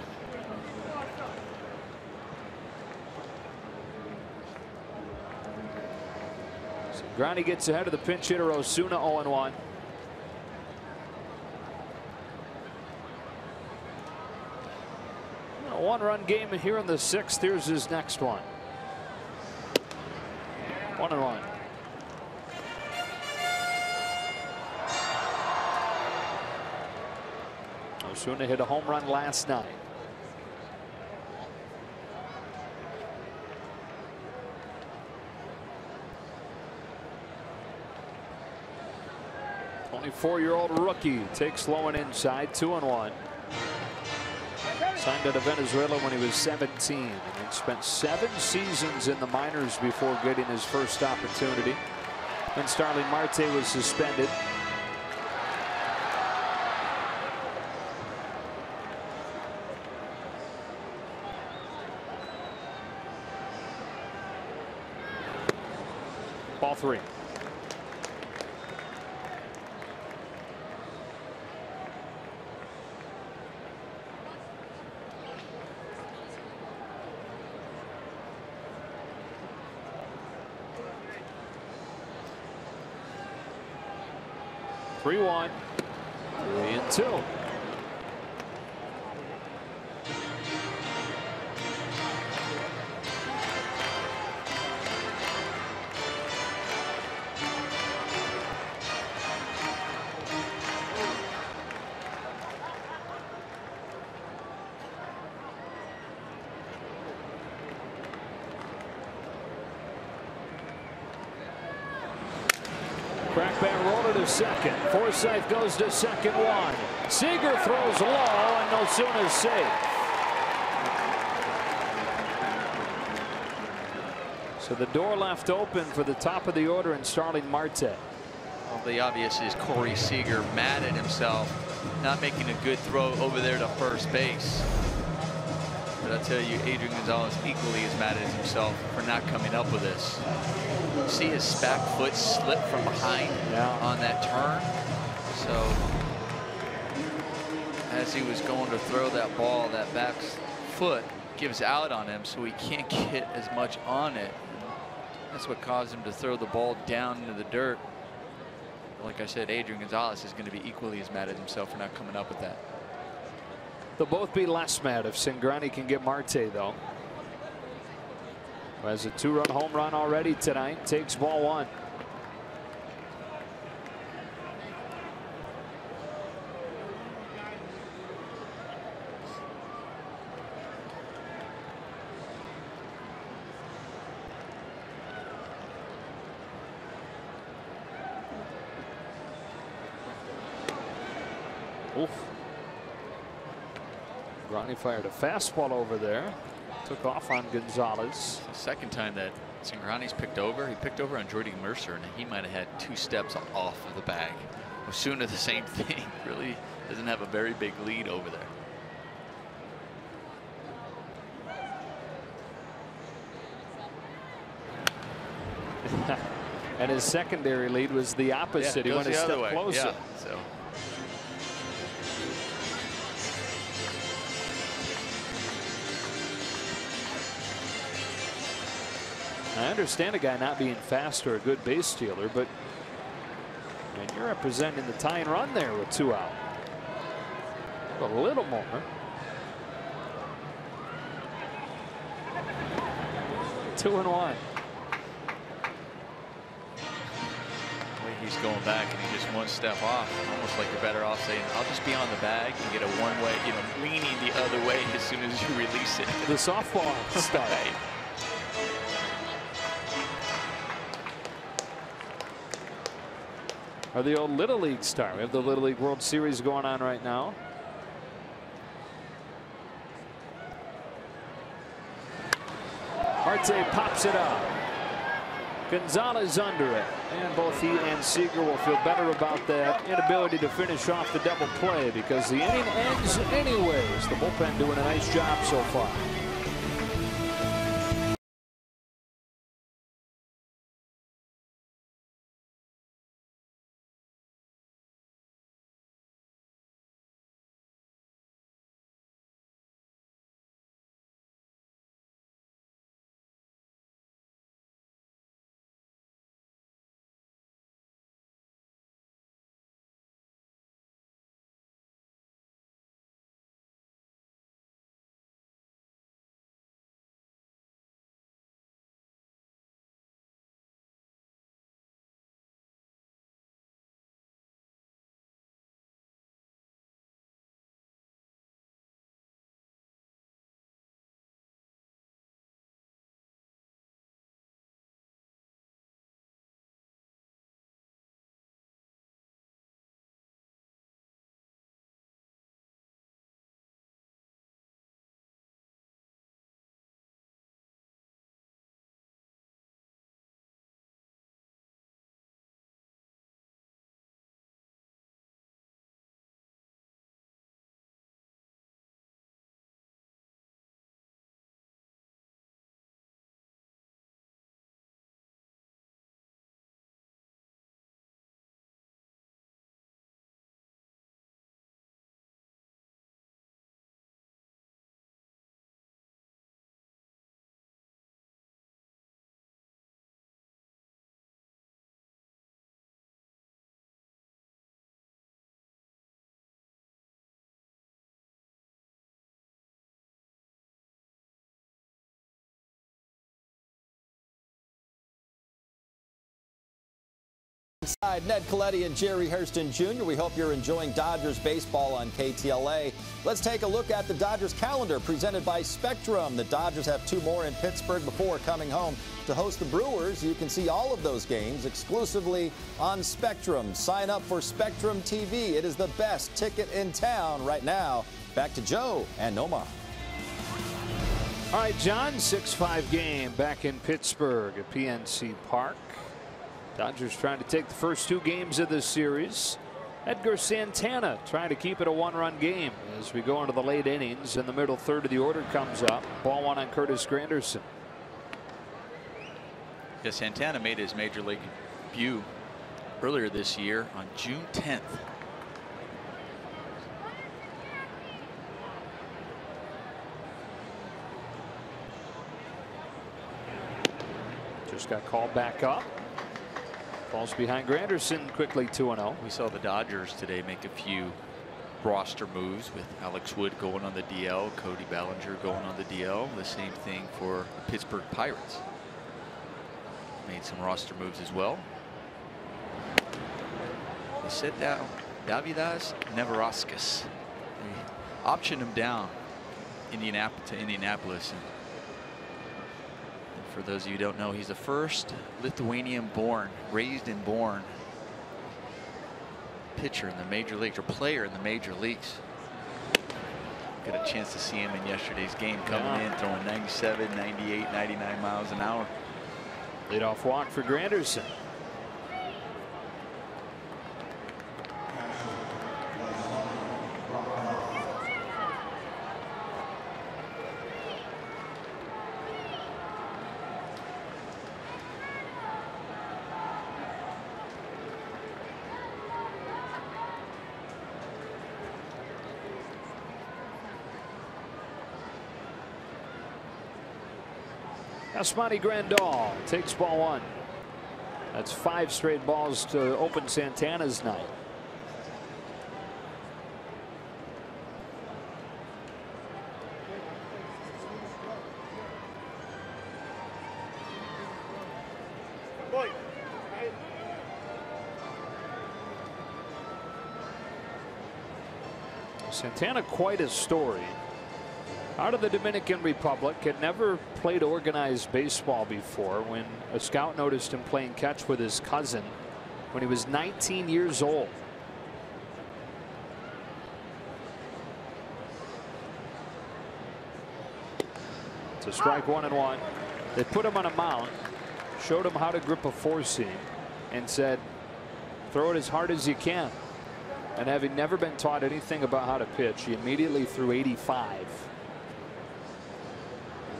Cingrani gets ahead of the pinch hitter Osuna, 0-1. A 1-run game here in the 6th. Here's his next one. 1-1. Osuna hit a home run last night. Only 4-year-old rookie takes low and inside. 2-1. Signed out of Venezuela when he was 17 and spent 7 seasons in the minors before getting his first opportunity. When Starling Marte was suspended. Ball 3. 3-1. 3-2. Crackback roller to second. Forsythe goes to second. One. Seager throws low, and no sooner safe. So the door left open for the top of the order and Starling Marte. Well, the obvious is Corey Seager mad at himself, not making a good throw over there to first base. But I tell you, Adrian Gonzalez equally as mad at himself for not coming up with this. See his back foot slip from behind on that turn. So as he was going to throw that ball, that back foot gives out on him, so he can't get as much on it. That's what caused him to throw the ball down into the dirt. Like I said, Adrian Gonzalez is going to be equally as mad at himself for not coming up with that. They'll both be less mad if Cingrani can get Marte, though. Who has a 2-run home run already tonight. Takes ball one. Oof. Ronnie fired a fastball over there. Took off on Gonzalez. The second time that Cingrani's picked over, he picked over on Jordy Mercer, and he might have had 2 steps off of the bag. Osuna, the same thing. Really doesn't have a very big lead over there. And his secondary lead was the opposite. He went a step closer. Yeah, so. I understand a guy not being fast or a good base stealer, but man, you're representing the tying run there with 2 out. A little more. Two and one. He's going back and he's just 1 step off. Almost like you're better off saying, I'll just be on the bag and get a one-way, leaning the other way as soon as you release it. The softball style. Right. Or the old Little League star. We have the Little League World Series going on right now. Marte pops it up. Gonzalez under it. And both he and Seager will feel better about that inability to finish off the double play because the inning ends anyways. The bullpen doing a nice job so far. Ned Coletti and Jerry Hurston Jr. We hope you're enjoying Dodgers baseball on KTLA. Let's take a look at the Dodgers calendar presented by Spectrum. The Dodgers have 2 more in Pittsburgh before coming home to host the Brewers. You can see all of those games exclusively on Spectrum. Sign up for Spectrum TV. It is the best ticket in town right now. Back to Joe and Nomar. All right, John, 6-5 game back in Pittsburgh at PNC Park. Dodgers trying to take the first 2 games of this series. Edgar Santana trying to keep it a 1-run game as we go into the late innings. In the middle third of the order comes up. Ball 1 on Curtis Granderson. Yeah, Santana made his major league debut earlier this year on June 10th. Just got called back up. Falls behind Granderson quickly 2-0. We saw the Dodgers today make a few roster moves with Alex Wood going on the DL, Cody Bellinger going on the DL. The same thing for the Pittsburgh Pirates. Made some roster moves as well. They set down Davidas Neverauskas. They optioned him down to Indianapolis. And for those of you who don't know, he's the first Lithuanian-born, raised and born pitcher in the major leagues, or player in the major leagues. Got a chance to see him in yesterday's game, coming in, throwing 97, 98, 99 miles an hour. Leadoff walk for Granderson. Yasmani Grandal takes ball 1. That's 5 straight balls to open Santana's night. Santana, quite a story. Out of the Dominican Republic, had never played organized baseball before. When a scout noticed him playing catch with his cousin when he was 19 years old. It's a strike 1-1. They put him on a mound, showed him how to grip a 4-seam, and said, throw it as hard as you can. And having never been taught anything about how to pitch, he immediately threw 85.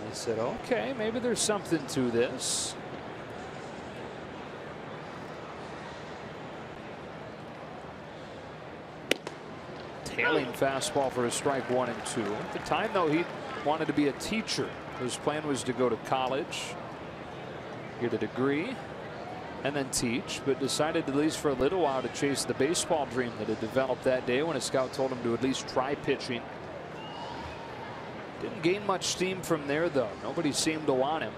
I said, okay, maybe there's something to this. Tailing fastball for a strike 1 and 2. At the time, though, he wanted to be a teacher. His plan was to go to college, get a degree, and then teach, but decided, at least for a little while, to chase the baseball dream that had developed that day when a scout told him to at least try pitching. Didn't gain much steam from there, though. Nobody seemed to want him.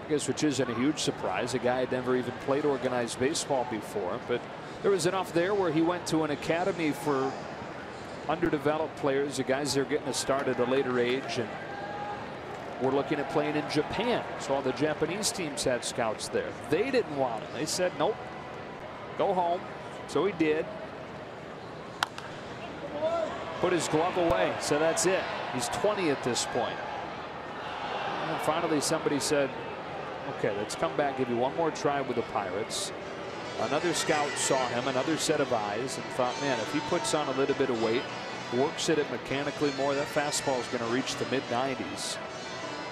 I guess, which isn't a huge surprise. A guy had never even played organized baseball before, but there was enough there where he went to an academy for underdeveloped players, the guys that are getting a start at a later age, and were looking at playing in Japan. So all the Japanese teams had scouts there. They didn't want him. They said, nope, go home. So he did. Put his glove away. So that's it. He's 20 at this point. And finally somebody said, okay, let's come back, give you one more try with the Pirates. Another scout saw him, another set of eyes, and thought, man, if he puts on a little bit of weight, works at it mechanically more, that fastball is going to reach the mid-90s.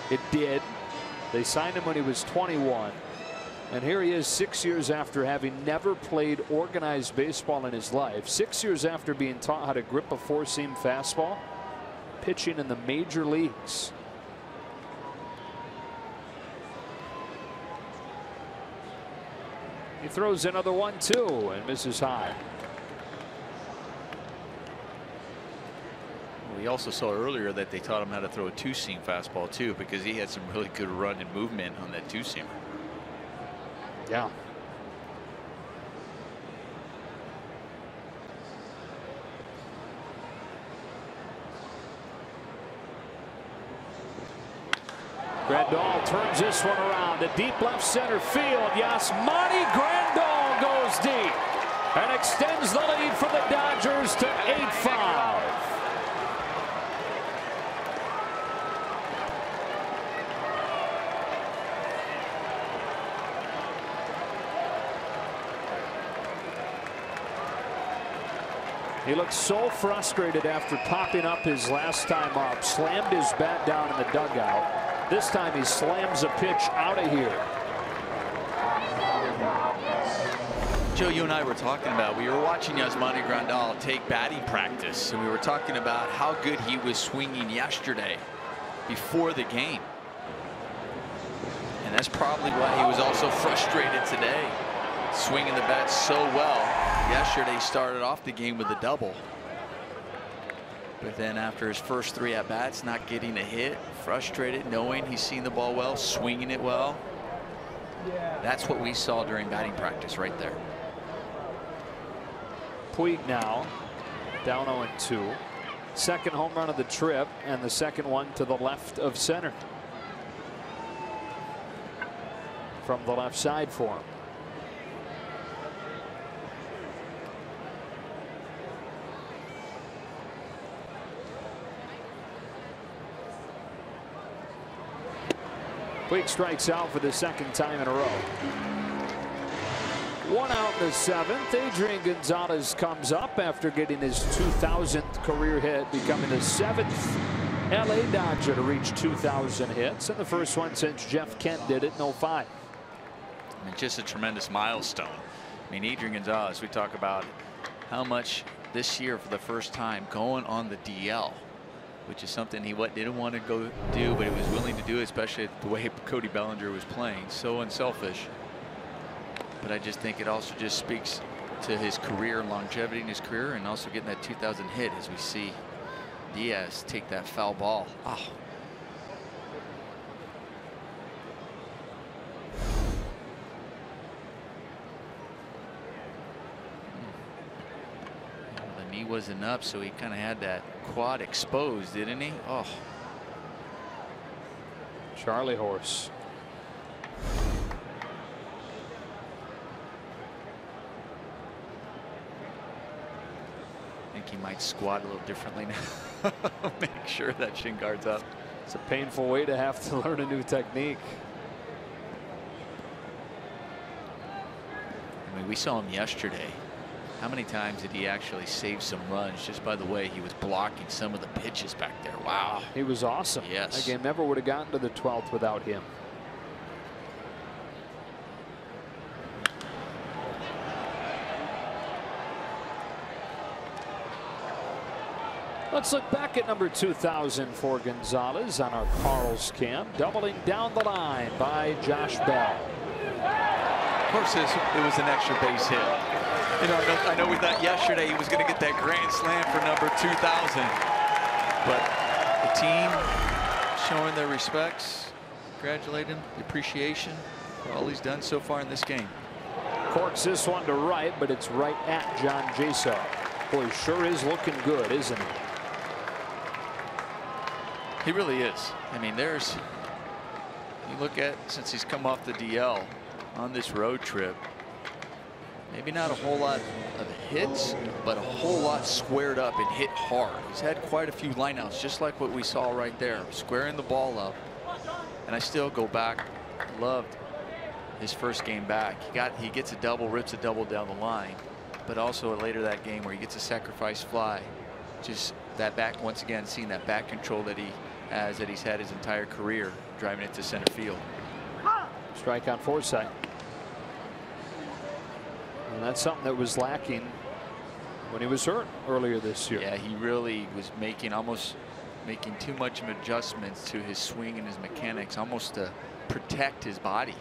It did. They signed him when he was 21. And here he is 6 years after having never played organized baseball in his life. 6 years after being taught how to grip a 4-seam fastball, pitching in the major leagues. He throws another 1-2 and misses high. We also saw earlier that they taught him how to throw a 2-seam fastball too, because he had some really good run and movement on that 2-seamer. Yeah. Grandal turns this one around to deep left center field. Yasmani Grandal goes deep and extends the lead for the Dodgers to 8-5. He looked so frustrated after popping up his last time up. Slammed his bat down in the dugout. This time he slams a pitch out of here. Joe, you and I were talking about, we were watching Yasmani Grandal take batting practice, and we were talking about how good he was swinging yesterday before the game. And that's probably why he was also frustrated today, swinging the bat so well. Yesterday he started off the game with a double, but then after his first 3 at-bats, not getting a hit, frustrated, knowing he's seen the ball well, swinging it well. That's what we saw during batting practice right there. Puig now down 0-2. Second home run of the trip, and the second one to the left of center from the left side for him. Puig strikes out for the second time in a row. 1 out in the 7th. Adrian Gonzalez comes up after getting his 2,000th career hit, becoming the 7th LA Dodger to reach 2,000 hits, and the first one since Jeff Kent did it in 05. I mean, just a tremendous milestone. I mean, Adrian Gonzalez, we talk about how much this year for the first time going on the DL, which is something he didn't want to go do, but he was willing to do, especially the way Cody Bellinger was playing. So unselfish. But I just think it also just speaks to his career and longevity in his career, and also getting that 2,000 hit as we see Diaz take that foul ball. Oh. The knee wasn't up, so he kind of had that quad exposed, didn't he? Oh. Charlie horse. I think he might squat a little differently now. Make sure that shin guard's up. It's a painful way to have to learn a new technique. I mean, we saw him yesterday. How many times did he actually save some runs just by the way he was blocking some of the pitches back there? Wow. He was awesome. Yes. That game never would have gotten to the 12th without him. Let's look back at number 2,000 for Gonzalez on our Carl's cam. Doubling down the line by Josh Bell. Of course, it was an extra base hit. You know, I know we thought yesterday he was going to get that grand slam for number 2,000. But the team showing their respects, congratulating, appreciation for all he's done so far in this game. Corks this one to right, but it's right at John Jaso. Boy, he sure is looking good, isn't he? He really is. I mean, you look at, since he's come off the DL on this road trip, maybe not a whole lot of hits, but a whole lot squared up and hit hard. He's had quite a few lineouts, just like what we saw right there, squaring the ball up. And I still go back, loved his first game back. He gets a double, rips a double down the line, but also later that game where he gets a sacrifice fly. Just that back, once again, seeing that back control that he's had his entire career, driving it to center field. Strike on Forsythe. And that's something that was lacking when he was hurt earlier this year. Yeah, he really was almost making too much of adjustments to his swing and his mechanics, almost to protect his body.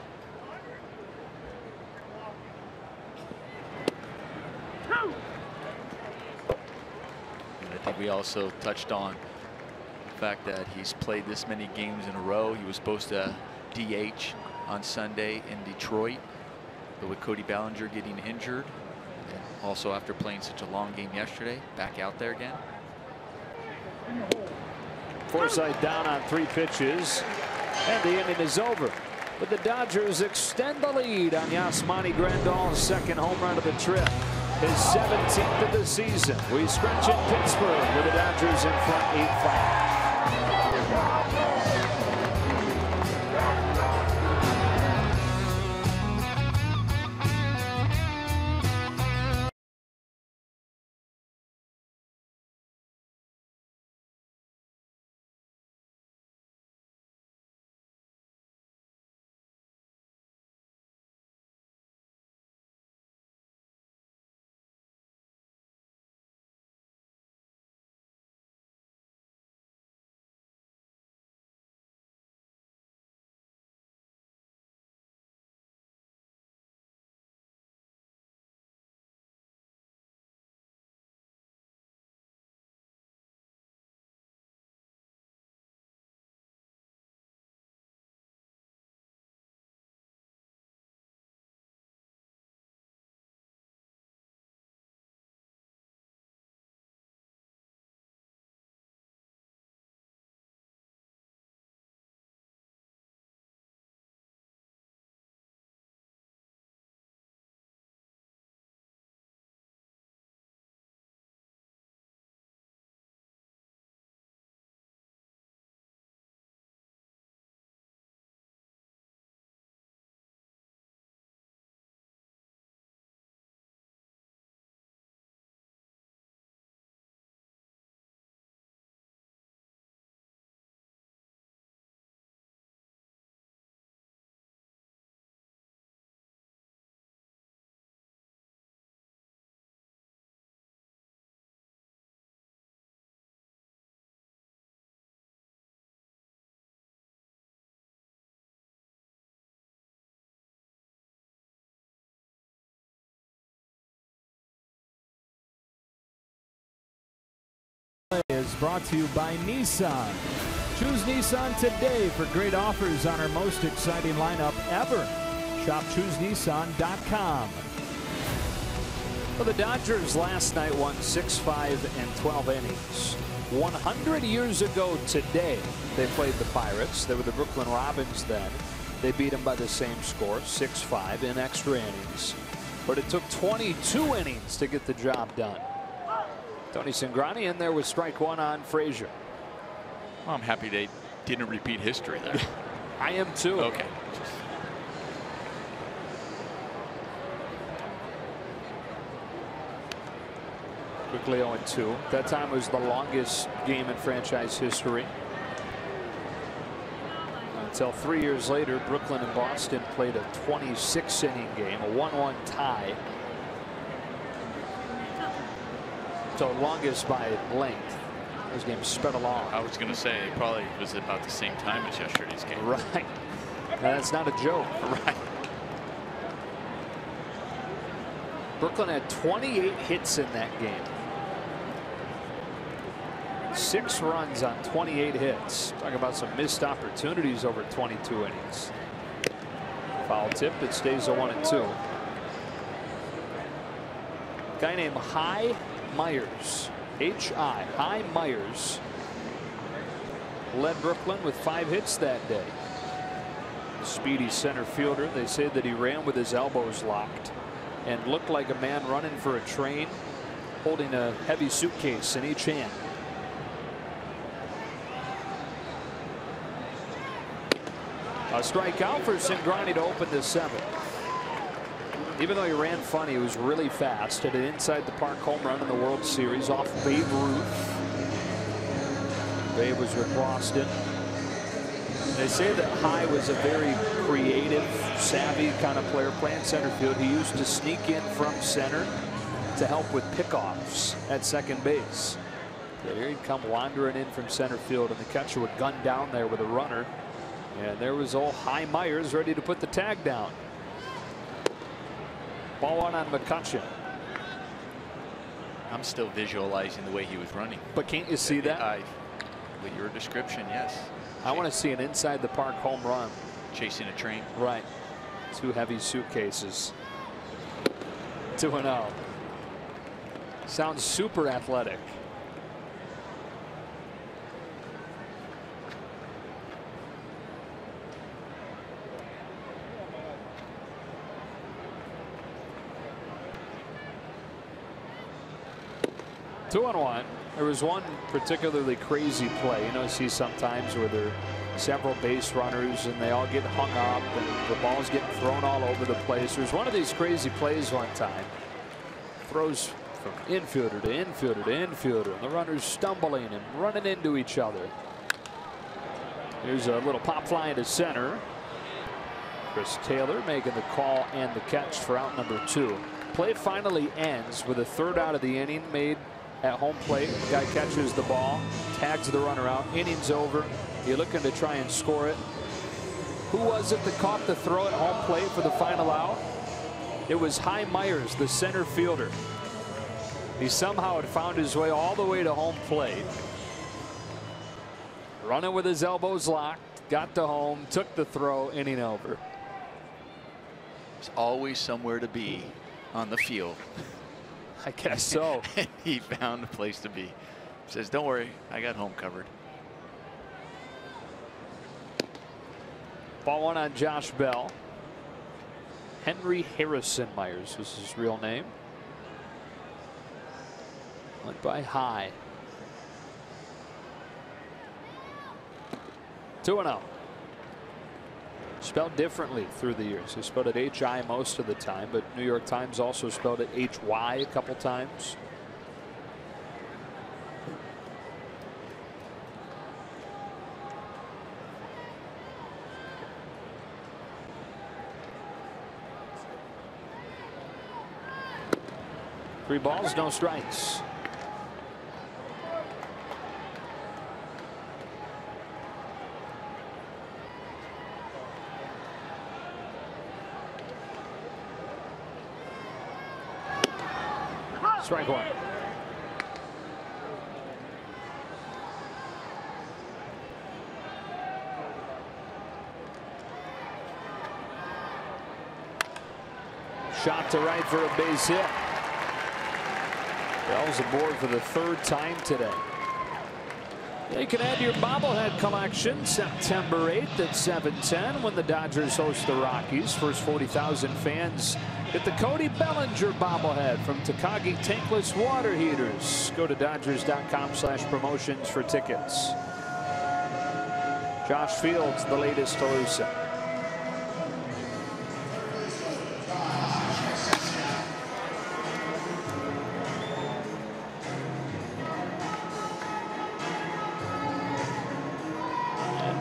And I think we also touched on the fact that he's played this many games in a row. He was supposed to DH on Sunday in Detroit, but with Cody Bellinger getting injured, and also after playing such a long game yesterday, back out there again. Forsythe down on 3 pitches. And the inning is over. But the Dodgers extend the lead on Yasmani Grandal's second home run of the trip. His 17th of the season. We scratch in Pittsburgh with the Dodgers in front 8-5. Is brought to you by Nissan. Choose Nissan today for great offers on our most exciting lineup ever. Shop ChooseNissan.com. Well, the Dodgers last night won 6-5 and 12 innings. 100 years ago today, they played the Pirates. They were the Brooklyn Robins then. They beat them by the same score, 6-5 in extra innings. But it took 22 innings to get the job done. Tony Cingrani in there with strike one on Frazier. Well, I'm happy they didn't repeat history there. I am too. Okay. Quickly 0-2. That time was the longest game in franchise history. Until 3 years later, Brooklyn and Boston played a 26-inning game, a 1-1 tie. So longest by length. Those games spread along. I was going to say it probably was about the same time as yesterday's game. Right. That's not a joke. Right. Brooklyn had 28 hits in that game. 6 runs on 28 hits. Talk about some missed opportunities over 22 innings. Foul tip. It stays a 1-2. Guy named Hy Myers, Hy Myers, led Brooklyn with 5 hits that day. Speedy center fielder. They say that he ran with his elbows locked and looked like a man running for a train, holding a heavy suitcase in each hand. A strikeout for Cingrani to open the 7th. Even though he ran funny, he was really fast. Hit an inside the park home run in the World Series off Babe Ruth. Babe was with Boston. They say that Hy was a very creative, savvy kind of player playing center field. He used to sneak in from center to help with pickoffs at second base. So here he'd come wandering in from center field, and the catcher would gun down there with a runner. And there was old Hy Myers ready to put the tag down. Ball one on McCutcheon. I'm still visualizing the way he was running. But can't you see that? With your description, yes. I want to see an inside the park home run. Chasing a train. Right. 2 heavy suitcases. 2-0. Sounds super athletic. 2-1. There was one particularly crazy play. You know, you see sometimes where there are several base runners and they all get hung up and the ball's getting thrown all over the place. There's one of these crazy plays one time. Throws from infielder to infielder to infielder, and the runners stumbling and running into each other. Here's a little pop fly into center. Chris Taylor making the call and the catch for out number 2. Play finally ends with a third out of the inning made at home plate. The guy catches the ball, tags the runner out. Inning's over. You're looking to try and score it. Who was it that caught the throw at home plate for the final out? It was Hy Myers, the center fielder. He somehow had found his way all the way to home plate. Running with his elbows locked, got to home, took the throw, inning over. There's always somewhere to be on the field. I guess so. He found a place to be. He says, don't worry, I got home covered. Ball 1 on Josh Bell. Henry Harrison Myers was his real name. Went by High. 2-0. Spelled differently through the years. They spelled it H-I most of the time, but New York Times also spelled it H-Y a couple times. Three balls, no strikes. Strike 1. Shot to right for a base hit. Bell's aboard for the 3rd time today. You can add your bobblehead collection September 8th at 7:10 when the Dodgers host the Rockies. First 40,000 fans get the Cody Bellinger bobblehead from Takagi tankless water heaters. Go to Dodgers.com/promotions for tickets. Josh Fields, the latest to loosen.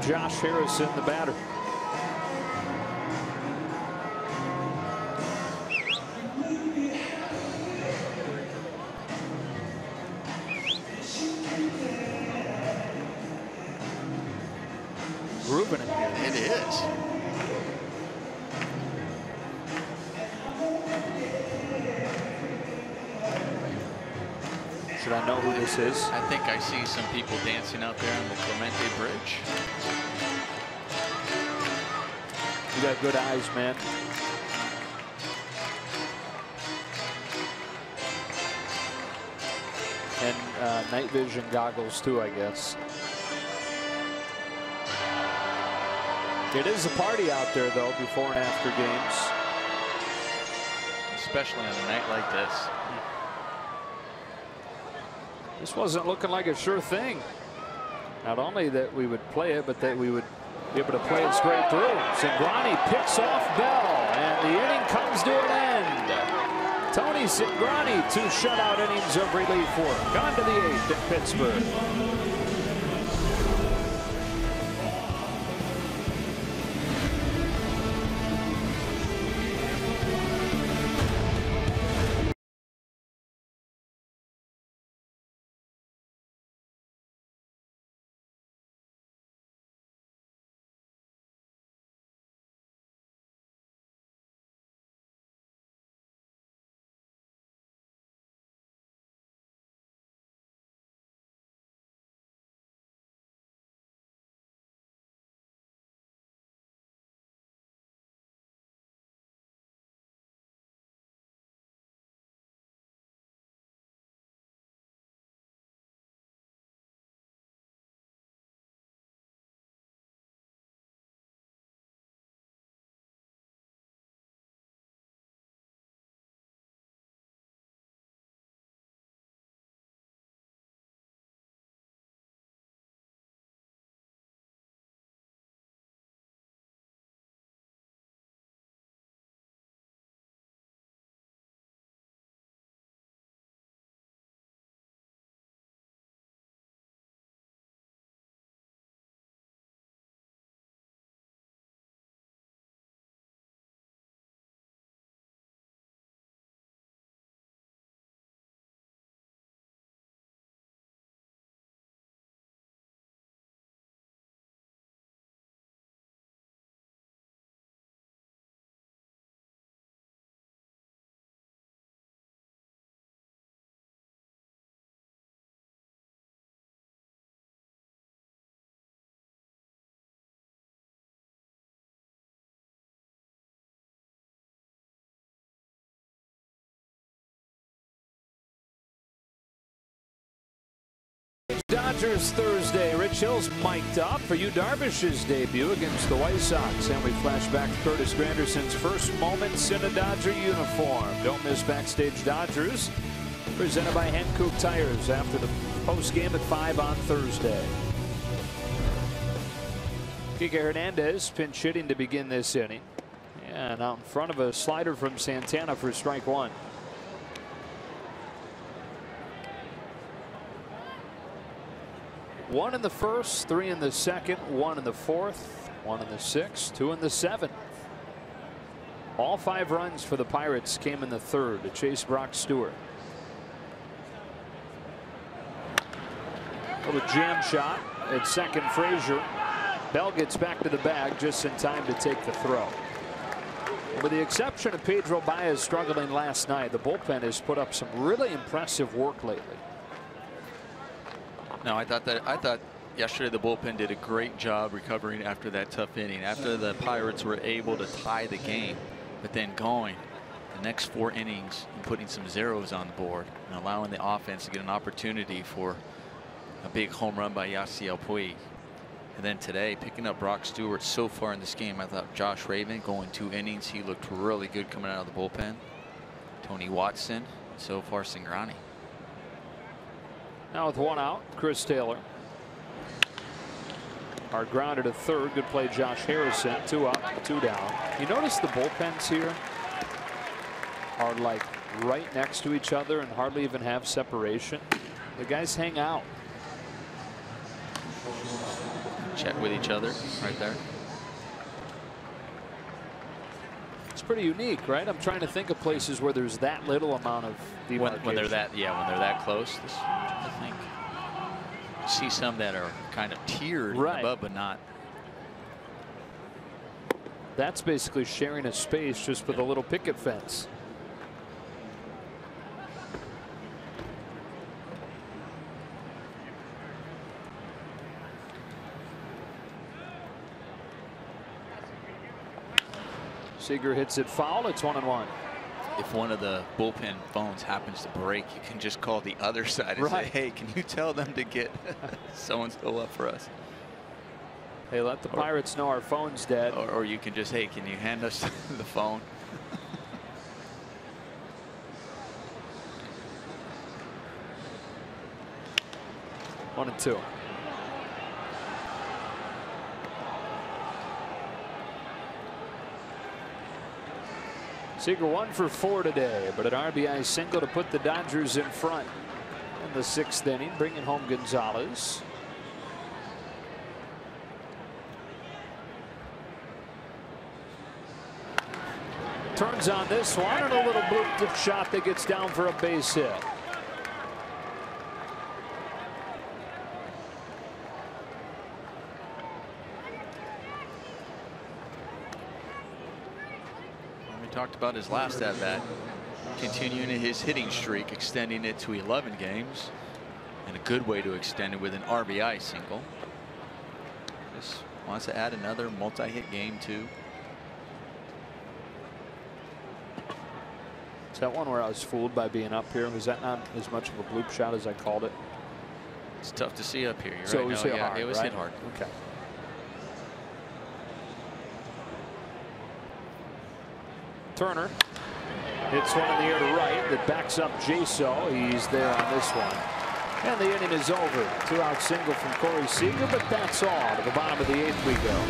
Josh Harrison, the batter. Grooving it here. It is. Should I know who this is? I think I see some people dancing out there on the Clemente Bridge. You got good eyes, man. And night vision goggles too, I guess. It is a party out there though before and after games. Especially on a night like this. This wasn't looking like a sure thing. Not only that we would play it, but that we would be able to play it straight through. Cingrani picks off Bell, and the inning comes to an end. Tony Cingrani, 2 shutout innings of relief for him. Gone to the 8th in Pittsburgh. Dodgers Thursday. Rich Hill's mic'd up for Yu Darvish's debut against the White Sox. And we flash back to Curtis Granderson's first moments in a Dodger uniform. Don't miss Backstage Dodgers, presented by Hankook Tires, after the postgame at 5 on Thursday. Kike Hernandez pinch hitting to begin this inning. And out in front of a slider from Santana for strike one. One in the first, 3 in the second, 1 in the fourth, 1 in the sixth, 2 in the seventh. All 5 runs for the Pirates came in the third to chase Brock Stewart. A little jam shot at second. Frazier. Bell gets back to the bag just in time to take the throw. With the exception of Pedro Baez struggling last night, the bullpen has put up some really impressive work lately. No, I thought yesterday the bullpen did a great job recovering after that tough inning. After the Pirates were able to tie the game, but then going the next 4 innings and putting some zeros on the board and allowing the offense to get an opportunity for a big home run by Yasiel Puig. And then today, picking up Brock Stewart so far in this game, I thought Josh Raven going 2 innings, he looked really good coming out of the bullpen. Tony Watson, so far Singrani. Now with 1 out, Chris Taylor. Hard grounded to third. Good play, Josh Harrison. 2 up, 2 down. You notice the bullpens here are like right next to each other and hardly even have separation. The guys hang out. Check with each other right there. It's pretty unique, right? I'm trying to think of places where there's that little amount of demarcation. When they're that, when they're that close. I think you see some that are kind of tiered above, but not. That's basically sharing a space just with a little picket fence. Seager hits it foul. It's 1-1. If one of the bullpen phones happens to break, you can just call the other side and say, hey, can you tell them to get so-and-so up for us? Hey, let the Pirates know our phone's dead. Or you can just, hey, can you hand us the phone? 1-2. Seager 1 for 4 today, but an RBI single to put the Dodgers in front in the 6th inning, bringing home Gonzalez. Turns on this one, and a little bloop tip shot that gets down for a base hit. Talked about his last at bat, continuing his hitting streak, extending it to 11 games, and a good way to extend it with an RBI single. Just wants to add another multi-hit game too. Is that one where I was fooled by being up here? Was that not as much of a bloop shot as I called it? It's tough to see up here. You're so right. it was hit hard, it was right? hit hard. Okay. Turner hits one in the air to right that backs up Jaso. He's there on this one. And the inning is over. 2-out single from Corey Seager, but that's all. To the bottom of the 8th we go.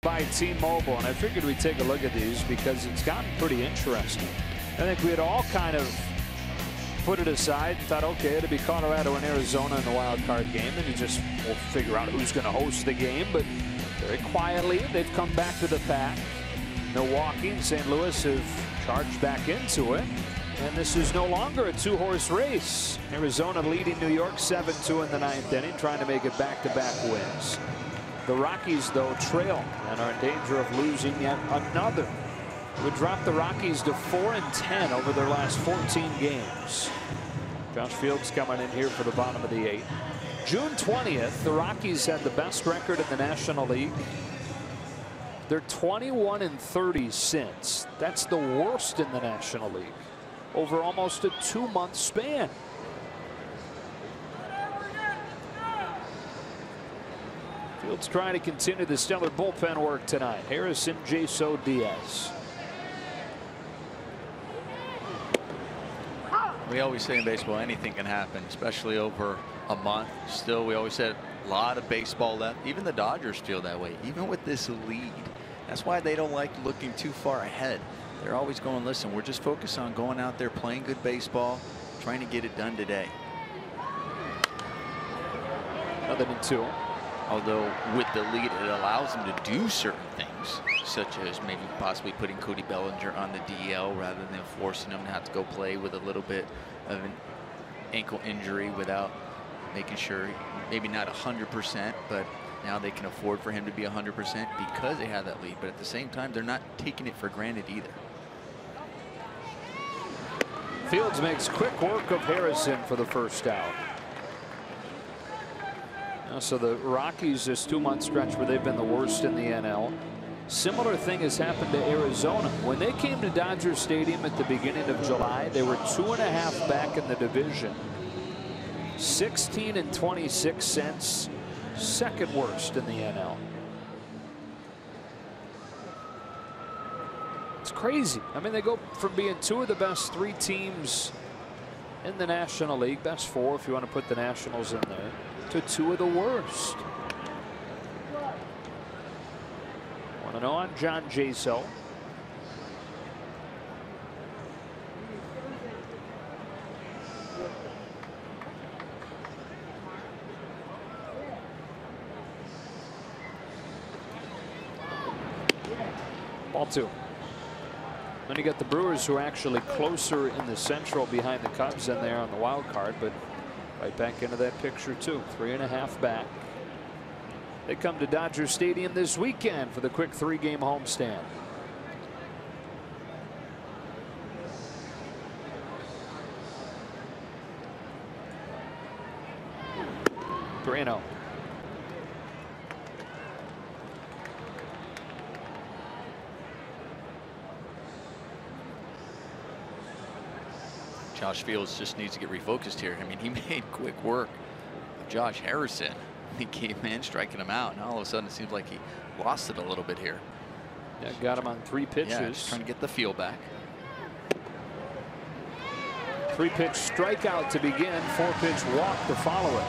by T-Mobile, and I figured we'd take a look at these because it's gotten pretty interesting. I think we had all kind of put it aside and thought, okay, it'll be Colorado and Arizona in the wild card game, and we'll figure out who's going to host the game. But very quietly, they've come back to the pack. Milwaukee and St. Louis have charged back into it, and this is no longer a two-horse race. Arizona leading New York 7-2 in the 9th inning, trying to make it back-to-back wins. The Rockies, though, trail and are in danger of losing yet another. It would drop the Rockies to 4-10 over their last 14 games. Josh Fields coming in here for the bottom of the 8th. June 20th, the Rockies had the best record in the National League. They're 21-30 since. That's the worst in the National League over almost a 2-month span. Fields trying to continue the stellar bullpen work tonight. Harrison, Jaso, Diaz. We always say in baseball, anything can happen, especially over a month. Still, we always said a lot of baseball left. Even the Dodgers feel that way, even with this lead. That's why they don't like looking too far ahead. They're always going, listen, we're just focused on going out there, playing good baseball, trying to get it done today. Other than 2. Although with the lead, it allows them to do certain things, such as maybe possibly putting Cody Bellinger on the DL rather than forcing him to have to go play with a little bit of an ankle injury without making sure, maybe not 100%, but now they can afford for him to be 100% because they have that lead. But at the same time, they're not taking it for granted either. Fields makes quick work of Harrison for the first out. So the Rockies, this 2-month stretch where they've been the worst in the NL. Similar thing has happened to Arizona. When they came to Dodger Stadium at the beginning of July, they were 2.5 back in the division. 16-26 cents, second worst in the NL. It's crazy. I mean, they go from being 2 of the best 3 teams in the National League, best 4 if you want to put the Nationals in there, to 2 of the worst. 1-0 on John Jaso. Ball 2. Then you got the Brewers, who are actually closer in the Central behind the Cubs than they are on the wild card, but right back into that picture too. 3.5 back. They come to Dodger Stadium this weekend for the quick 3-game homestand. Moreno. Josh Fields just needs to get refocused here. I mean, he made quick work of Josh Harrison. He came in striking him out, and all of a sudden it seems like he lost it a little bit here. Yeah, got him on 3 pitches. Yeah, just trying to get the feel back. 3-pitch strikeout to begin, 4-pitch walk to follow it.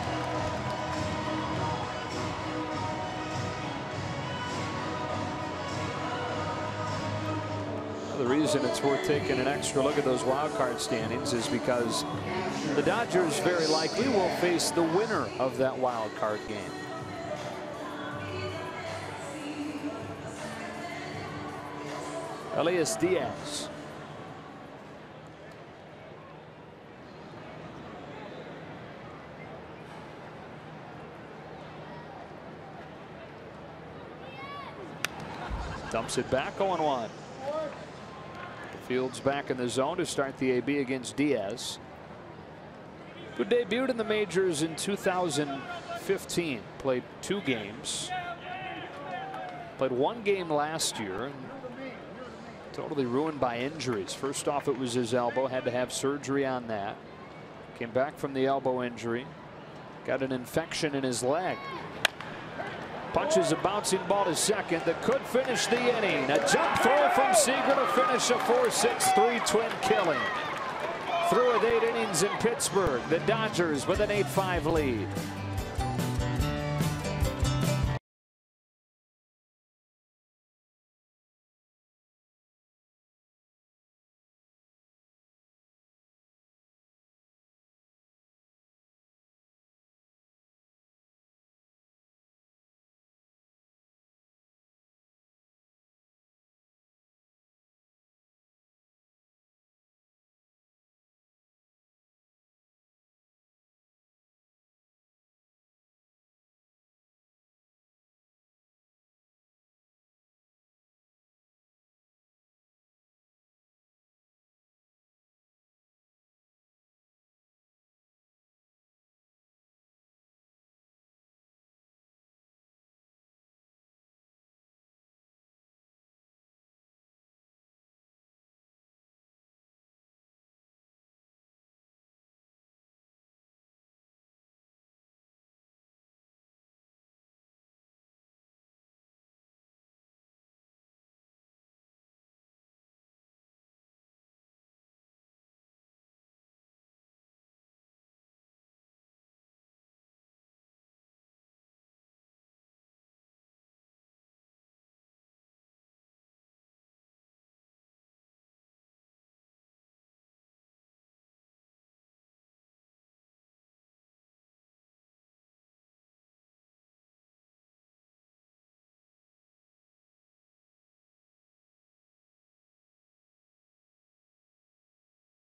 The reason it's worth taking an extra look at those wild card standings is because the Dodgers very likely will face the winner of that wild card game. Elias Diaz. Dumps it back, 0-1. Fields back in the zone to start the AB against Diaz, who debuted in the majors in 2015. Played 2 games. Played 1 game last year. And totally ruined by injuries. First off, it was his elbow. Had to have surgery on that. Came back from the elbow injury. Got an infection in his leg. Punches a bouncing ball to second that could finish the inning. A jump throw from Seager to finish a 4-6-3 twin killing. Through with 8 innings in Pittsburgh, the Dodgers with an 8-5 lead.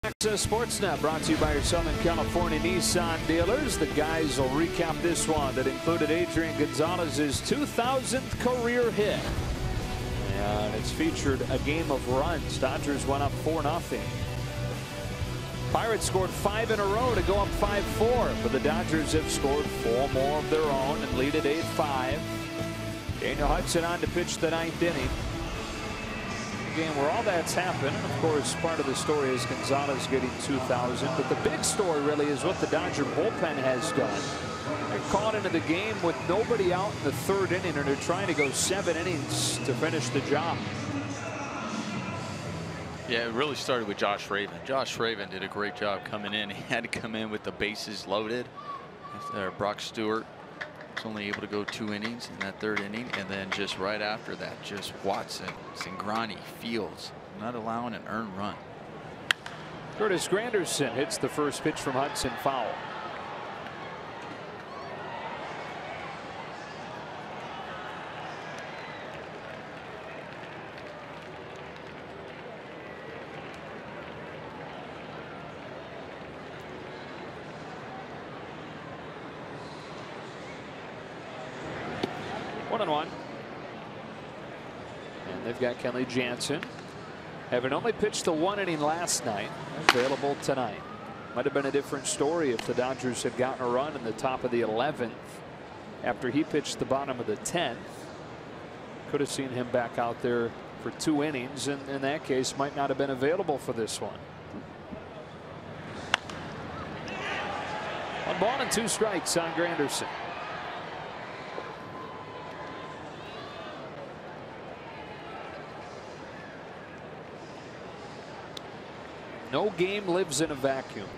Access Sportsnet brought to you by your Southern California Nissan dealers. The guys will recap this one that included Adrian Gonzalez's 2000th career hit. And it's featured a game of runs. Dodgers went up 4-0. Pirates scored 5 in a row to go up 5-4, but the Dodgers have scored 4 more of their own and lead at 8-5. Daniel Hudson on to pitch the 9th inning. A game where all that's happened, and of course part of the story is Gonzalez getting 2,000, but the big story really is what the Dodger bullpen has done. They're caught into the game with nobody out in the 3rd inning, and they're trying to go 7 innings to finish the job. Yeah, it really started with Josh Raven. Josh Raven did a great job coming in. He had to come in with the bases loaded. Brock Stewart was only able to go 2 innings in that 3rd inning, and then just right after that, just Watson, Cingrani, Fields, not allowing an earned run. Curtis Granderson hits the first pitch from Hudson, foul. One and one. And they've got Kenley Jansen, having only pitched the 1 inning last night, available tonight. Might have been a different story if the Dodgers had gotten a run in the top of the 11th after he pitched the bottom of the 10th. Could have seen him back out there for 2 innings, and in that case might not have been available for this one. 1 ball and 2 strikes on Granderson. No game lives in a vacuum.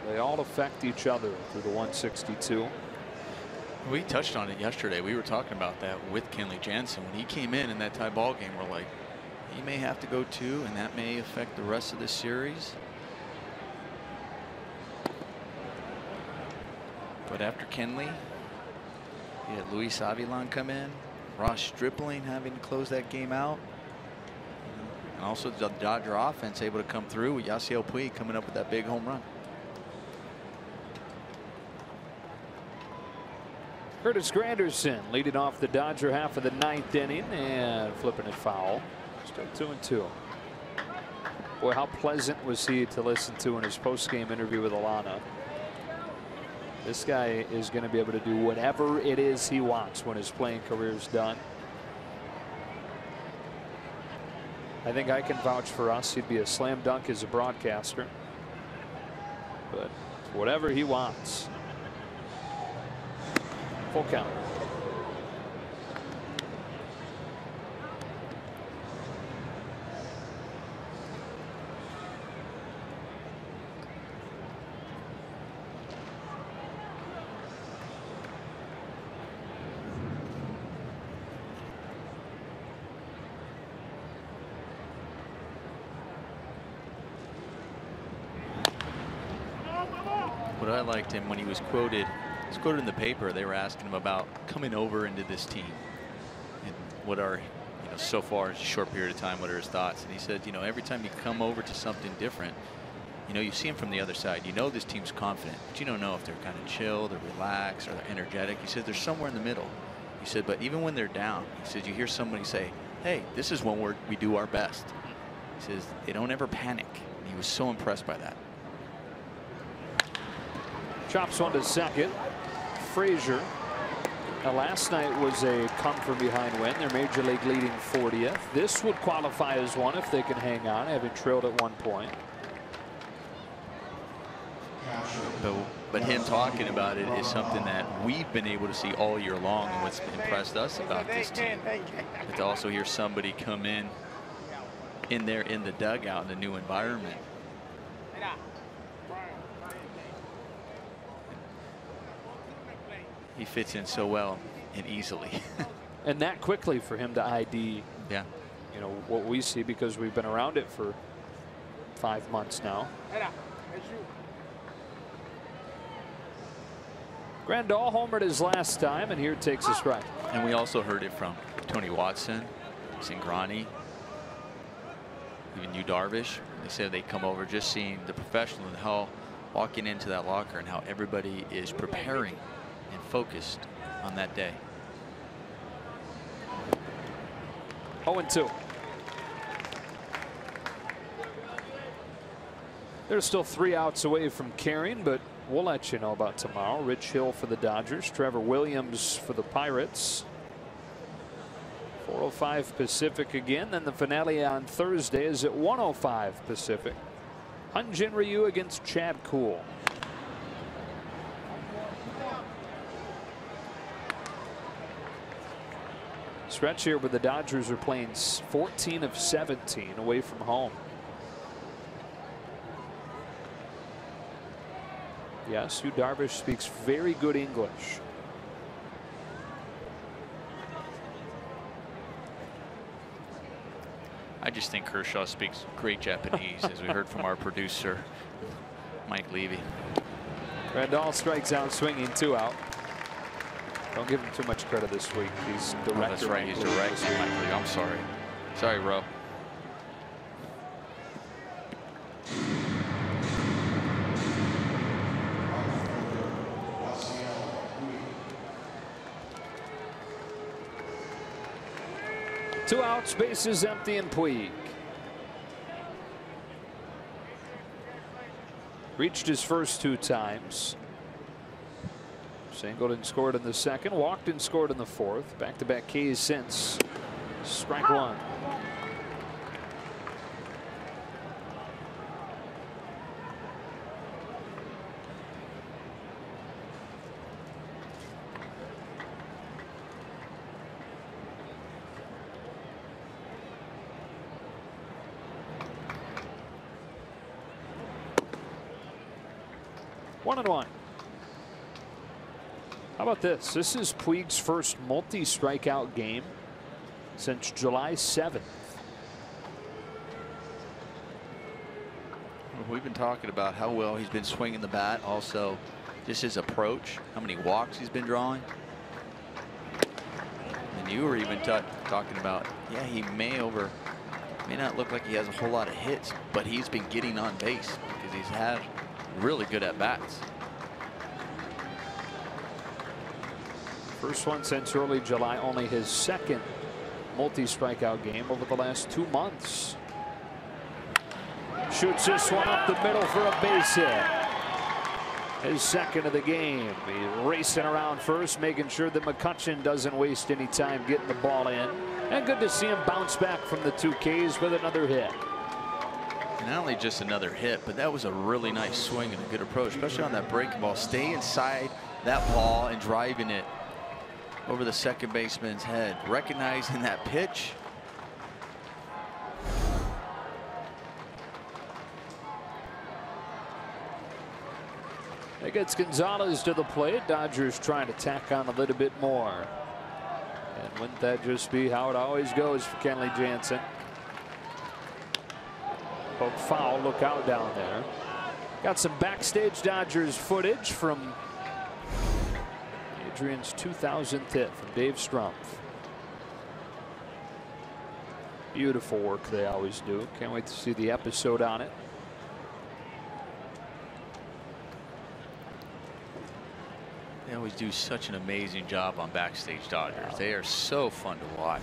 They all affect each other through the 162. We touched on it yesterday. We were talking about that with Kenley Jansen. When he came in that tie ball game, we're like, he may have to go 2, and that may affect the rest of the series. But after Kenley, you had Luis Avilan come in, Ross Stripling having to close that game out. And also the Dodger offense able to come through with Yasiel Puig coming up with that big home run. Curtis Granderson leading off the Dodger half of the 9th inning and flipping it foul. Still 2-2. Boy, how pleasant was he to listen to in his post-game interview with Alana. This guy is going to be able to do whatever it is he wants when his playing career is done. I think I can vouch for us. He'd be a slam dunk as a broadcaster. But whatever he wants. Full count. What I liked him when he was quoted in the paper. They were asking him about coming over into this team and what are, so far it's a short period of time, what are his thoughts? And he said, every time you come over to something different, you see him from the other side. This team's confident, but you don't know if they're kind of chilled or relaxed or they're energetic. He said they're somewhere in the middle. He said, but even when they're down, he said, you hear somebody say, hey, this is when we do our best. He says they don't ever panic. And he was so impressed by that. Chops one to second. Frazier. Now last night was a come from behind win. Their major league leading 40th. This would qualify as one if they can hang on, having trailed at 1 point. But him talking about it is something that we've been able to see all year long, and what's impressed us about this team. But to also hear somebody come in there in the dugout in the new environment. He fits in so well and easily. And that quickly for him to ID, yeah, what we see, because we've been around it for 5 months now. Grandal homered his last time, and here takes a strike. And we also heard it from Tony Watson, Cingrani, even Yu Darvish. they said they come over, just seeing the professional and how walking into that locker and how everybody is preparing and focused on that day. 0-2. They're still 3 outs away from carrying, but we'll let you know about tomorrow. Rich Hill for the Dodgers, Trevor Williams for the Pirates. 4:05 Pacific again. Then the finale on Thursday is at 1:05 Pacific. Hyun-Jin Ryu against Chad Kuhl. Stretch here where the Dodgers are playing 14 of 17 away from home. Yes, Yu Darvish speaks very good English. I just think Kershaw speaks great Japanese, as we heard from our producer, Mike Levy. Grandal strikes out swinging, 2 out. Don't give him too much credit this week. He's directing. Oh, that's right, he's directing Mike Levy. I'm sorry. Sorry, Ro. Two outs, bases empty, and Puig reached his first 2 times. Singled and scored in the second, walked and scored in the fourth. Back-to-back Ks since. Strike 1. One and one. How about this? This is Puig's first multi-strikeout game since July 7th. We've been talking about how well he's been swinging the bat. Also, just his approach, how many walks he's been drawing. And you were even talking about, yeah, he may not look like he has a whole lot of hits, but he's been getting on base because he's had really good at bats. First one since early July, only his second multi-strikeout game over the last 2 months. Shoots this one up the middle for a base hit. His second of the game. He's racing around first, making sure that McCutchen doesn't waste any time getting the ball in. And good to see him bounce back from the 2 Ks with another hit. Not only just another hit, but that was a really nice swing and a good approach, especially on that breaking ball. Stay inside that ball and driving it over the second baseman's head, recognizing that pitch. That gets Gonzalez to the plate. Dodgers trying to tack on a little bit more. And wouldn't that just be how it always goes for Kenley Jansen? Poke foul, look out down there. Got some backstage Dodgers footage from Adrian's 2000th hit from Dave Strumpf. Beautiful work they always do. Can't wait to see the episode on it. They always do such an amazing job on Backstage Dodgers. They are so fun to watch.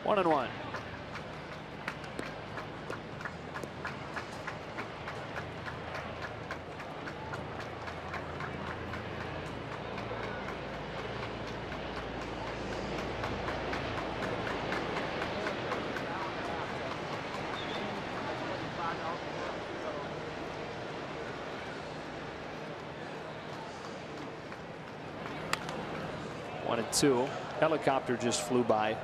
One and one. One and two. Helicopter just flew by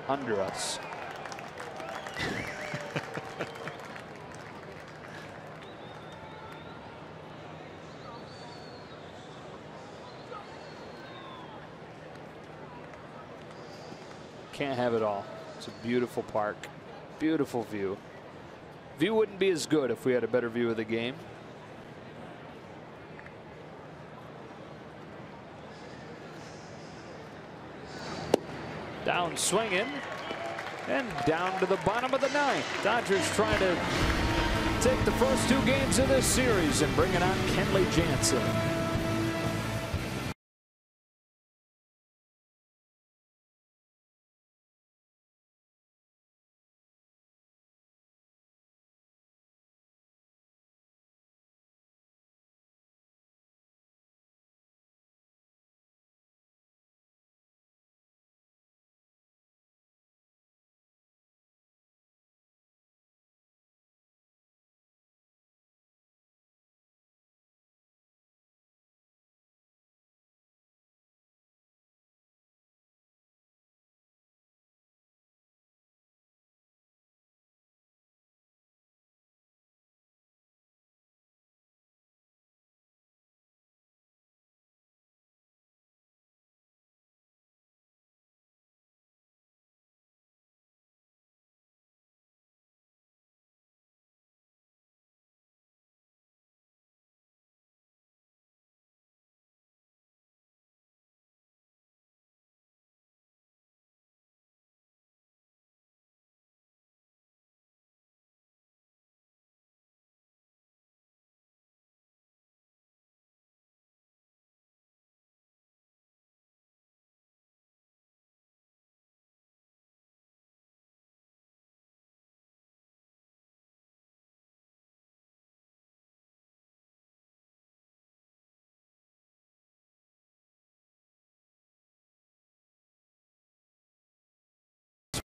under us. Can't have it all. It's a beautiful park, beautiful view. View wouldn't be as good if we had a better view of the game. Down swinging and down to the bottom of the ninth. Dodgers trying to take the first 2 games of this series and bring it on Kenley Jansen.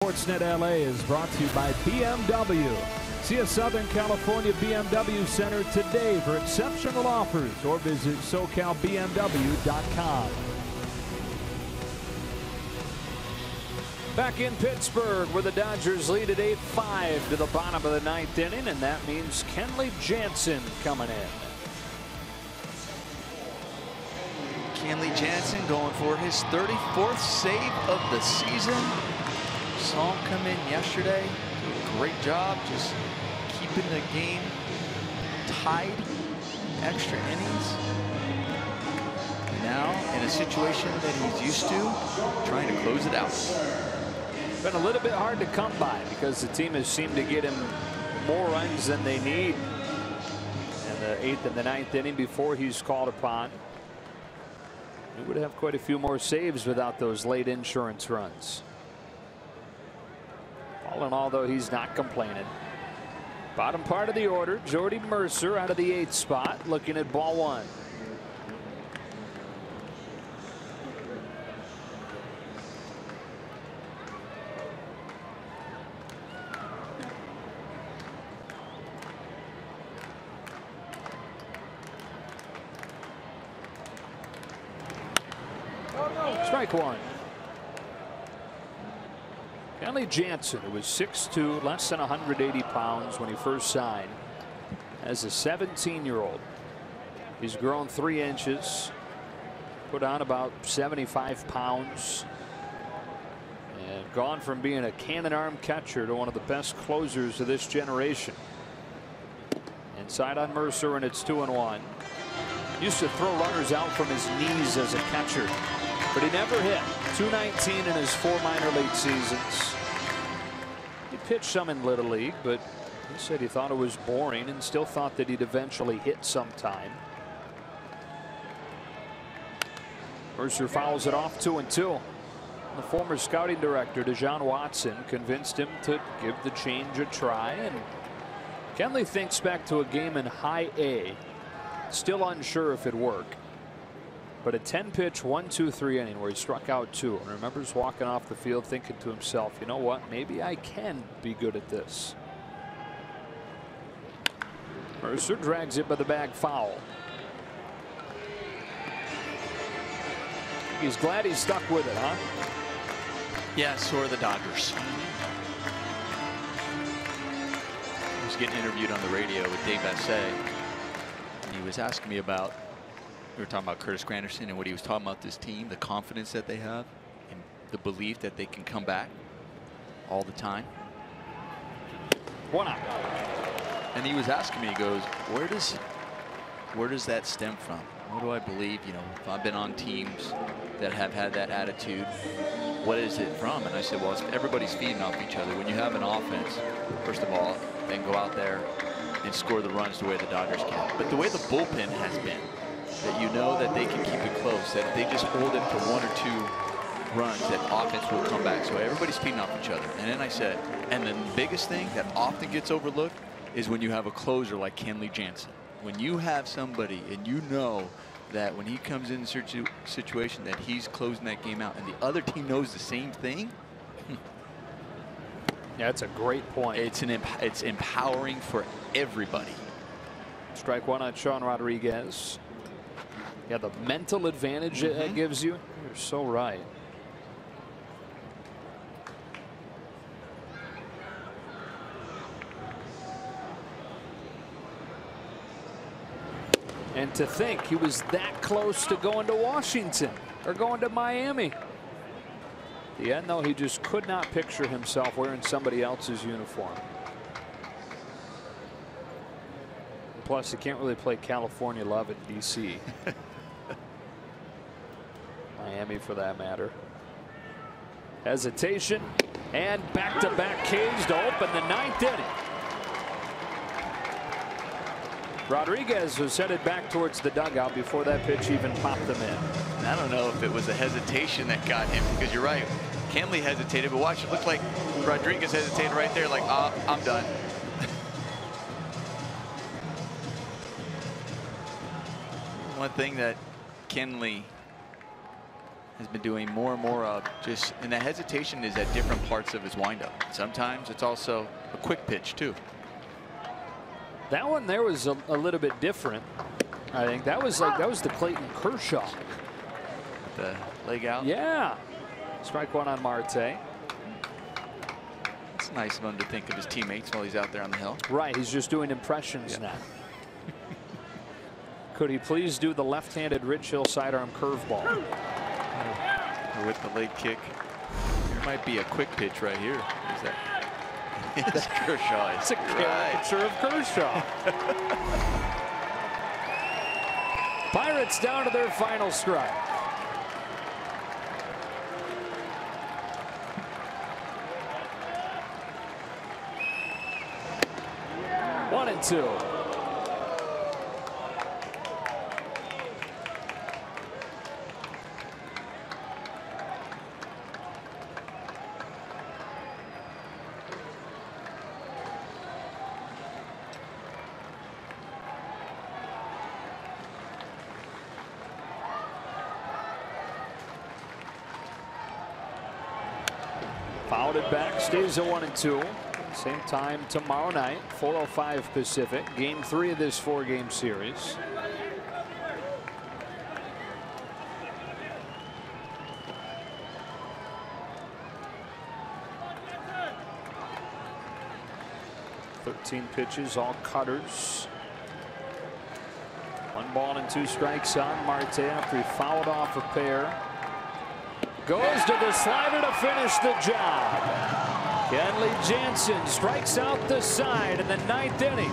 Sportsnet LA is brought to you by BMW. See a Southern California BMW Center today for exceptional offers or visit SoCalBMW.com. Back in Pittsburgh where the Dodgers lead at 8-5 to the bottom of the ninth inning, and that means Kenley Jansen coming in. Kenley Jansen going for his 34th save of the season. Saw him come in yesterday. Did a great job just keeping the game tied. Extra innings. Now in a situation that he's used to, trying to close it out. Been a little bit hard to come by because the team has seemed to get him more runs than they need in the 8th and the 9th inning before he's called upon. He would have quite a few more saves without those late insurance runs. All in all, though, he's not complaining. Bottom part of the order, Jordy Mercer out of the 8th spot, looking at ball 1. Strike 1. Kenley Jansen, who was 6'2", less than 180 pounds when he first signed, as a 17-year-old. He's grown 3 inches, put on about 75 pounds, and gone from being a cannon arm catcher to one of the best closers of this generation. Inside on Mercer, and it's 2-1. Used to throw runners out from his knees as a catcher, but he never hit. 219 in his 4 minor league seasons. He pitched some in Little League, but he said he thought it was boring and still thought that he'd eventually hit sometime. Mercer fouls it off, 2-2. The former scouting director, Deshaun Watson, convinced him to give the change a try, and Kenley thinks back to a game in High A, still unsure if it'd work. But a 10-pitch 1-2-3 inning where he struck out 2 and remembers walking off the field thinking to himself, you know what, maybe I can be good at this. Mercer drags it by the bag, foul. He's glad he stuck with it, huh? Yeah, so are the Dodgers. I was getting interviewed on the radio with Dave Bassett, and he was asking me about, we were talking about Curtis Granderson and what he was talking about this team, the confidence that they have and the belief that they can come back all the time. 1 out. And he was asking me, he goes, where does that stem from? What do I believe? You know, if I've been on teams that have had that attitude, what is it from? And I said, well, it's everybody's feeding off each other. When you have an offense, first of all, then go out there and score the runs the way the Dodgers can. But the way the bullpen has been, that you know that they can keep it close, that if they just hold it to 1 or 2 runs, that offense will come back. So everybody's feeding off each other. And then I said, and the biggest thing that often gets overlooked is when you have a closer like Kenley Jansen. When you have somebody and you know that when he comes in a situation that he's closing that game out and the other team knows the same thing. Yeah, that's a great point. It's empowering for everybody. Strike one on Sean Rodriguez. Yeah, the mental advantage it gives you. You're so right. And to think he was that close to going to Washington or going to Miami. At the end, though, he just could not picture himself wearing somebody else's uniform. Plus, he can't really play California love in D.C. Miami, for that matter. Hesitation and back-to-back Ks to open the 9th inning. Rodriguez was headed back towards the dugout before that pitch even popped them in. And I don't know if it was a hesitation that got him, because you're right. Kenley hesitated, but watch, it looked like Rodriguez hesitated right there, like, oh, I'm done. One thing that Kenley has been doing more and more of, and that hesitation is at different parts of his windup. Sometimes it's also a quick pitch too. That one there was a little bit different. I think that was the Clayton Kershaw. The leg out. Yeah. Strike one on Marte. It's nice of him to think of his teammates while he's out there on the hill. Right. He's just doing impressions now. Could he please do the left-handed Rich Hill sidearm curveball? With the leg kick. There might be a quick pitch right here. Is that? It's Kershaw. It's a caricature of Kershaw. Pirates down to their final strike. One and two. Fouled it back, stays at 1 and 2. Same time tomorrow night, 4:05 Pacific. Game 3 of this 4-game series. (13 pitches, all cutters. 1 ball and 2 strikes on Marte after he fouled off a pair. Goes to the slider to finish the job. Kenley Jansen strikes out the side in the 9th inning.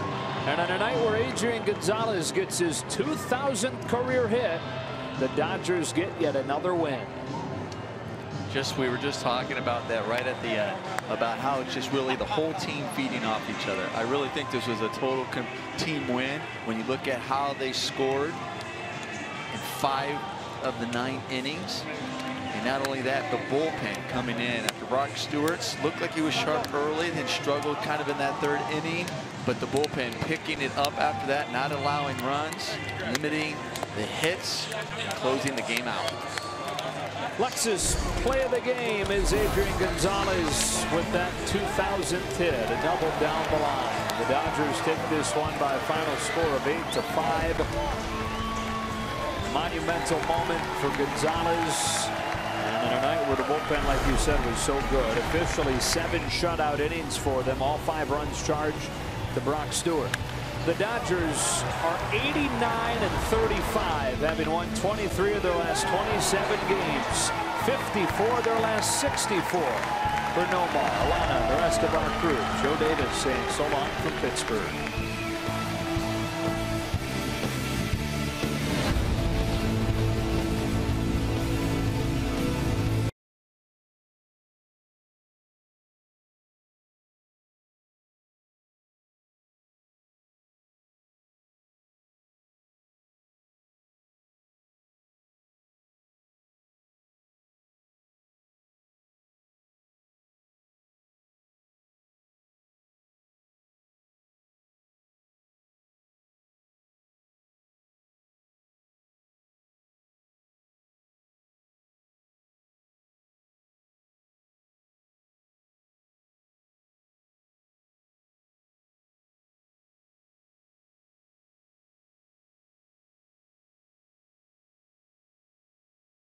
And on a night where Adrian Gonzalez gets his 2,000th career hit, the Dodgers get yet another win. We were just talking about that right at the end, about how it's just really the whole team feeding off each other. I really think this was a total team win when you look at how they scored in 5 of the 9 innings. And not only that, the bullpen coming in after Rock Stewart's looked like he was sharp early, then struggled kind of in that 3rd inning. But the bullpen picking it up after that, not allowing runs, limiting the hits, and closing the game out. Lexus play of the game is Adrian Gonzalez with that 2,000th hit, a double down the line. The Dodgers take this one by a final score of 8-5. Monumental moment for Gonzalez. And in a night where the bullpen, like you said, was so good. Officially 7 shutout innings for them, all 5 runs charged to Brock Stewart. The Dodgers are 89-35, having won 23 of their last 27 games, 54 of their last 64. For Nomar, Alana, and the rest of our crew, Joe Davis saying so long from Pittsburgh.